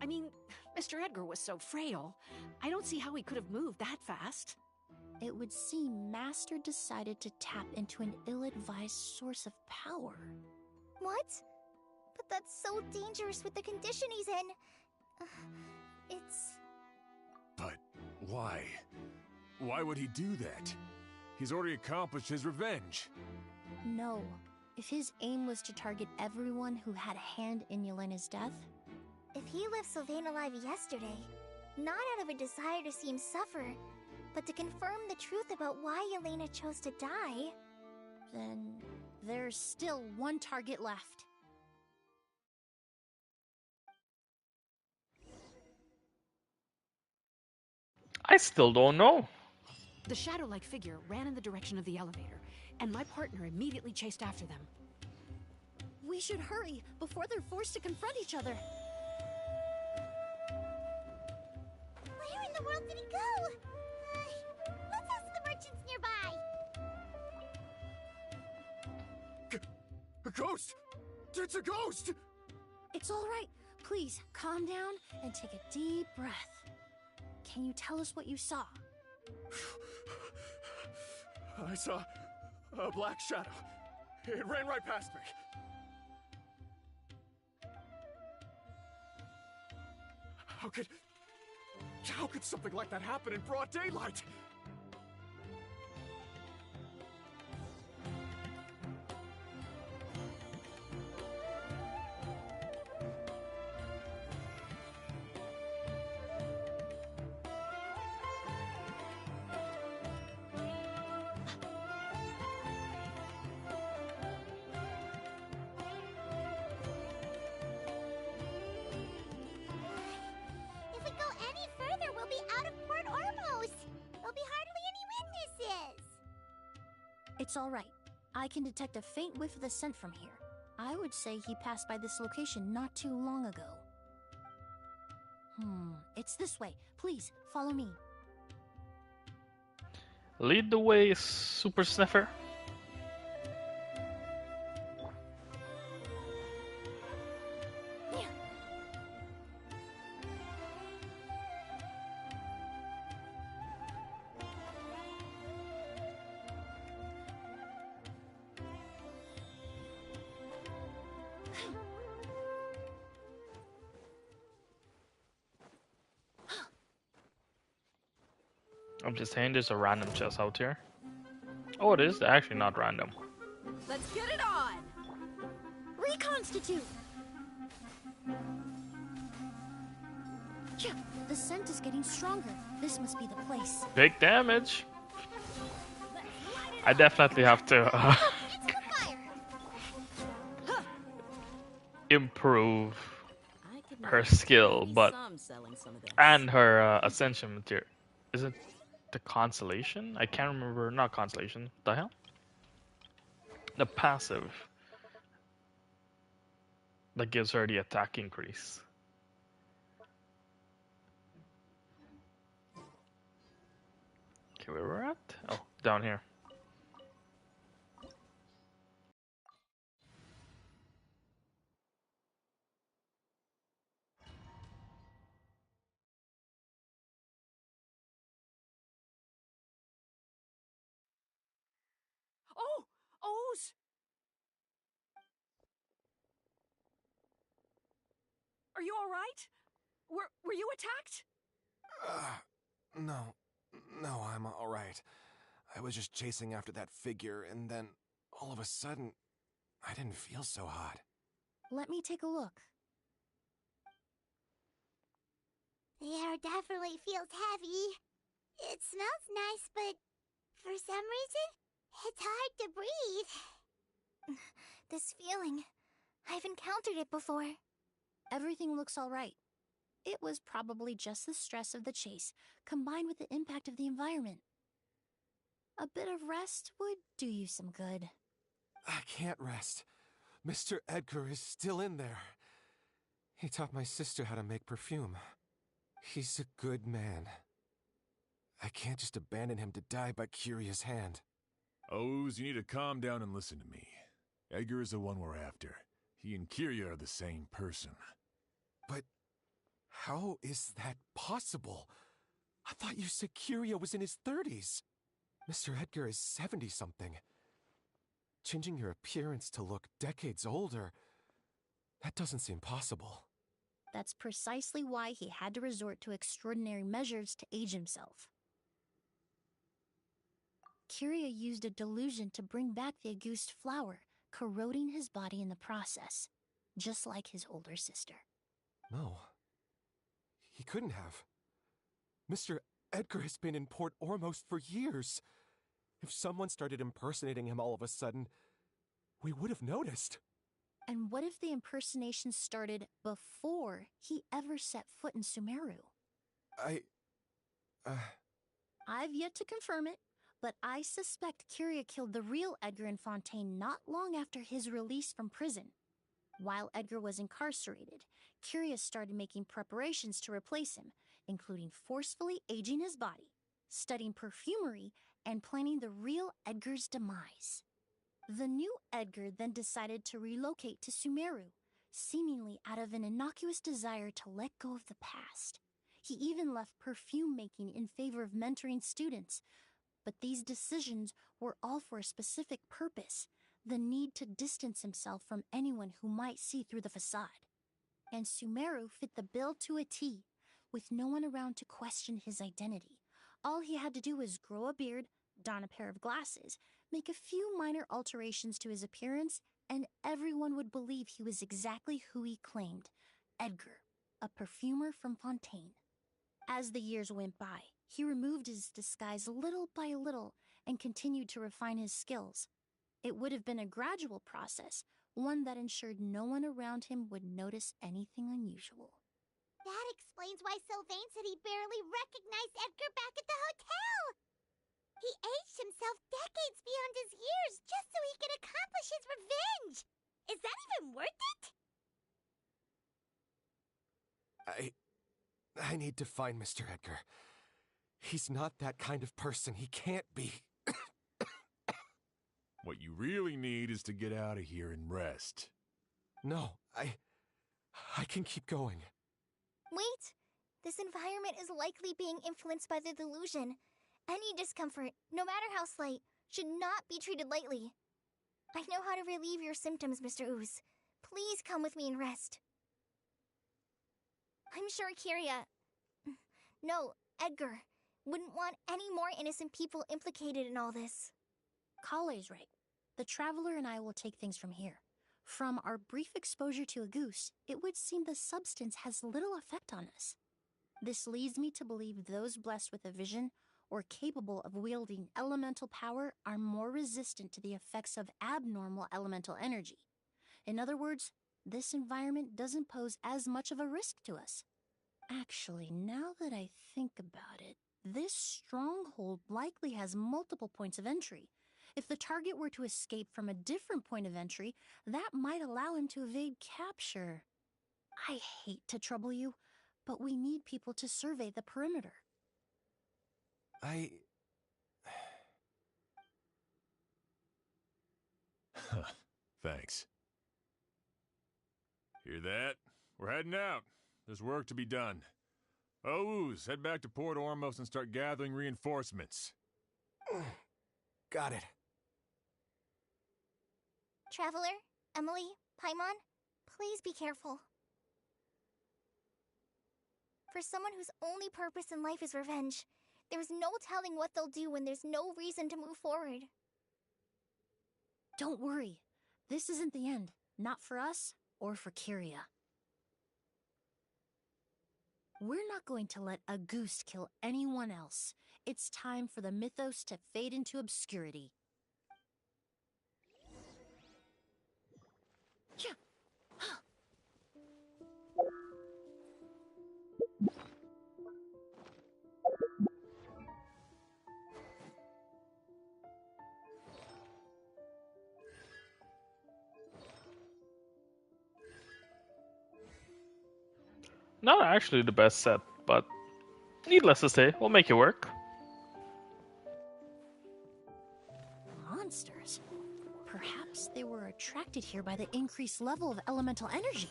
I mean, Mr. Edgar was so frail. I don't see how he could have moved that fast. It would seem Master decided to tap into an ill-advised source of power. What? But that's so dangerous with the condition he's in. It's... But why? Why would he do that? He's already accomplished his revenge. No. If his aim was to target everyone who had a hand in Yelena's death... If he left Sylvain alive yesterday, not out of a desire to see him suffer, but to confirm the truth about why Yelena chose to die... Then there's still one target left. I still don't know. The shadow-like figure ran in the direction of the elevator, and my partner immediately chased after them. We should hurry before they're forced to confront each other. Where in the world did he go? Let's ask the merchants nearby. A ghost! It's a ghost! It's all right. Please, calm down and take a deep breath. Can you tell us what you saw? I saw a black shadow. It ran right past me. How could something like that happen in broad daylight? If we go any further, we'll be out of Port Ormos. There'll be hardly any witnesses. It's all right. I can detect a faint whiff of the scent from here. I would say he passed by this location not too long ago. It's this way. Please, follow me. Lead the way, Super Sniffer. I'm just saying there's a random chest out here. Oh, it is actually not random. Let's get it on! Reconstitute! Phew, the scent is getting stronger. This must be the place. Big damage. I definitely have to improve her skill, but and her ascension material. Is it the consolation? I can't remember. Not consolation. The hell? The passive that gives her the attack increase. Okay, where we're at? Oh, down here. Oh! O's! Are you alright? Were you attacked? No, I'm alright. I was just chasing after that figure, and then, all of a sudden, I didn't feel so hot. Let me take a look. The air definitely feels heavy. It smells nice, but for some reason, it's hard to breathe. This feeling, I've encountered it before. Everything looks all right. It was probably just the stress of the chase, combined with the impact of the environment. A bit of rest would do you some good. I can't rest. Mr. Edgar is still in there. He taught my sister how to make perfume. He's a good man. I can't just abandon him to die by Curia's hand. Oz, you need to calm down and listen to me. Edgar is the one we're after. He and Kyria are the same person. But how is that possible? I thought you said Kyria was in his 30s. Mr. Edgar is 70-something. Changing your appearance to look decades older, that doesn't seem possible. That's precisely why he had to resort to extraordinary measures to age himself. Kyria used a delusion to bring back the Auguste flower, corroding his body in the process, just like his older sister. No. He couldn't have. Mr. Edgar has been in Port Ormos for years. If someone started impersonating him all of a sudden, we would have noticed. And what if the impersonation started before he ever set foot in Sumeru? I've yet to confirm it, but I suspect Kyria killed the real Edgar in Fontaine not long after his release from prison. While Edgar was incarcerated, Kyria started making preparations to replace him, including forcefully aging his body, studying perfumery, and planning the real Edgar's demise. The new Edgar then decided to relocate to Sumeru, seemingly out of an innocuous desire to let go of the past. He even left perfume making in favor of mentoring students, but these decisions were all for a specific purpose: the need to distance himself from anyone who might see through the facade. And Sumeru fit the bill to a T, with no one around to question his identity. All he had to do was grow a beard, don a pair of glasses, make a few minor alterations to his appearance, and everyone would believe he was exactly who he claimed: Edgar, a perfumer from Fontaine. As the years went by, he removed his disguise little by little and continued to refine his skills. It would have been a gradual process, one that ensured no one around him would notice anything unusual. That explains why Sylvain said he barely recognized Edgar back at the hotel. He aged himself decades beyond his years just so he could accomplish his revenge. Is that even worth it? I need to find Mr. Edgar. He's not that kind of person. He can't be. What you really need is to get out of here and rest. No, I can keep going. Wait! This environment is likely being influenced by the delusion. Any discomfort, no matter how slight, should not be treated lightly. I know how to relieve your symptoms, Mr. Ooze. Please come with me and rest. I'm sure Kyria... No, Edgar wouldn't want any more innocent people implicated in all this. Kale's right. The Traveler and I will take things from here. From our brief exposure to a goose, it would seem the substance has little effect on us. This leads me to believe those blessed with a vision or capable of wielding elemental power are more resistant to the effects of abnormal elemental energy. In other words, this environment doesn't pose as much of a risk to us. Actually, now that I think about it, this stronghold likely has multiple points of entry. If the target were to escape from a different point of entry, that might allow him to evade capture. I hate to trouble you, but we need people to survey the perimeter. Thanks. Hear that? We're heading out. There's work to be done. Ooze, head back to Port Ormos and start gathering reinforcements. Got it. Traveler, Emilie, Paimon, please be careful. For someone whose only purpose in life is revenge, there's no telling what they'll do when there's no reason to move forward. Don't worry. This isn't the end. Not for us or for Kyria. We're not going to let a goose kill anyone else. It's time for the mythos to fade into obscurity. Not actually the best set, but needless to say, we'll make it work. Monsters? Perhaps they were attracted here by the increased level of elemental energy.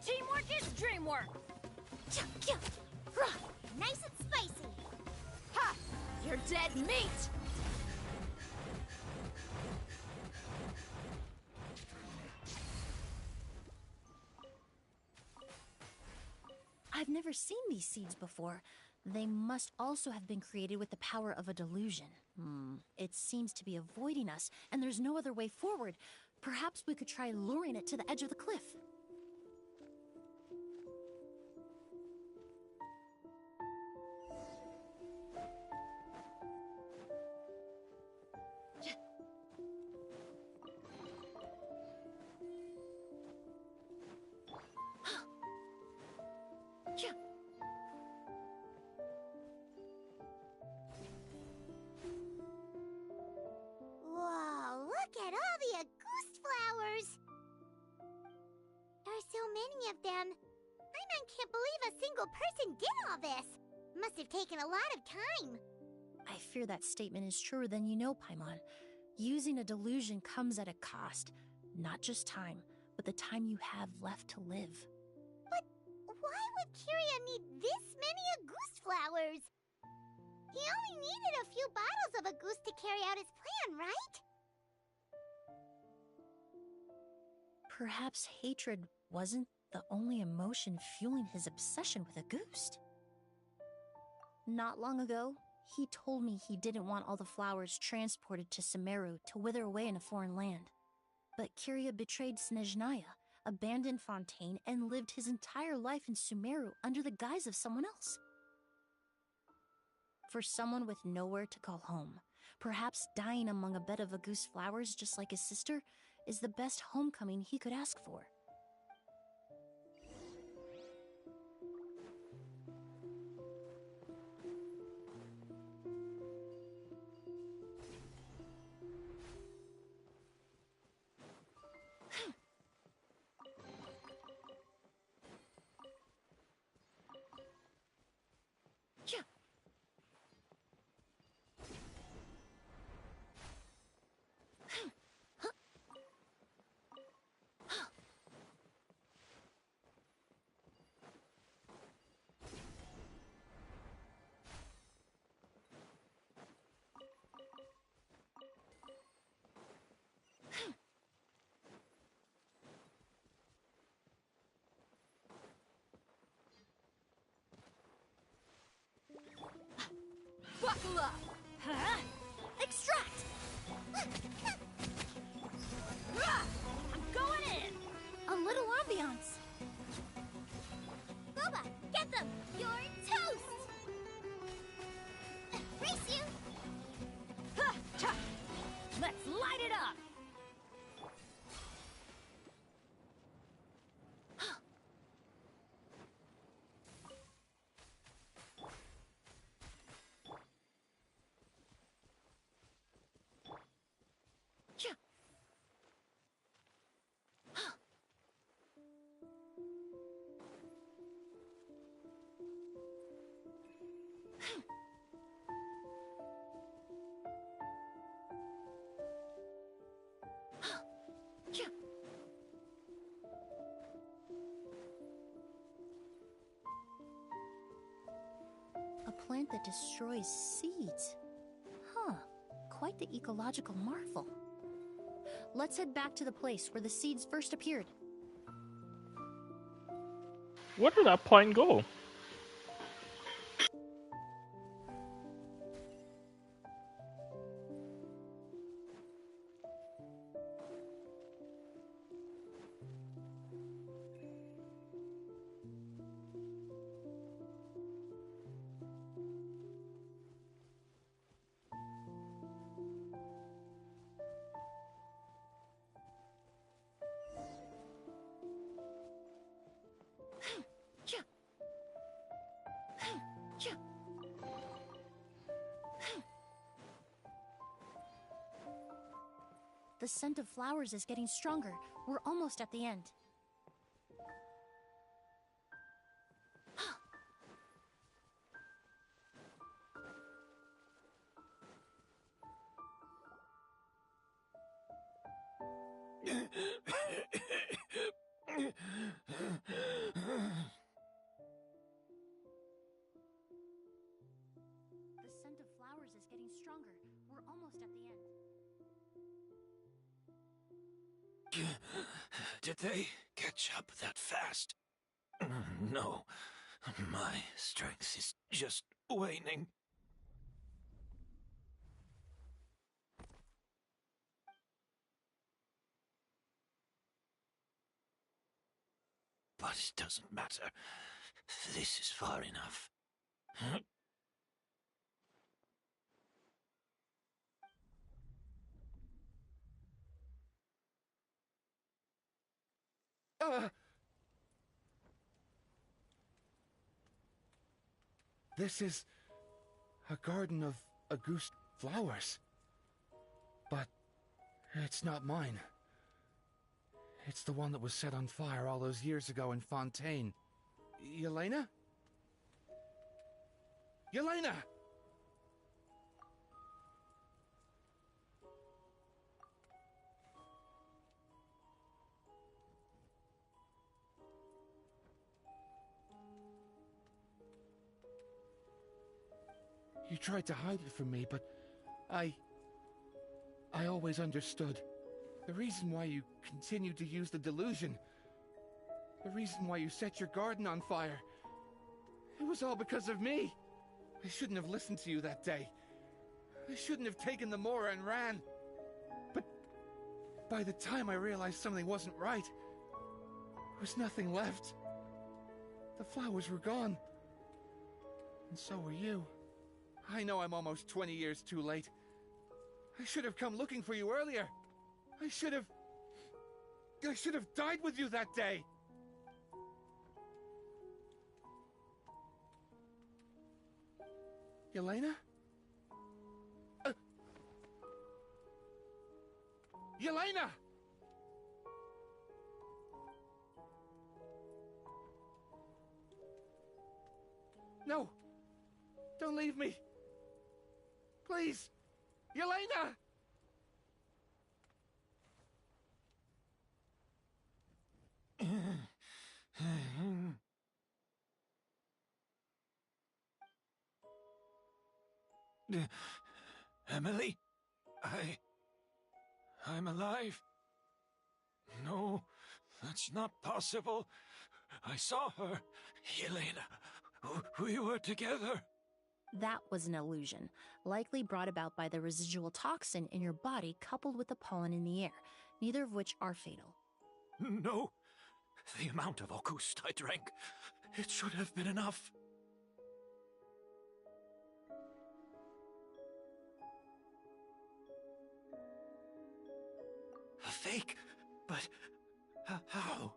Teamwork is dreamwork! Nice and spicy! Ha! You're dead meat! I've never seen these seeds before. They must also have been created with the power of a delusion. It seems to be avoiding us, and there's no other way forward. Perhaps we could try luring it to the edge of the cliff. Whoa, look at all the Auguste flowers! There are so many of them. Paimon can't believe a single person did all this. Must have taken a lot of time. I fear that statement is truer than you know, Paimon. Using a delusion comes at a cost. Not just time, but the time you have left to live. But why would Kyria need this many Auguste flowers? He only needed a few bottles of Auguste to carry out his plan, right? Perhaps hatred wasn't the only emotion fueling his obsession with Auguste. Not long ago, he told me he didn't want all the flowers transported to Sumeru to wither away in a foreign land. But Kyria betrayed Snezhnaya, abandoned Fontaine, and lived his entire life in Sumeru under the guise of someone else. For someone with nowhere to call home, perhaps dying among a bed of Auguste flowers just like his sister is the best homecoming he could ask for. Buckle up! Huh? Extract! I'm going in! A little ambiance. Boba, get them! You're toast! Race you! Ha! Cha! Let's light it up! A plant that destroys seeds. Huh. Quite the ecological marvel. Let's head back to the place where the seeds first appeared. Where did that point go? The scent of flowers is getting stronger. We're almost at the end. The scent of flowers is getting stronger. We're almost at the end. Did they catch up that fast? No. My strength is just waning. But it doesn't matter. This is far enough. This is a garden of Auguste flowers. But it's not mine. It's the one that was set on fire all those years ago in Fontaine. Yelena? Yelena! You tried to hide it from me, but I always understood. The reason why you continued to use the delusion, the reason why you set your garden on fire, it was all because of me. I shouldn't have listened to you that day. I shouldn't have taken the Mora and ran. But by the time I realized something wasn't right, there was nothing left. The flowers were gone. And so were you. I know I'm almost 20 years too late. I should have come looking for you earlier. I should have died with you that day. Yelena? Yelena! No! Don't leave me! Please! Yelena! Emilie? I'm alive. No, that's not possible. I saw her. Yelena, we were together. That was an illusion, likely brought about by the residual toxin in your body coupled with the pollen in the air, neither of which are fatal. No. The amount of August I drank, it should have been enough. A fake? But how?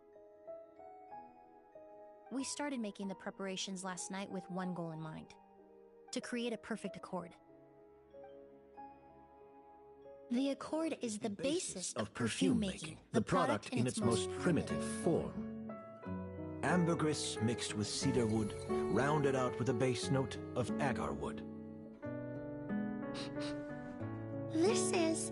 We started making the preparations last night with one goal in mind: to create a perfect accord. The accord is the basis of perfume making, the product in its most primitive form. Ambergris mixed with cedarwood, rounded out with a base note of agarwood. This is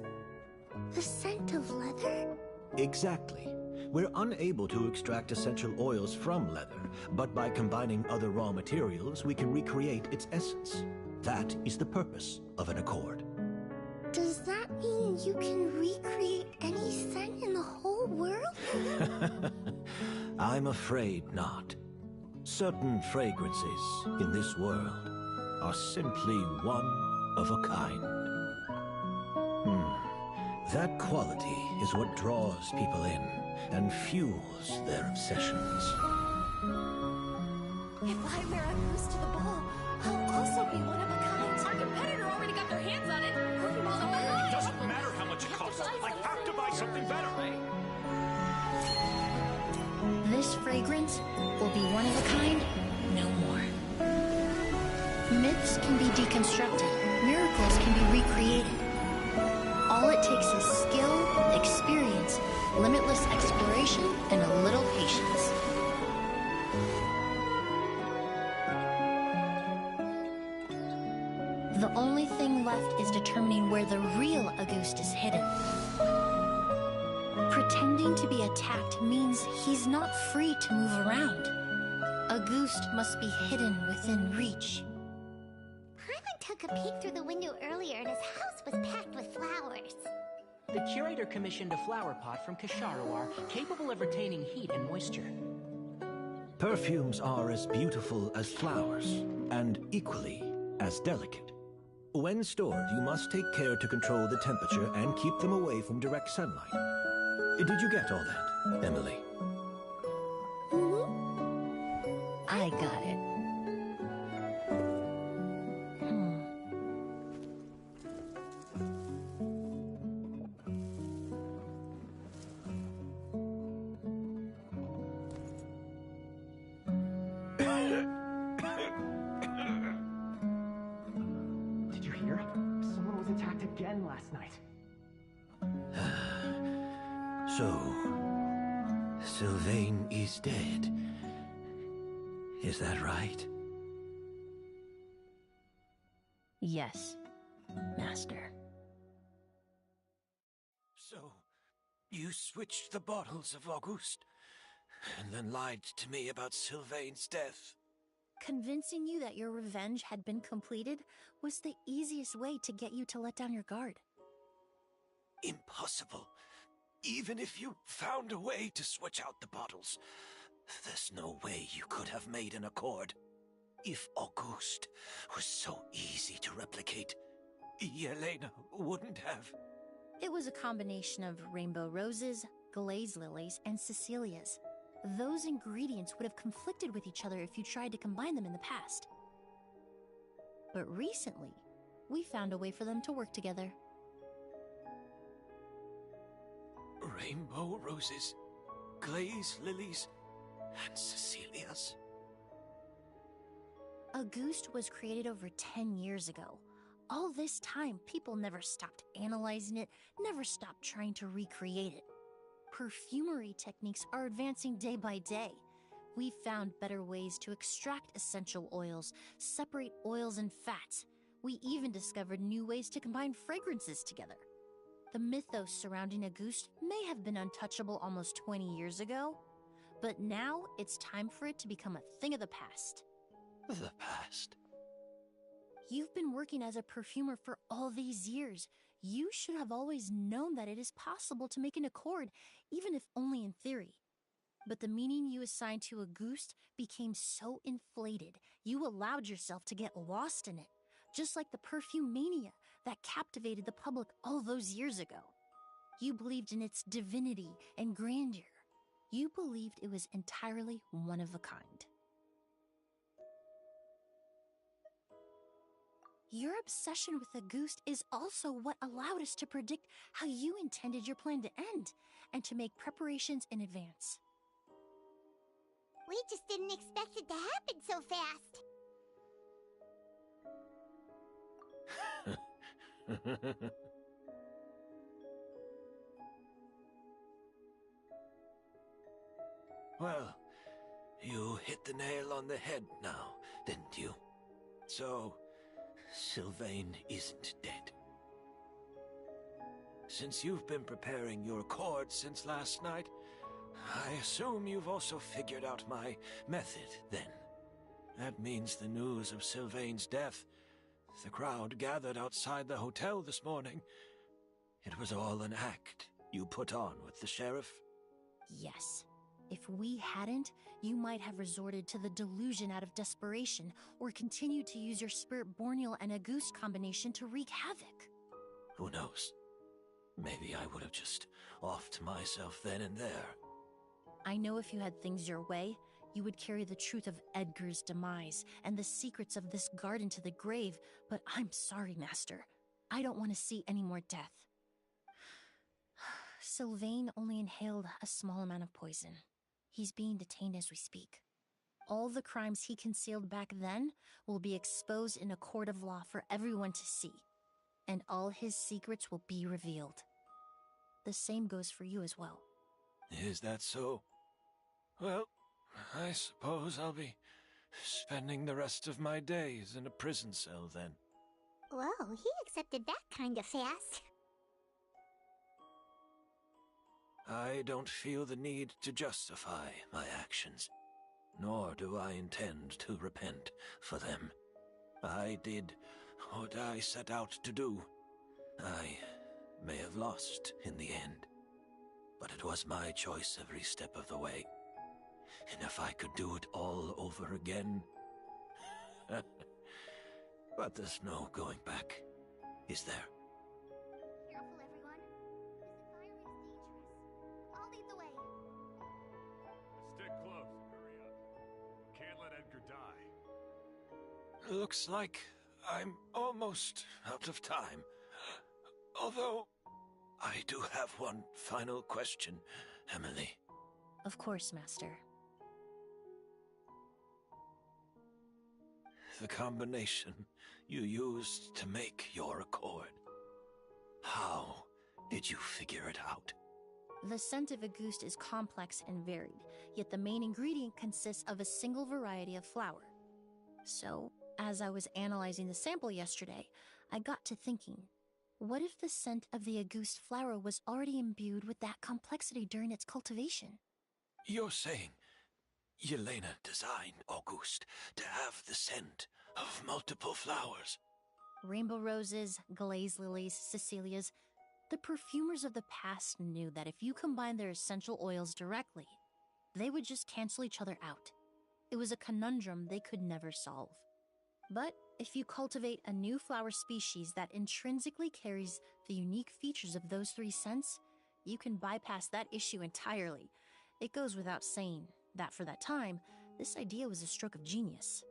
the scent of leather? Exactly. We're unable to extract essential oils from leather, but by combining other raw materials, we can recreate its essence. That is the purpose of an accord. Does that mean you can recreate any scent in the whole world? I'm afraid not. Certain fragrances in this world are simply one of a kind. That quality is what draws people in and fuels their obsessions. If I wear a goose to the ball, I'll also be one of a kind. Our competitor already got their hands on it. It doesn't matter how much it costs. I have to buy something better. This fragrance will be one of a kind, no more. Myths can be deconstructed, miracles can be recreated. All it takes is skill, experience, limitless exploration, and a little patience. The only thing left is determining where the real Auguste is hidden. Pretending to be attacked means he's not free to move around. Auguste must be hidden within reach. Paimon took a peek through the window earlier and his house was packed with flowers. The curator commissioned a flower pot from Kasharawar, capable of retaining heat and moisture. Perfumes are as beautiful as flowers, and equally as delicate. When stored, you must take care to control the temperature and keep them away from direct sunlight. Did you get all that, Emilie? I got it. Did you hear? Someone was attacked again last night. So, Sylvain is dead. Is that right? Yes, Master. So, you switched the bottles of Auguste, and then lied to me about Sylvain's death. Convincing you that your revenge had been completed was the easiest way to get you to let down your guard. Impossible. Even if you found a way to switch out the bottles, there's no way you could have made an accord. If Auguste was so easy to replicate, Yelena wouldn't have. It was a combination of rainbow roses, glaze lilies, and Cecilias. Those ingredients would have conflicted with each other if you tried to combine them in the past. But recently, we found a way for them to work together. Rainbow roses, glaze lilies, and Cecilias. Auguste was created over 10 years ago. All this time, people never stopped analyzing it, never stopped trying to recreate it. Perfumery techniques are advancing day by day. We found better ways to extract essential oils, separate oils and fats. We even discovered new ways to combine fragrances together. The mythos surrounding Auguste may have been untouchable almost 20 years ago, but now it's time for it to become a thing of the past. The past? You've been working as a perfumer for all these years. You should have always known that it is possible to make an accord, even if only in theory. But the meaning you assigned to Auguste became so inflated, you allowed yourself to get lost in it. just like the perfume mania that captivated the public all those years ago. You believed in its divinity and grandeur. You believed it was entirely one of a kind. Your obsession with the goose is also what allowed us to predict how you intended your plan to end and to make preparations in advance. We just didn't expect it to happen so fast. Well, you hit the nail on the head now, didn't you? So, Sylvain isn't dead. Since you've been preparing your cord since last night, I assume you've also figured out my method, then. That means the news of Sylvain's death, the crowd gathered outside the hotel this morning, it was all an act you put on with the sheriff? Yes. If we hadn't, you might have resorted to the delusion out of desperation, or continued to use your spirit Borneal and Auguste combination to wreak havoc. Who knows? Maybe I would have just offed myself then and there. I know if you had things your way, you would carry the truth of Edgar's demise and the secrets of this garden to the grave, but I'm sorry, Master. I don't want to see any more death. Sylvain only inhaled a small amount of poison. He's being detained as we speak. All the crimes he concealed back then will be exposed in a court of law for everyone to see, and all his secrets will be revealed. The same goes for you as well. Is that so? Well, I suppose I'll be spending the rest of my days in a prison cell then. Whoa, he accepted that kind of fast. I don't feel the need to justify my actions, nor do I intend to repent for them. I did what I set out to do. I may have lost in the end, but it was my choice every step of the way. And if I could do it all over again... But there's no going back, is there? Careful, everyone. This environment is dangerous. I'll lead the way. Stick close. Hurry up. Can't let Edgar die. Looks like I'm almost out of time. Although, I do have one final question, Emilie. Of course, Master. The combination you used to make your accord. How did you figure it out? The scent of Auguste is complex and varied, yet the main ingredient consists of a single variety of flower. So, as I was analyzing the sample yesterday, I got to thinking, what if the scent of the Auguste flower was already imbued with that complexity during its cultivation? You're saying Yelena designed Auguste to have the scent of multiple flowers? Rainbow roses, glaze lilies, Cecilias. The perfumers of the past knew that if you combine their essential oils directly, they would just cancel each other out. It was a conundrum they could never solve. But if you cultivate a new flower species that intrinsically carries the unique features of those three scents, you can bypass that issue entirely. It goes without saying that for that time, this idea was a stroke of genius.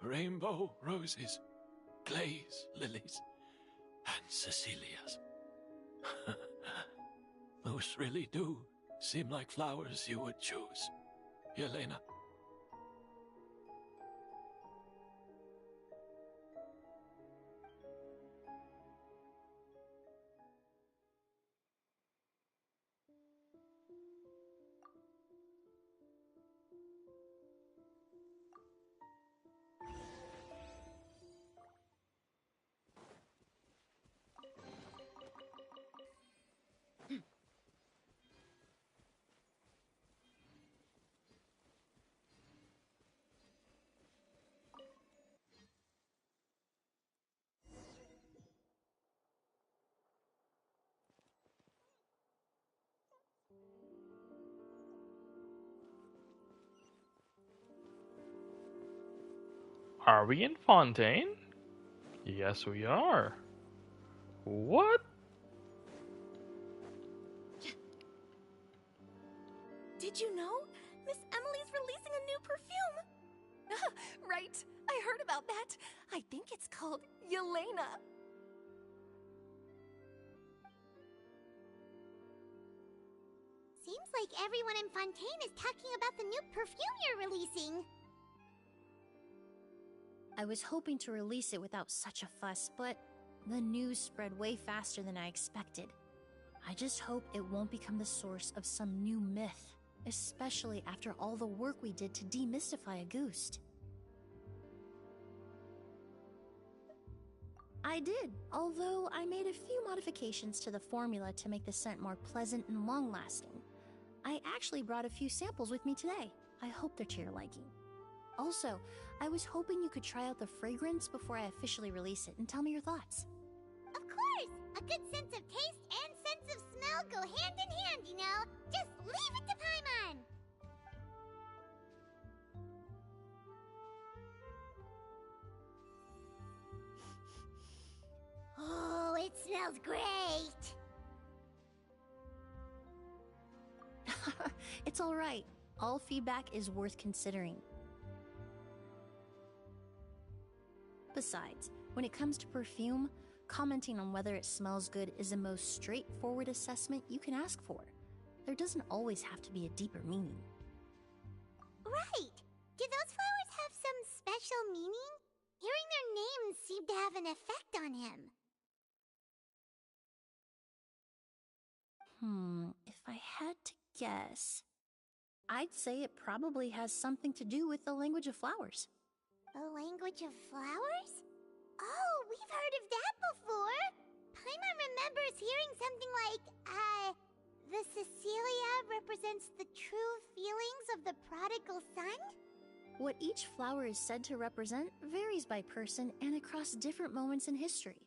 Rainbow roses, glaze lilies, and Cecilias. Those really do seem like flowers you would choose, Yelena. Are we in Fontaine? Yes, we are. What? Did you know? Miss Emilie's releasing a new perfume! Right, I heard about that. I think it's called Yelena. Seems like everyone in Fontaine is talking about the new perfume you're releasing. I was hoping to release it without such a fuss, but the news spread way faster than I expected. I just hope it won't become the source of some new myth, especially after all the work we did to demystify Auguste. I did, although I made a few modifications to the formula to make the scent more pleasant and long-lasting. I actually brought a few samples with me today. I hope they're to your liking. Also, I was hoping you could try out the fragrance before I officially release it and tell me your thoughts. Of course! A good sense of taste and sense of smell go hand in hand, you know? Just leave it to Paimon! Oh, it smells great! It's alright. All feedback is worth considering. Besides, when it comes to perfume, commenting on whether it smells good is the most straightforward assessment you can ask for. There doesn't always have to be a deeper meaning. Right! Do those flowers have some special meaning? Hearing their names seemed to have an effect on him. If I had to guess, I'd say it probably has something to do with the language of flowers. The language of flowers? Oh, we've heard of that before! Paimon remembers hearing something like, the Cecilia represents the true feelings of the prodigal son? What each flower is said to represent varies by person and across different moments in history.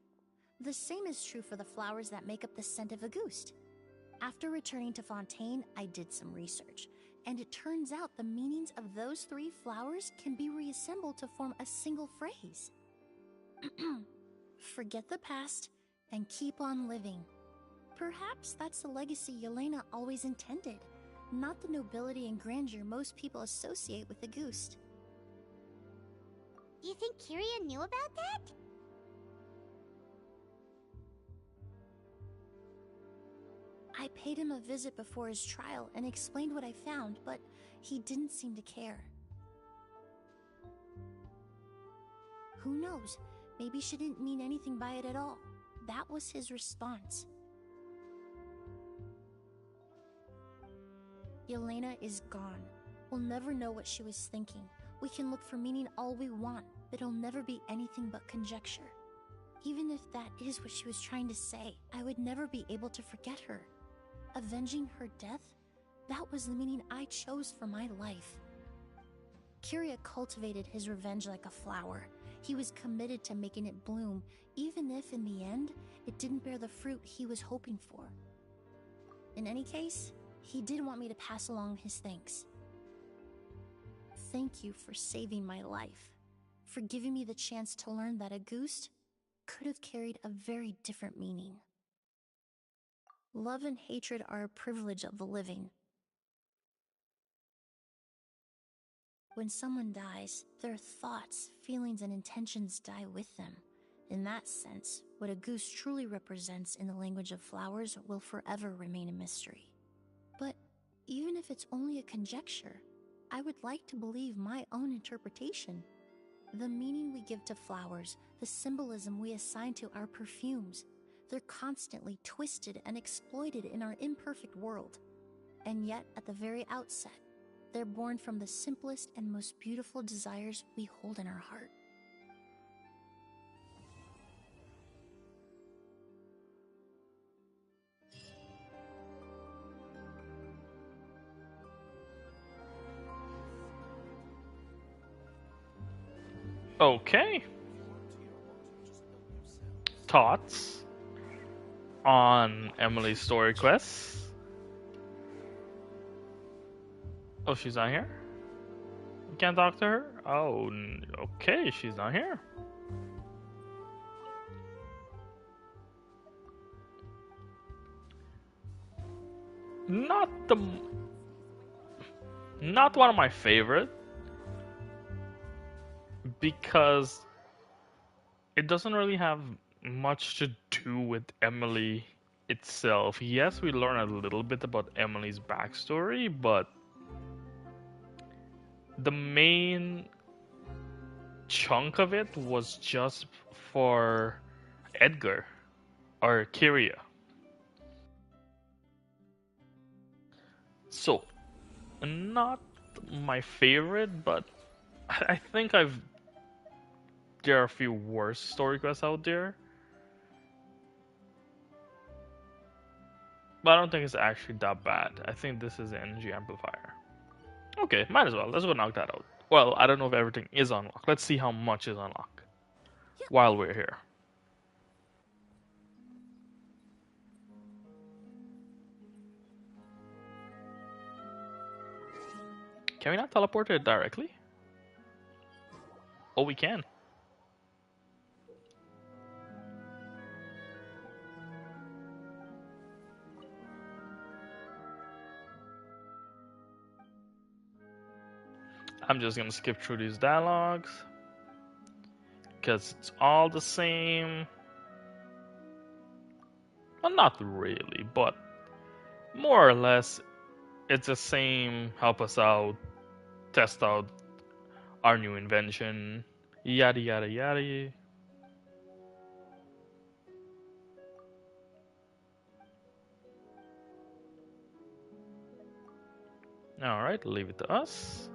The same is true for the flowers that make up the scent of Auguste. After returning to Fontaine, I did some research, and it turns out the meanings of those 3 flowers can be reassembled to form a single phrase. Forget the past and keep on living. Perhaps that's the legacy Yelena always intended, not the nobility and grandeur most people associate with Auguste. Do you think Kyria knew about that? I paid him a visit before his trial and explained what I found, but he didn't seem to care. Who knows? Maybe she didn't mean anything by it at all. That was his response. Yelena is gone. We'll never know what she was thinking. We can look for meaning all we want, but it'll never be anything but conjecture. Even if that is what she was trying to say, I would never be able to forget her. Avenging her death? That was the meaning I chose for my life. Kyria cultivated his revenge like a flower. He was committed to making it bloom, even if in the end, it didn't bear the fruit he was hoping for. In any case, he did want me to pass along his thanks. Thank you for saving my life, for giving me the chance to learn that Auguste could have carried a very different meaning. Love and hatred are a privilege of the living. When someone dies, their thoughts, feelings, and intentions die with them. In that sense, what Auguste truly represents in the language of flowers will forever remain a mystery. But even if it's only a conjecture, I would like to believe my own interpretation. The meaning we give to flowers, the symbolism we assign to our perfumes, they're constantly twisted and exploited in our imperfect world. And yet, at the very outset, they're born from the simplest and most beautiful desires we hold in our heart. Okay. Thoughts on Emilie's story quest? Oh, she's not here? You can't talk to her? Oh, okay, she's not here. not the not one of my favorite, because it doesn't really have much to do with Emilie itself. Yes, we learn a little bit about Emilie's backstory, but the main chunk of it was just for Edgar or Kyria. So, not my favorite, but I think there are a few worse story quests out there. But I don't think it's actually that bad. I think this is the energy amplifier. Okay, might as well. Let's go knock that out. Well, I don't know if everything is unlocked. Let's see how much is unlocked while we're here. Can we not teleport it directly? Oh, we can. I'm just gonna skip through these dialogues because it's all the same. Well, not really, but more or less it's the same. Help us out, test out our new invention, yada yada yada. Alright, leave it to us.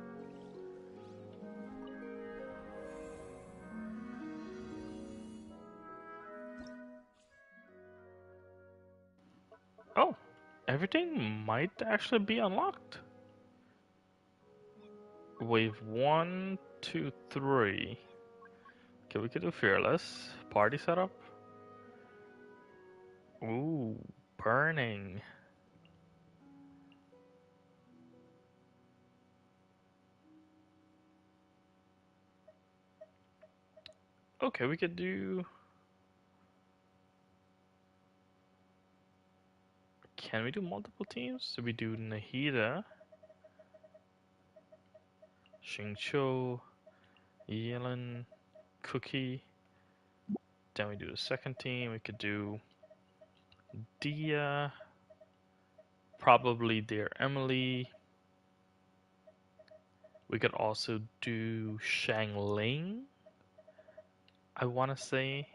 Oh, everything might actually be unlocked. Wave 1, 2, 3. Okay, we could do Fearless. Party setup. Ooh, burning. Okay, we could do... Can we do multiple teams? So we do Nahida, Xingqiu, Yelin, Cookie. Then we do the second team. We could do Dia, probably their Emilie. We could also do Shangling, I want to say.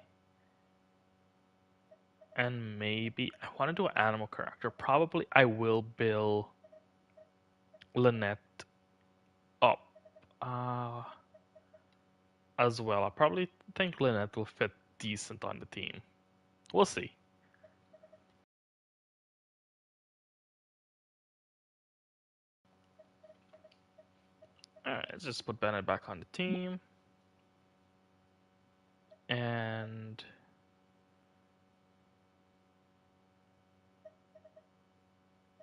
And maybe I want to do an animal character. Probably I will build Lynette up as well. I probably think Lynette will fit decent on the team. We'll see. Alright, let's just put Bennett back on the team. And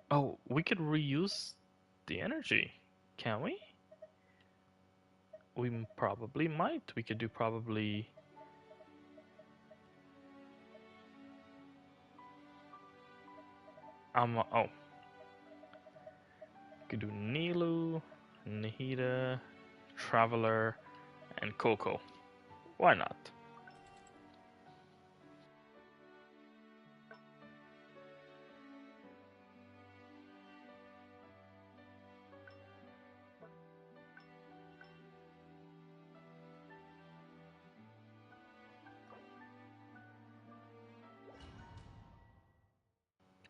oh, we could reuse the energy, can we? We probably might. We could do probably... oh. We could do Nilu, Nahida, Traveler, and Coco. Why not?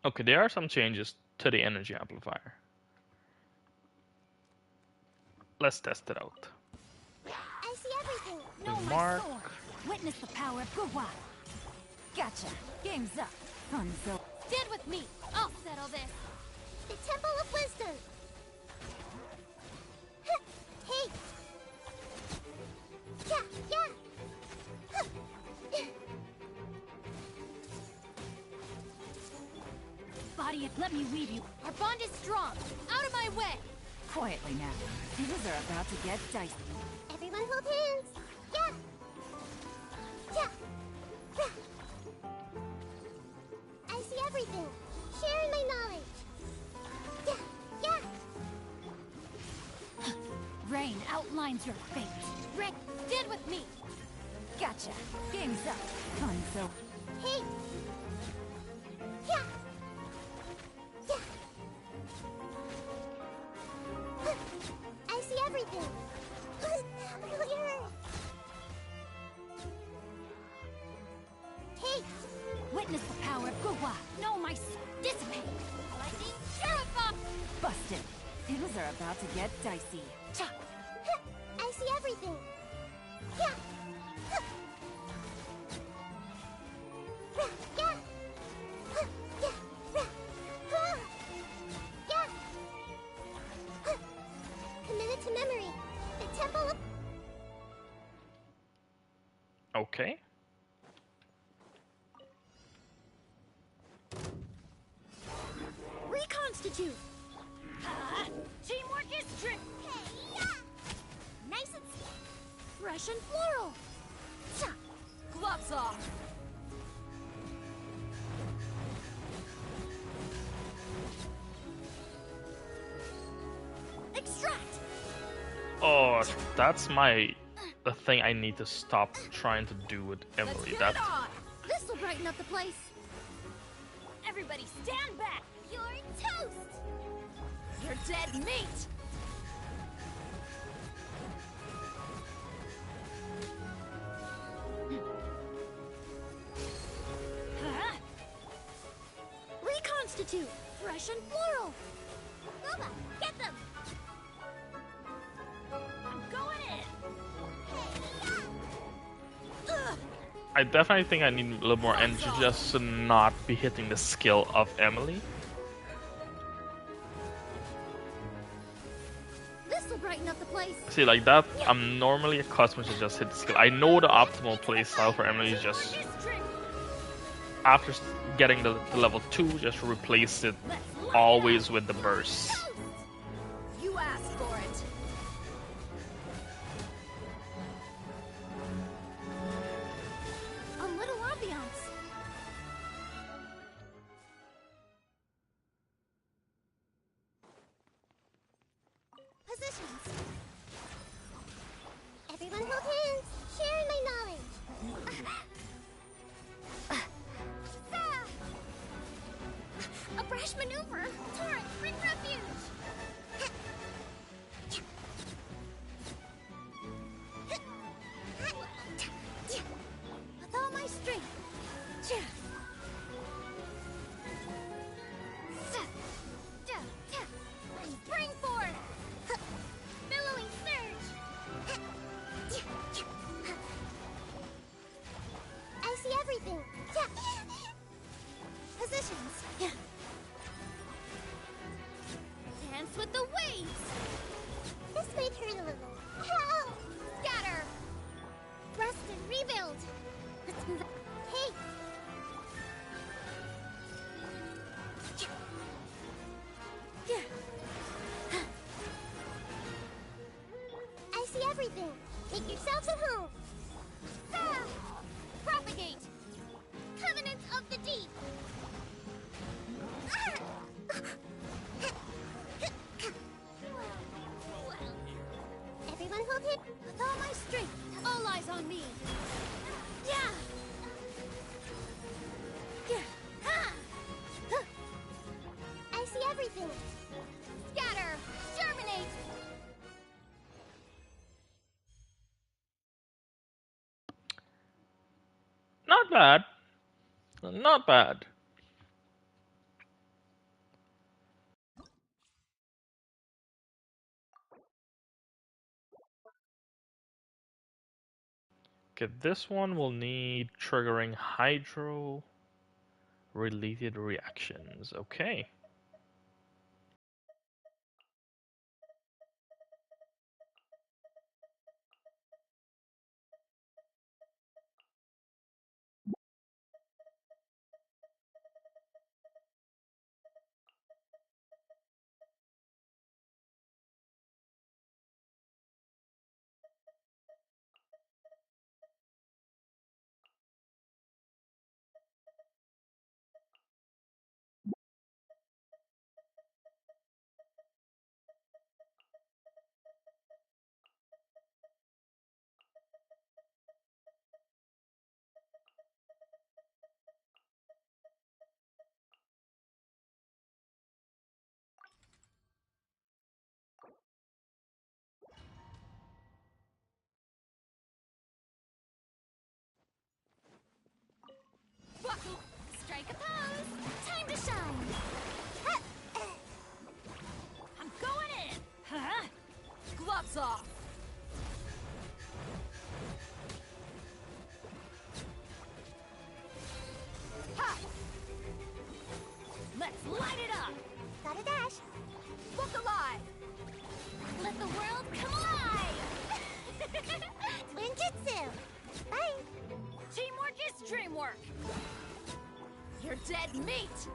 Okay, there are some changes to the energy amplifier. Let's test it out. I see everything. No, Mark. my sword. Witness the power of Gua. Gotcha. Game's up. Funzo. Stand with me. I'll settle this. The Temple of Wisdom. Hey. Yeah. Body, let me weave you. Our bond is strong. Out of my way. Quietly now. Things are about to get dicey. Everyone hold hands. Yeah. I see everything. Sharing my knowledge. outlines your fate. Rick, stand with me. Gotcha. Game's up. Fun, so. Hey! Yeah! Yeah! I see everything! Really hurt! Hey! Witness the power of Gugwa. No, my dissipate. Lightning purify. Busted. Things are about to get dicey. Cha. I see everything! Yeah! Yeah! Committed to memory. The temple of... Okay. Reconstitute! Teamwork is trick. Hey, yeah! Nice and fresh and floral! Cha! Gloves off. Extract! Oh, that's the thing I need to stop trying to do with Emilie. That This'll brighten up the place! Everybody stand back. You're toast! You're dead meat. Huh? Reconstitute! Fresh and floral! Boba, get them! I'm going in. I definitely think I need a little more energy just to not be hitting the skill of Emilie. This'll brighten up the place! See, like that, I'm normally accustomed to just hit the skill. I know the optimal playstyle for Emilie is just after getting the level 2, just replace it always with the burst. You asked for it. A little ambiance! Positions! Everyone hold hands! Sharing my knowledge! A brash maneuver! Torrent, bring refuge! With all my strength! Spring forth! Billowing surge! I see everything! Positions! Dance with the waves! This might hurt a little. Help! Scatter! Rest and rebuild! Let's move. Hey! I see everything! Make yourselves at home! Propagate! Covenant of the Deep! Everyone hold it with all my strength. All eyes on me. Yeah. Yeah. Ha. Huh. I see everything. Scatter. Germinate. Not bad. Not bad. Okay, this one will need triggering hydro related reactions. Okay. Light it up! Gotta dash. Look alive! Let the world come alive! Ninjutsu. Bye. Teamwork is dreamwork! You're dead meat!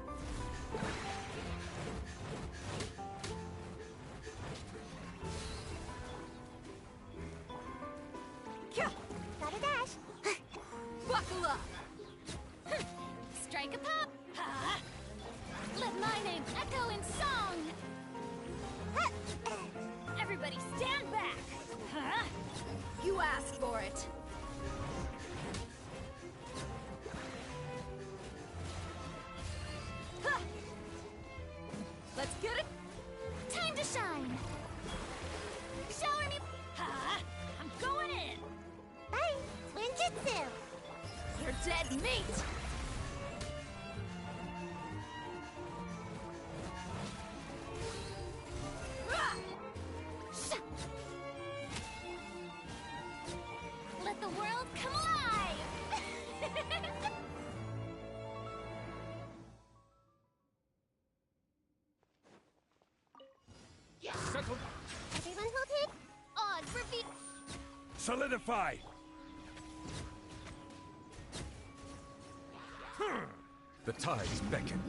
Gotta dash. Buckle up! Strike a pop! Ha! Let my name echo in song! Everybody stand back! Huh? You asked for it! Ha! Let's get it! Time to shine! Shower me! Ha! I'm going in! Bye. Ninjutsu. You're dead meat! Let the world come alive! Settle. Everyone hold it. On reveal! Solidify. The tides beckon.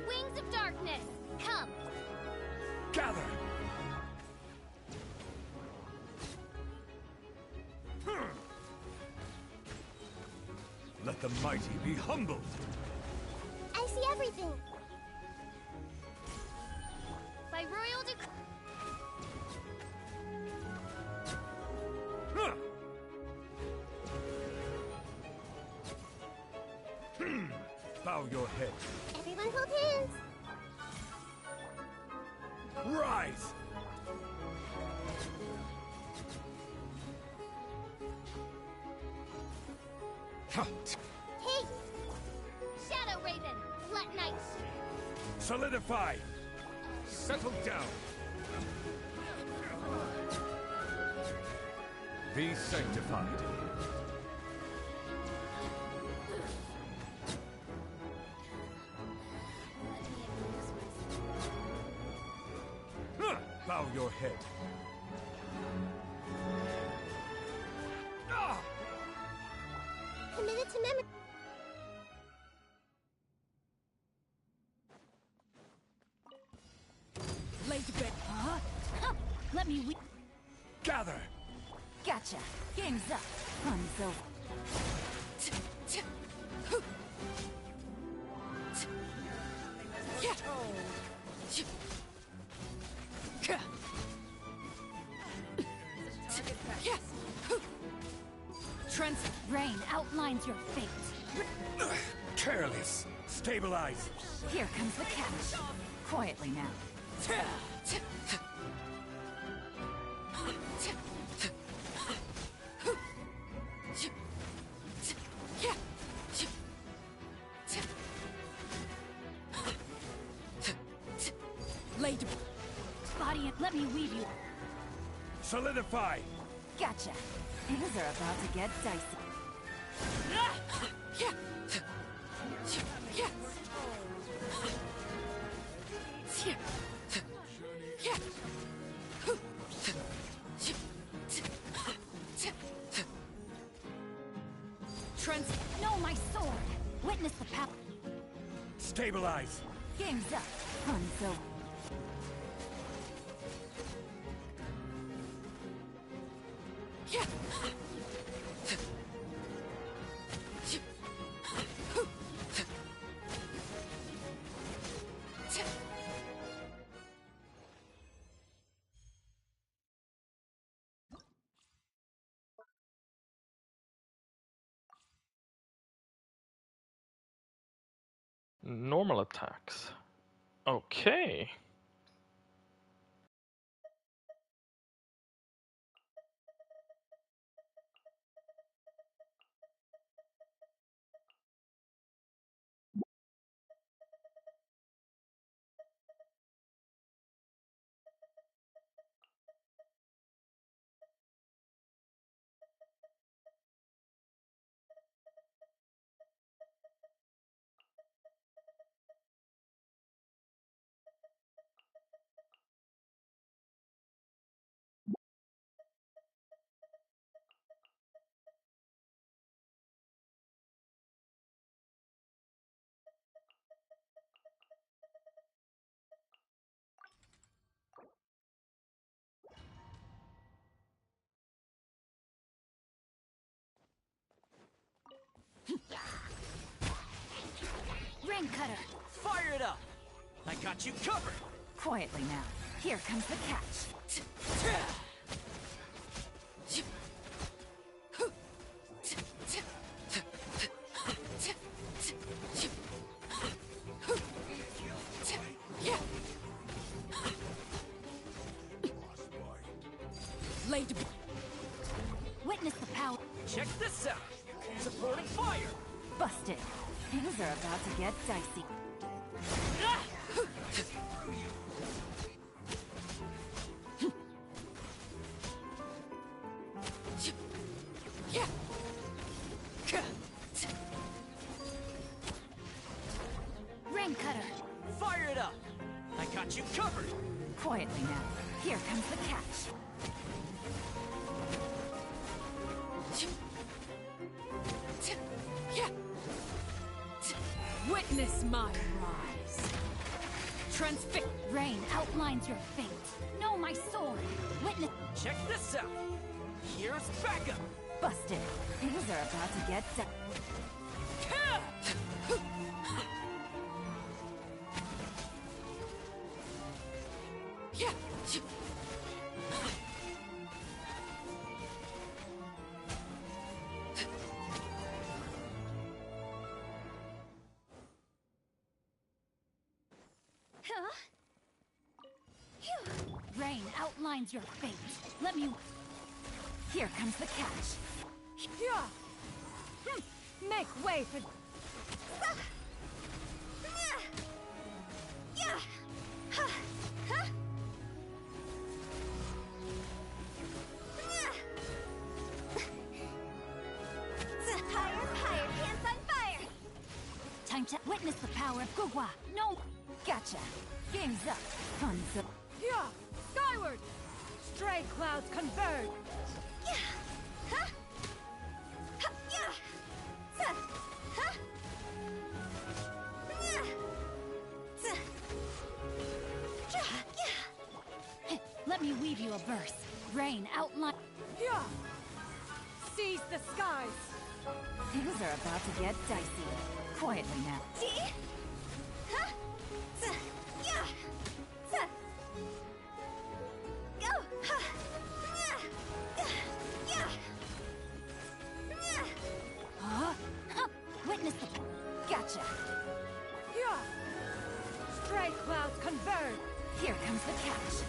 Wings of darkness! Come! Gather. Let the mighty be humbled. I see everything. By royal decree... Bow your head. Everyone hold hands. Rise! Hey! Shadow Raven! Let night... Solidify. Settle down. Be sanctified. Bow your head. Committed to memory. Lay to bed. Huh? Let me Gather. Gotcha. Game's up. Fun's over. Trent, rain outlines your fate. Careless. Stabilize. Here comes the catch. Quietly now. Lay to body and let me weave you. Solidify. Gotcha. Things are about to get dicey. Trent, know my sword. Witness the power. Stabilize. Game's up. Fun's over. Normal attacks. Okay. Rain cutter. Fire it up! I got you covered! Quietly now. Here comes the catch. Late. Witness the power. Check this out! Supporting fire! Busted. Things are about to get dicey. Rain cutter. Fire it up! I got you covered! Quietly now. Here comes the catch. Witness my rise. Transfix. Rain outlines your fate. Know my sword. Witness. Check this out! Here's backup! Busted. Things are about to get dicey. Rain outlines your fate. Let me... Here comes the catch. Make way for... Higher, hands on fire! Time to witness the power of Gugwa. No... Gotcha. Game's up. Fun's up. Yeah! Skyward! Stray clouds converge! Let me weave you a verse. Rain outline... Yeah! Seize the skies! Things are about to get dicey. Quietly now. Witness the... Gotcha. Yeah! Stray clouds converge! Here comes the catch.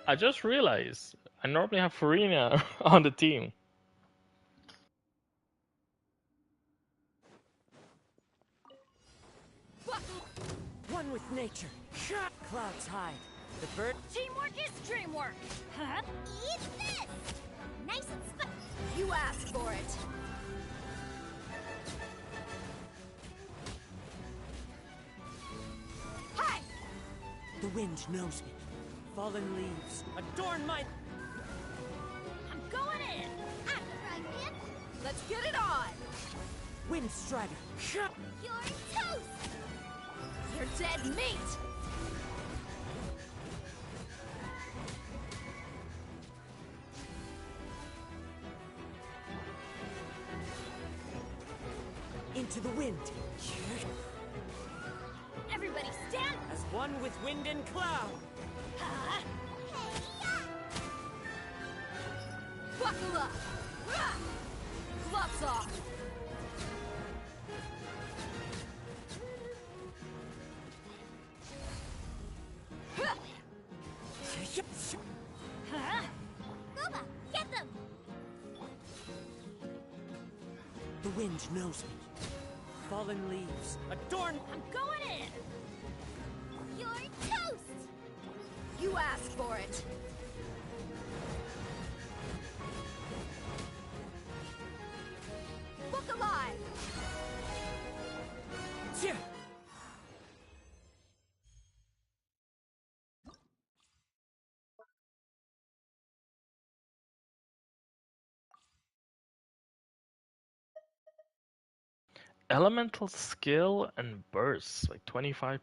I just realized I normally have Farina on the team. One with nature. Clouds hide. The bird... Teamwork is dreamwork. Huh? Eat this! Nice and spicy. You asked for it. Hi! The wind knows me. Fallen leaves adorn my... I'm going in. I'm the front man. Let's get it on. Wind strider. You're toast! You're dead meat. Into the wind. Everybody stand. As one with wind and cloud. Buckle up. Gloves off. Booba, get them! The wind knows me. Fallen leaves adorn... I'm going in. You're toast! You asked for it. Book alive. Elemental skill and burst, like 25%.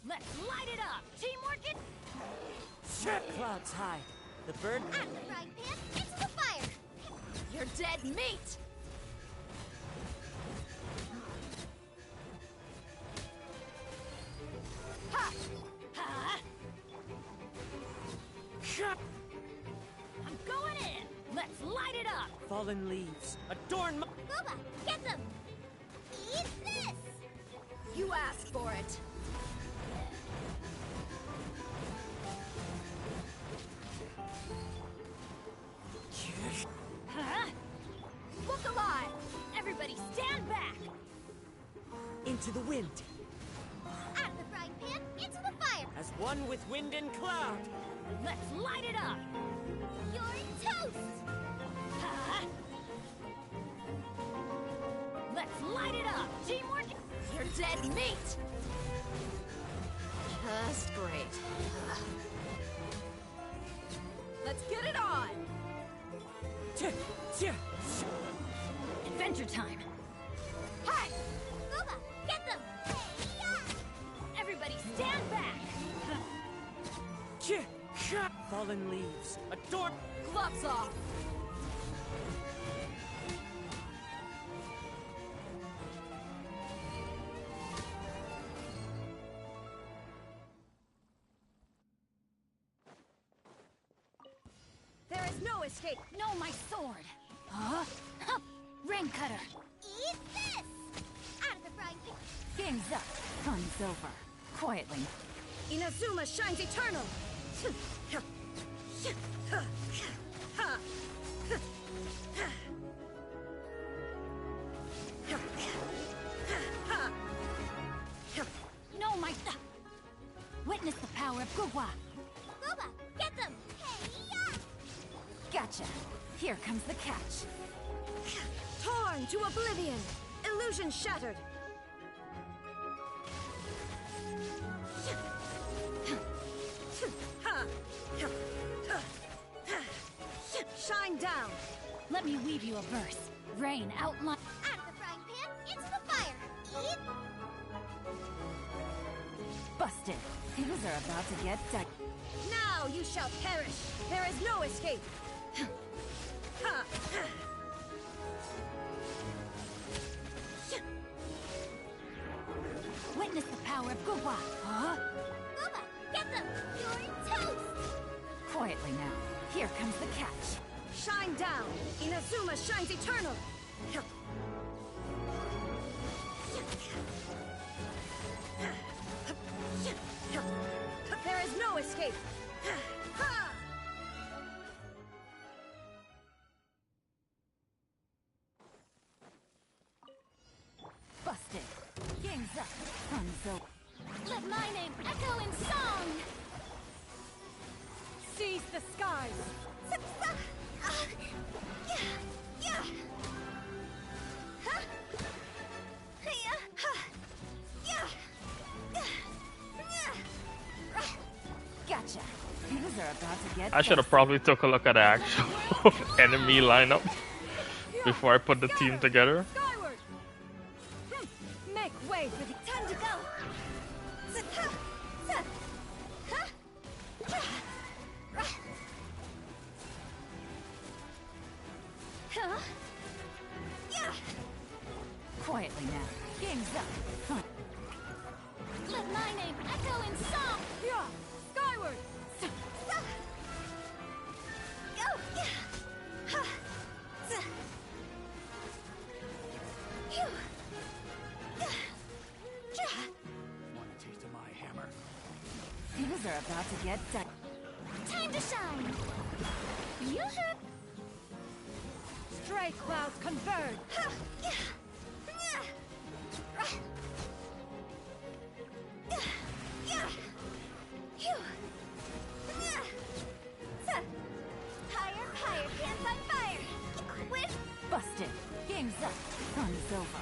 Let's light it up! Teamwork it! Clouds high. The bird... Out of the frying pan, into the fire! You're dead meat! Ha! Ha! I'm going in! Let's light it up! Fallen leaves. Adorn my... Gooba, get them! Eat this! You asked for it! Huh? Look alive! Everybody stand back! Into the wind. Out of the frying pan, into the fire! As one with wind and cloud. Let's light it up! You're toast! Huh? Let's light it up! Teamwork! You're dead meat! Just great. Let's get it on! Adventure time! Hi! Gooba, get them! Hey-ya! Everybody stand back! Fallen leaves. Adorn... Gloves off! There is no escape. No, my sword! Huh? Huh. Rain cutter! Eat this! Out of the frying pan! Game's up. Fun's over. Quietly. Inazuma shines eternal. No, my... Witness the power of Gugwa! Gooba, get them! Hey-ya! Gotcha. Here comes the catch. Torn to oblivion. Illusion shattered. Shine down. Let me weave you a verse. Rain outline... Out of the frying pan, into the fire! Eat... Busted. Things are about to get dicey. Now you shall perish. There is no escape. Witness the power of Gugwa! Huh? Gooba, get them! You're toast! Quietly now. Here comes the catch. Shine down. Inazuma shines eternal. There is no escape. Busted. Game's up. Fun's over. Let my name echo in song! Seize the skies. Gotcha. Things are about to get I should have probably took a look at the actual enemy lineup before I put the team together. Skyward. Make way for the Time to go! Huh? Yeah! Quietly now. Game's up. Fun. Let my name echo in song! Yeah. Skyward. Go! About to get done. Time to shine! Yoo-hoo! Stray clouds converge! Higher, higher, hands on fire! With Busted! Game's up! Fun's over!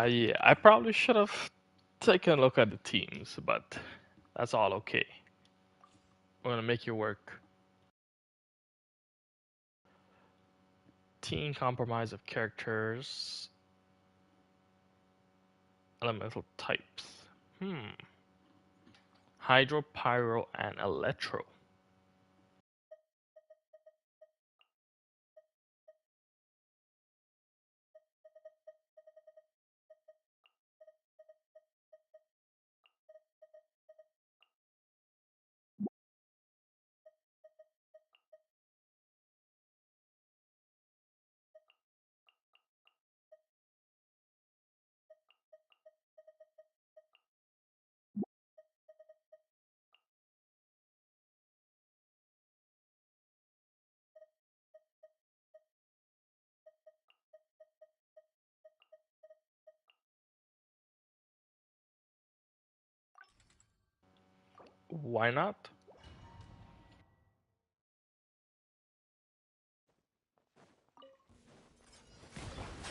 Yeah, I probably should have taken a look at the teams, but that's all okay. We're gonna make it work. Team compromise of characters. Elemental types. Hydro, Pyro, and Electro. Why not?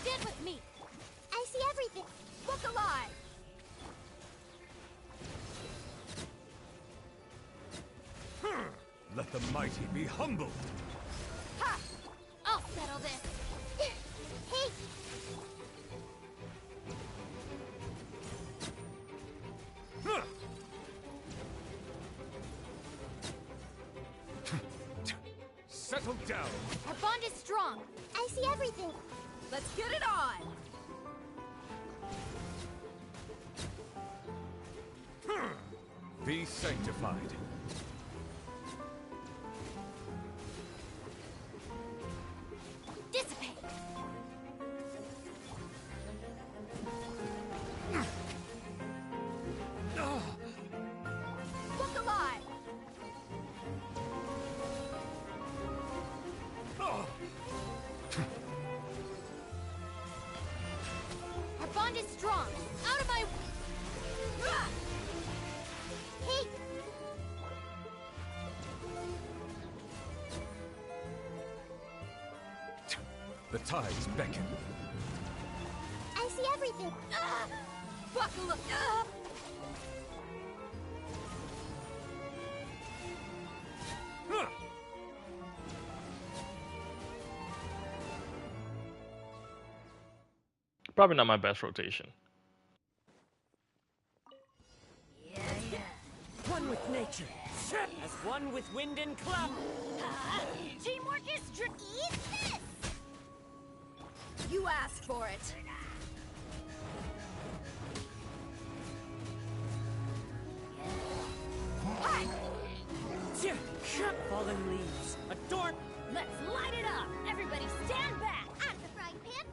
Stand with me! I see everything. Look alive! Let the mighty be humbled. Ha! I'll settle this! Hey! Settle down. Our bond is strong! I see everything. Let's get it on! Be sanctified. Dissipate! Look alive! Our bond is strong! Out of my... Hey! The tides beckon. I see everything. Buckle up! Probably not my best rotation. One with nature, as one with wind and cloud. Teamwork is Eat this! You asked for it. Hi! Fallen leaves, adorn. Let's light it up! Everybody stand back! Out of the frying pan.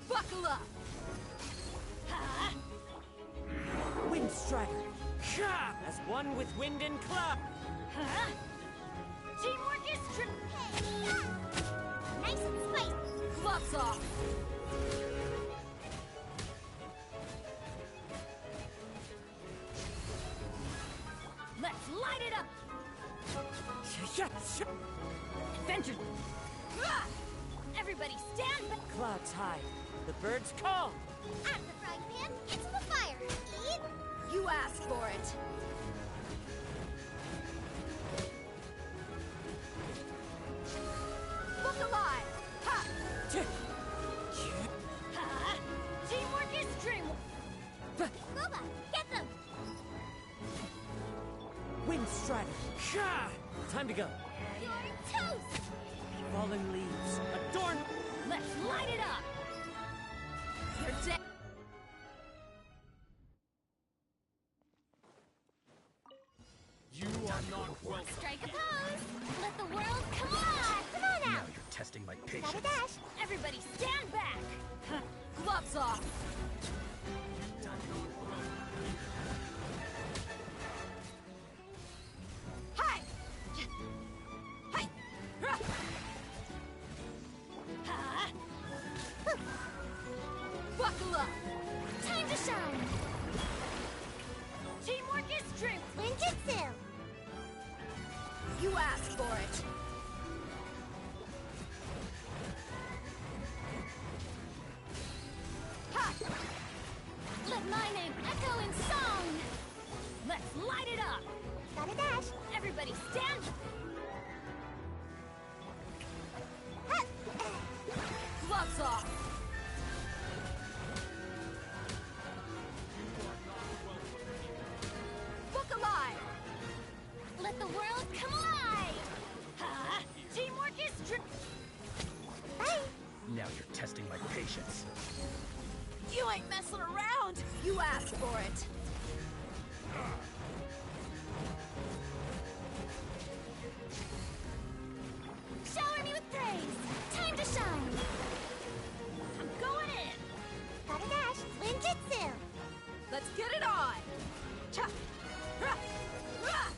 Buckle up! Wind strider, as one with wind and cloud. Teamwork is Hey! Nice and spicy. Gloves off! Let's light it up! Adventure! Everybody stand back! Clouds high, the birds call. Out of the frying pan, into the fire. Eat. You asked for it! Look alive! Ha! Ha! Teamwork is dream! Boba, get them. Wind strider, time to go. You're toast. Fallen leaves, adorn. Let's light it up! You're dead! You are not welcome. Strike a pose. Let the world come on. Come on out. testing my Gotta patience. dash. Everybody stand back! Huh. Gloves off! Hi! Hi! Huh. Ha. Buckle up! Time to shine. Teamwork is strength! Ninjutsu. You asked for it! Ha! Let my name echo in song! Let's light it up! Gotta dash. Everybody stand! Ha. Gloves off! Book alive! Let the world come alive! Ha! Teamwork is Bye. Now you're testing my patience. You ain't messing around! You asked for it! Shower me with praise. Time to shine. I'm going in! Gotta dash. Ninjutsu. Let's get it on! Cha! Rah! Rah!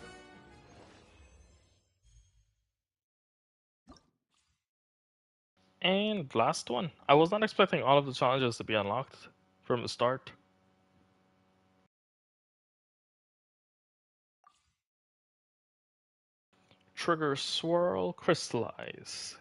And last one. I was not expecting all of the challenges to be unlocked from the start. Trigger, swirl, crystallize.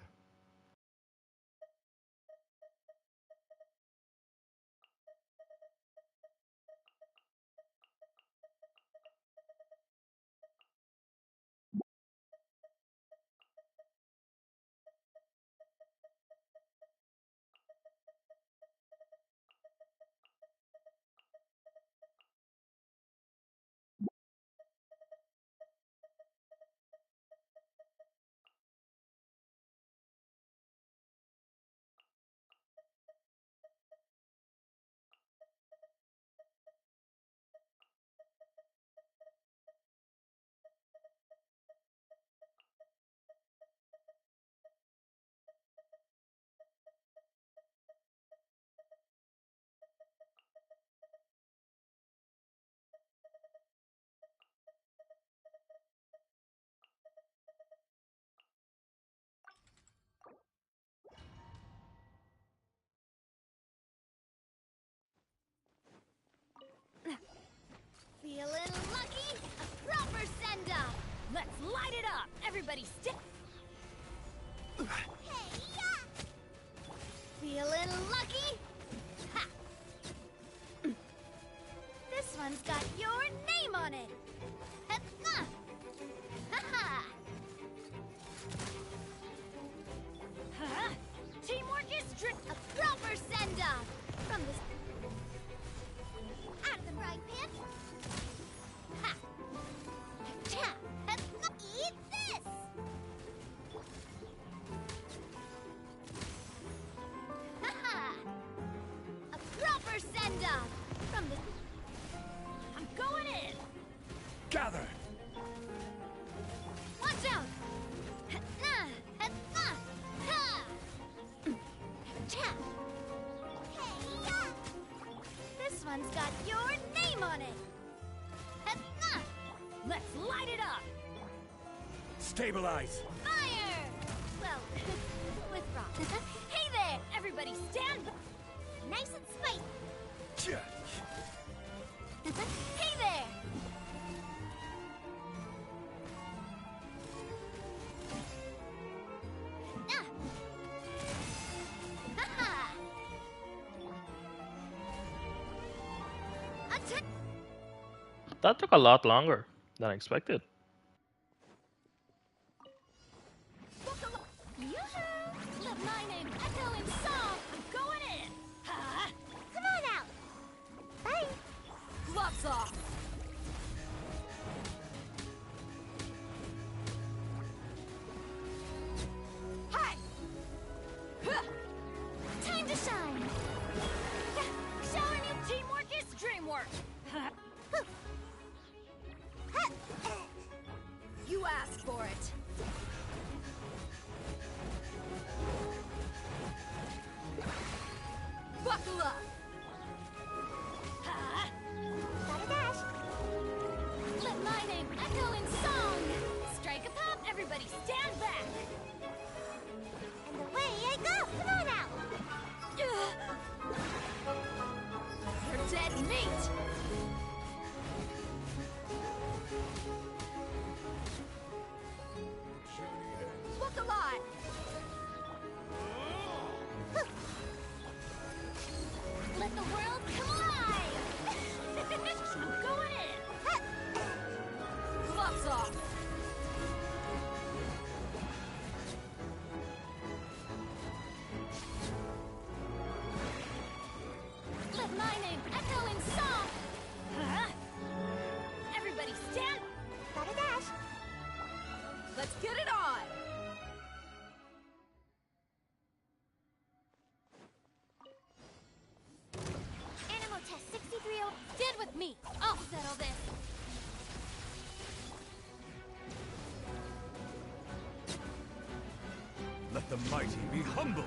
Feeling lucky? A proper send-up! Let's light it up! Everybody stick! Feeling lucky? Ha! This one's got your name on it! Ha-ha! Ha-ha! Huh? Teamwork is strict! A proper send-up! From this... Out of the frying pan! Ha! Ha! Ha! Eat this! Ha-ha! A proper send-up! From the... I'm going in! Gather! Watch out! Ha-na! Ha-na! Ha! Cha! Hey-ya! This one's got your name on it! Ha-na! Let's light it up! Stabilize! Fire! Well, with rock. Hey there! Everybody stand... Nice and spicy! Hey there! Ah! Ha-ha! Attack! That took a lot longer than I expected. Yoo-hoo! Let my name echo in song! I'm going in! Ha! Come on out. Bye. Gloves off! Hi! Huh! Time to shine. Showing you teamwork is dreamwork! Huh? You asked for it! me. I'll settle this. Let the mighty be humbled.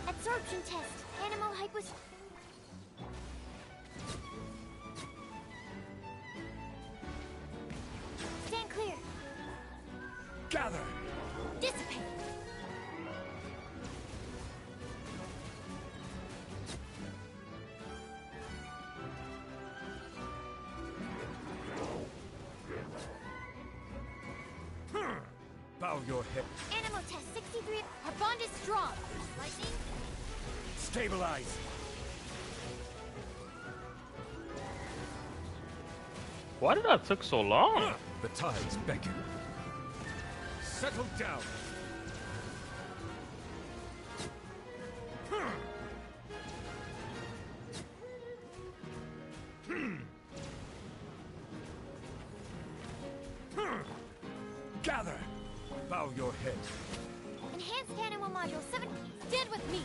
Absorption test. Animal hypos... Stand clear. Gather. Dissipate. Bow your head. Animal test 63. Our bond is strong. Lightning. Stabilize. Why did that take so long? The tides beckon. Settle down. Gather. Bow your head. Enhanced animal module 7. Stand with me.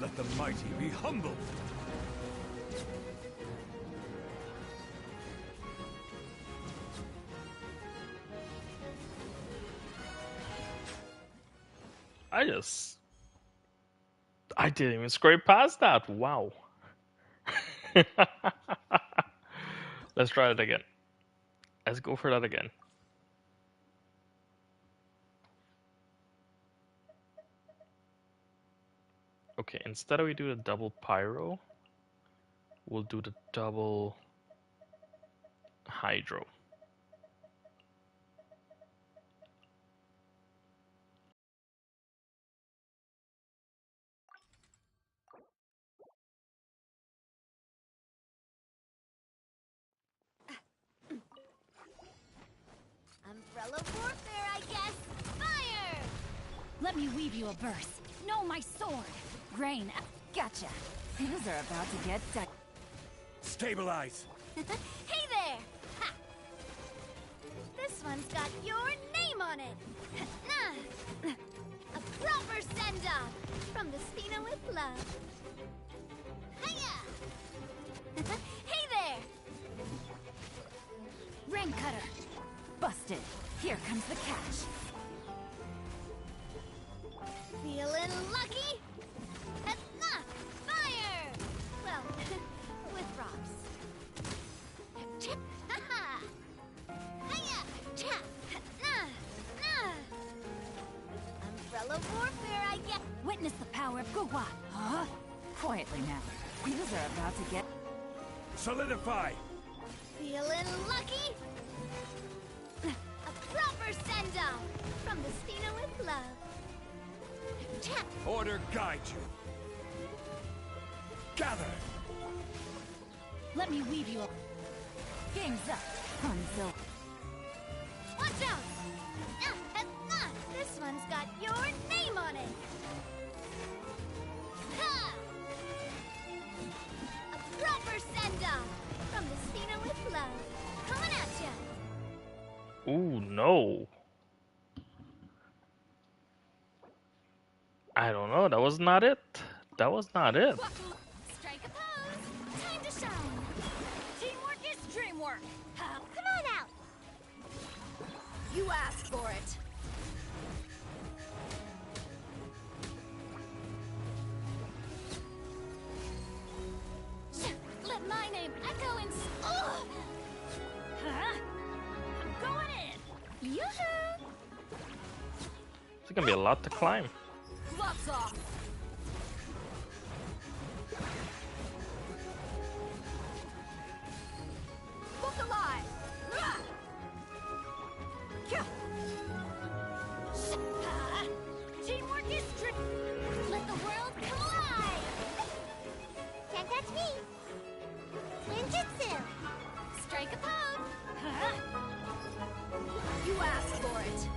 Let the mighty be humbled. I didn't even scrape past that. Wow. Let's try it again. Let's go for that again. Okay, instead of we do the double pyro, we'll do the double hydro. Umbrella warfare, I guess. Fire! Let me weave you a verse. Know my sword. Rain. Gotcha. Things are about to get done. Stabilize. Hey there! Ha! This one's got your name on it. A proper send-off from the Spina with love. Hiya! Hey there! Rain cutter. Busted. Here comes the catch. Feeling lucky? Fire! Well, with rocks. Chip! Ha-ha! Hiya! Cha! Umbrella warfare, I guess. Witness the power of Guwa. Huh? Quietly now. Things are about to get... Solidify. Feeling lucky? A proper send-off from the Spina with love. Cha! Order guide you. Gather. Let me weave you up. Game's up. Hanzo. Watch out! This one's got your name on it. Ha! A proper send-off from the Spina with love. Coming at ya. Ooh, no. I don't know. That was not it. That was not it. Strike a pose. Time to shine. Teamwork is dreamwork. Come on out. You asked for it. Let my name echo in... Huh? I'm going in. Yoo-hoo! It's gonna be a lot to climb. Gloves off. Book alive. Teamwork is Let the world come alive. Can't touch me. Ninjutsu. Strike a pose. You asked for it.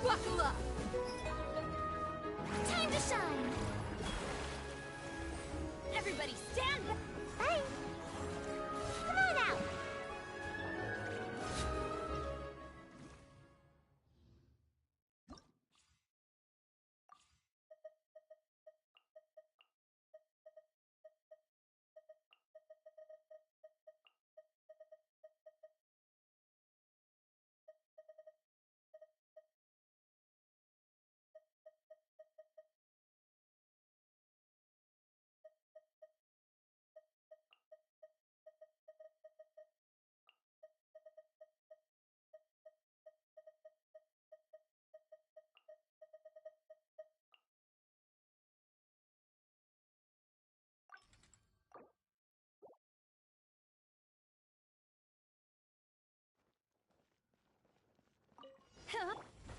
Buckle up. Time to shine. Everybody stand back. Bye. Come on out.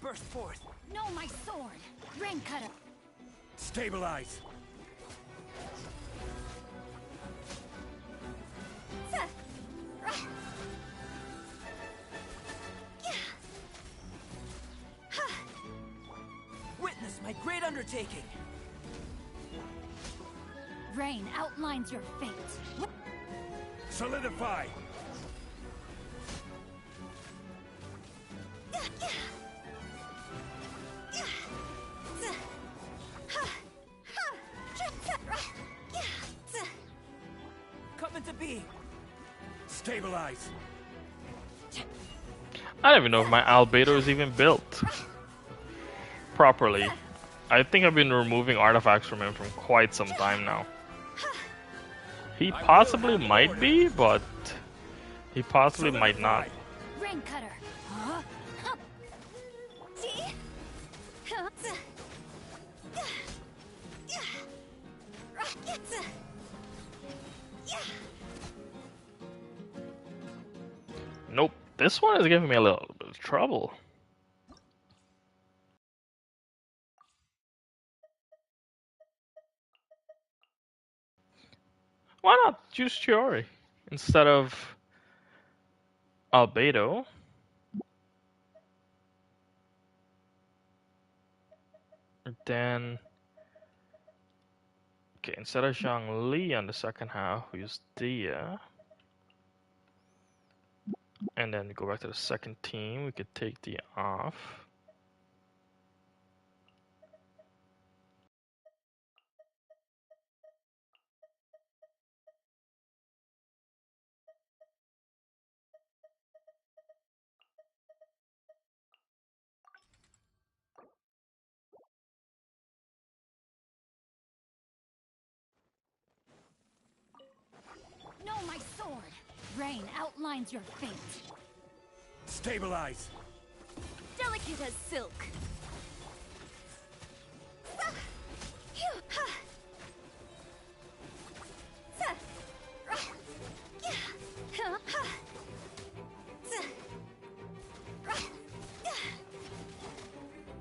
burst forth. No, my sword. Rain cutter. Stabilize. Witness my great undertaking. Rain outlines your fate. Solidify. Come into being. Stabilize. I don't even know if my albedo is even built properly. I think I've been removing artifacts from him for quite some time now. He possibly might be, but he possibly might not. Rain cutter. Huh? See? Nope, this one is giving me a little bit of trouble. Why not use Chiori instead of albedo? Then, okay, instead of Zhongli on the second half, we use Dia. And then go back to the second team. We could take Dia off. No, my sword. Rain outlines your fate. Stabilize. Delicate as silk.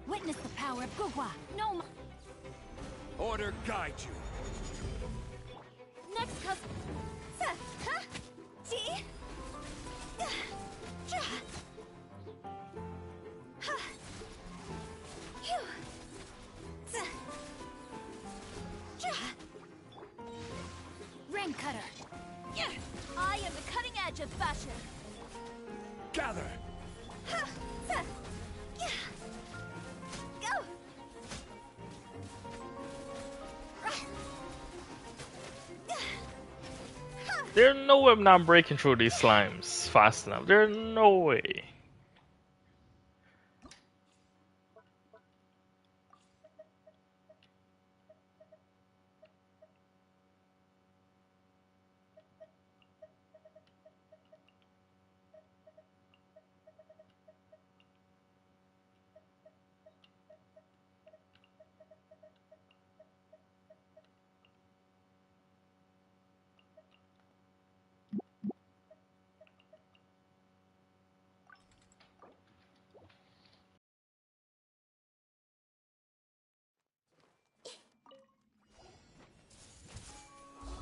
Witness the power of Gugwa. No, my... Order guide you. Next cousin. See? Rain cutter. I am the cutting edge of fashion. Gather. Go. There's no way I'm not breaking through these slimes fast enough. There's no way.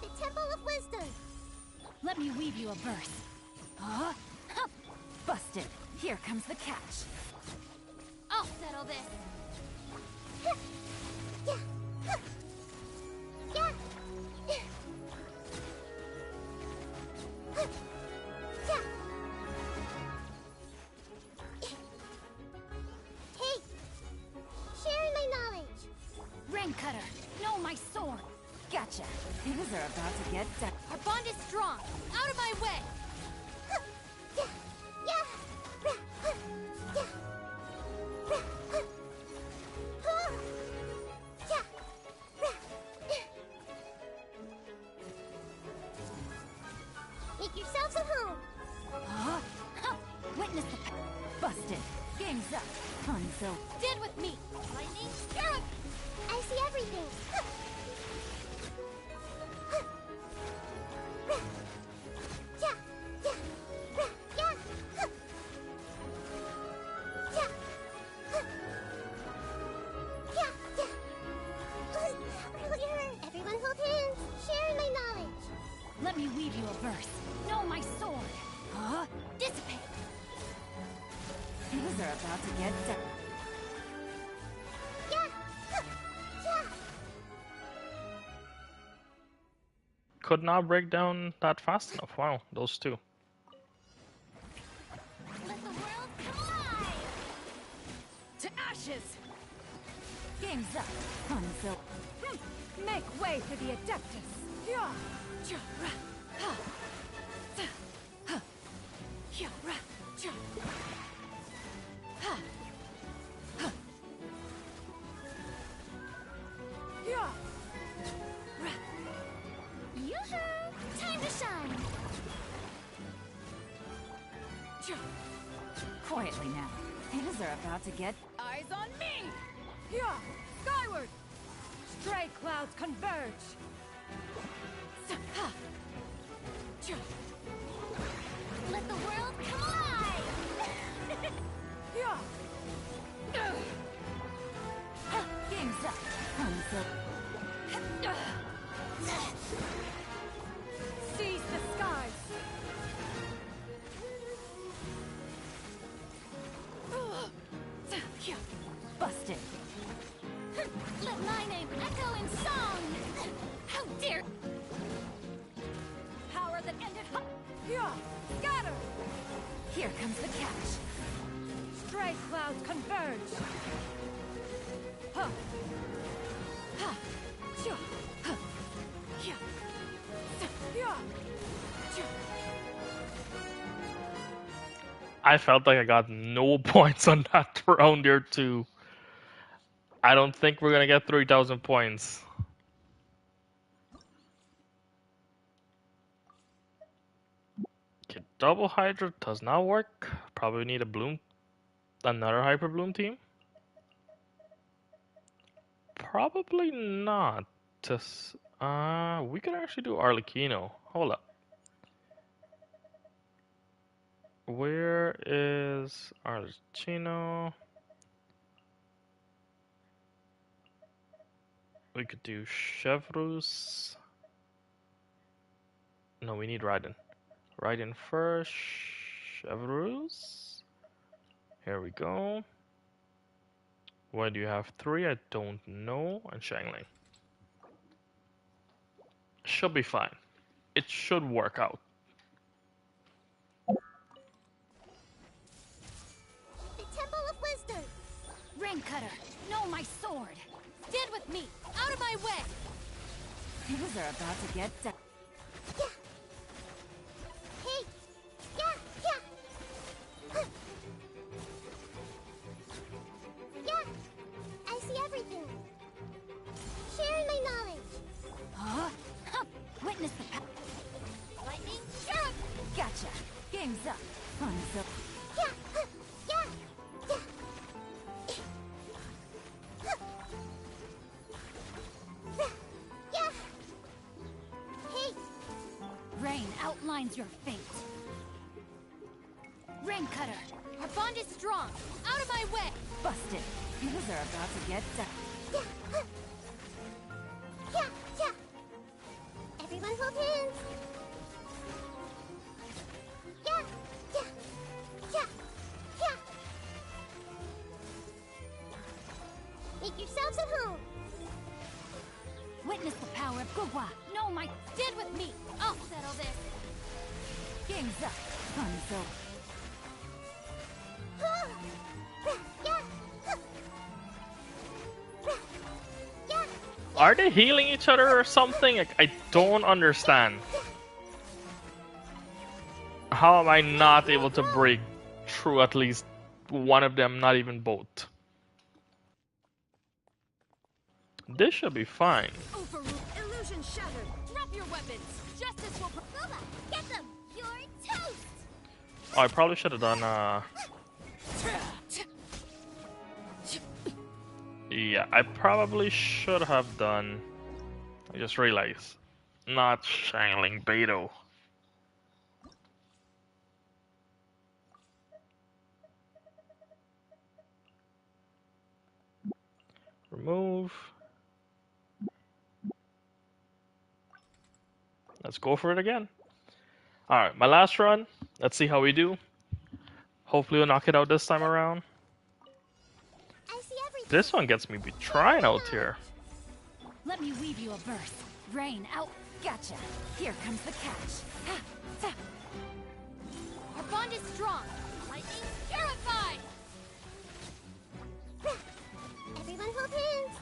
The Temple of Wisdom. Let me weave you a verse. Huh? Busted. Here comes the catch. I'll settle this. Hey, sharing my knowledge. Rain cutter. No, my sword. Gotcha. Things are about to get done. Our bond is strong. Out of my way. Make yourselves at home. Huh? Witness the busted. Game's up. Until Stand with me. Lightning, Scarab. I see everything. about to get done. Could not break down that fast enough. Wow, those two. Let the world collide! To ashes! Game's up, Hanzo. Make way for the Adeptus! Yeah! Ja, ra, ha. Ta, ha. Yeah, ra, ja. Ha. Ha. Yeah! Ra. Yoo-hoo! Time to shine! Ja. Quietly now. Things are about to get... Eyes on me! Yeah! Skyward! Stray clouds converge! Ha. Ja. Let the world collide! Yeah! Ha. Game's up, Hanzo. Seize the skies! Busted. Let my name echo in song! How dare... Power that ended... Yeah! Scatter! Here comes the catch. Stray clouds converge. Huh. Ha. Ja. Huh. Yeah. Yeah. Ja. I felt like I got no points on that round there too. I don't think we're gonna get 3,000 points. Okay, double Hydra does not work. Probably need a bloom, another Hyper Bloom team. Probably not. Just, we could actually do Arlecchino. Hold up. Where is Arlecchino? We could do Chevrus. No, we need Raiden. Raiden first. Chevrus. Here we go. Why do you have 3? I don't know. And Shangling. Should be fine. It should work out. The Temple of Wisdom! Rain Cutter, no, my sword! Stand with me! Out of my way! Things are about to get done. Yeah! Hey! Yeah! Yeah! Huh. Yeah! I see everything! Sharing my knowledge! Huh? Huh. Witness the power. Lightning Sheriff! Gotcha! Game's up, Hanzo. Yeah! Huh. Yeah! Yeah! Huh. Yeah! Hey! Rain outlines your fate. Rain Cutter, our bond is strong. Out of my way! Busted. Things are about to get done. Yeah! Huh. Yeah! Yeah! Everyone hold hands! Yeah! Yeah! Yeah! Yeah! Make yourselves at home! Witness the power of Gugwa. No, my... Stand with me. I'll settle this. Game's up, Hanzo. Yeah! Huh. Yeah! Are they healing each other or something? Like, I don't understand. How am I not able to break through at least one of them, not even both? This should be fine. Overrule. Illusion shattered. Drop your weapons. Justice will... Booba, get them! You're toast! Oh, I probably should have done, yeah, I probably should have done... I just realized. Not Shangling Beidou. Remove. Let's go for it again. Alright, my last run. Let's see how we do. Hopefully we'll knock it out this time around. This one gets me be trying out here. Let me weave you a verse. Rain out. Gotcha. Here comes the catch. Ha, ha. Our bond is strong. Lightning's terrified. Everyone hold hands.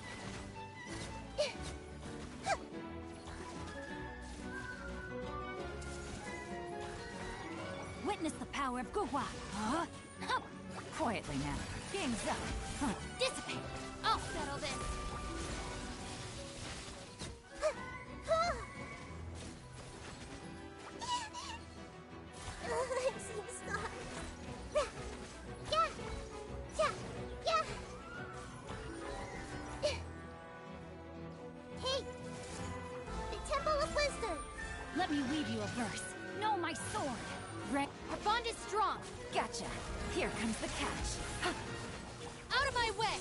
Witness the power of Guhua. Huh? Huh. Quietly now. Game's up. Huh. Dissipate. I'll settle this. Hey, the Temple of Wisdom. Let me weave you a verse. Know my sword. Our bond is strong. Gotcha. Here comes the catch. Huh. Out of my way.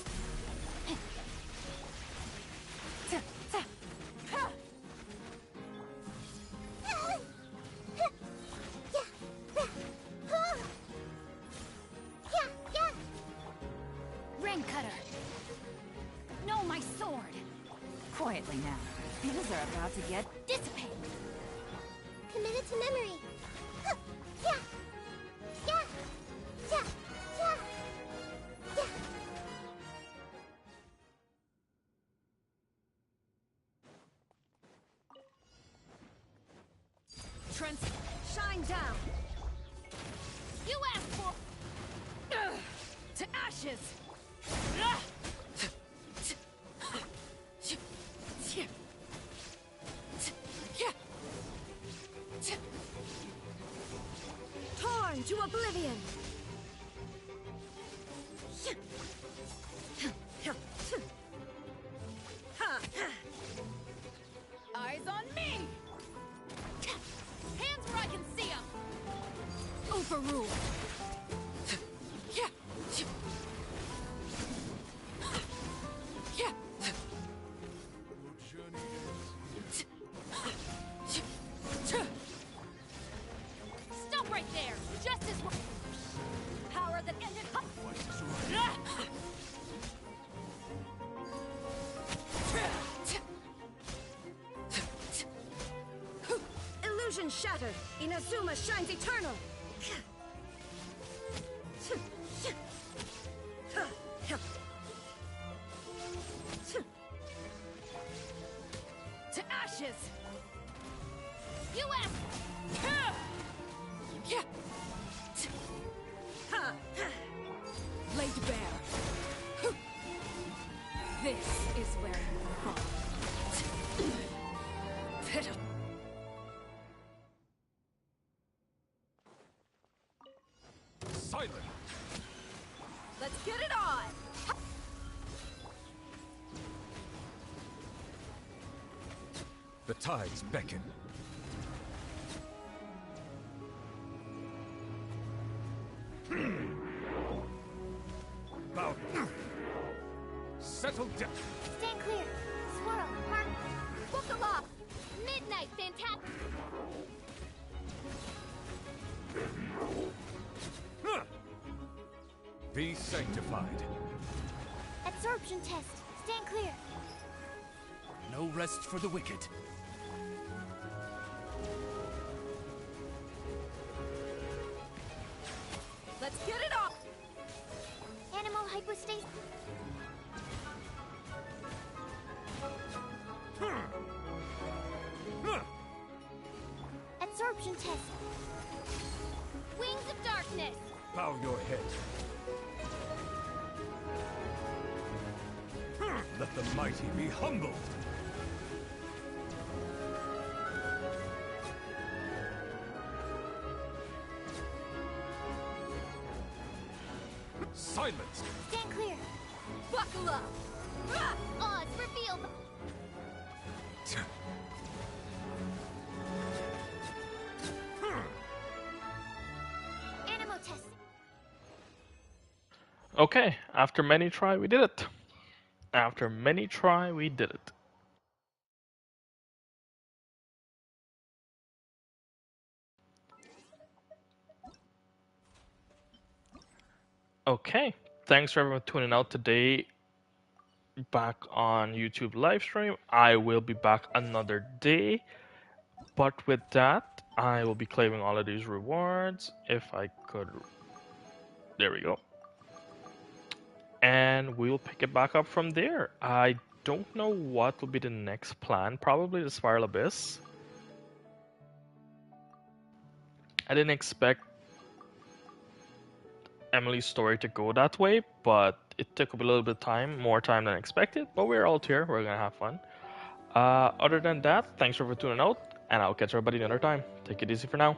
Ring cutter. Know my sword. Quietly now. Things are about to get dissipate. Committed to memory. Yeah. Yeah. Yeah. Yeah. Yeah. Trent, shine down. You asked for to ashes. Torn to oblivion. Eyes on me. Hands where I can see them. Overrule. Stop right there. Justice. Power that ended. Illusion shattered. Inazuma shines eternal. To ashes. You asked. Laid bare. This is where you fall. Pitiful. Silent! Let's get it on! The tides beckon. Bow. Settle down. Stand clear. Swirl. Mark. Book aloft. Midnight. Fantastic. Be sanctified. Absorption test. Stand clear. No rest for the wicked. Let's get it on! Animal hypostasis. Absorption test. Wings of darkness. Bow your head. Let the mighty be humbled. Silence! Stand clear. Buckle up! Odds revealed. Animal test. Okay, after many try, we did it. After many try, we did it. Okay, thanks for everyone tuning out today. back on YouTube live stream. I will be back another day. But with that, I will be claiming all of these rewards. If I could... There we go. And we'll pick it back up from there. I don't know what will be the next plan. Probably the Spiral Abyss. I didn't expect Emilie's story to go that way, but it took a little bit of time, more time than expected. But we're all here. We're going to have fun. Other than that, thanks for tuning out, and I'll catch everybody another time. Take it easy for now.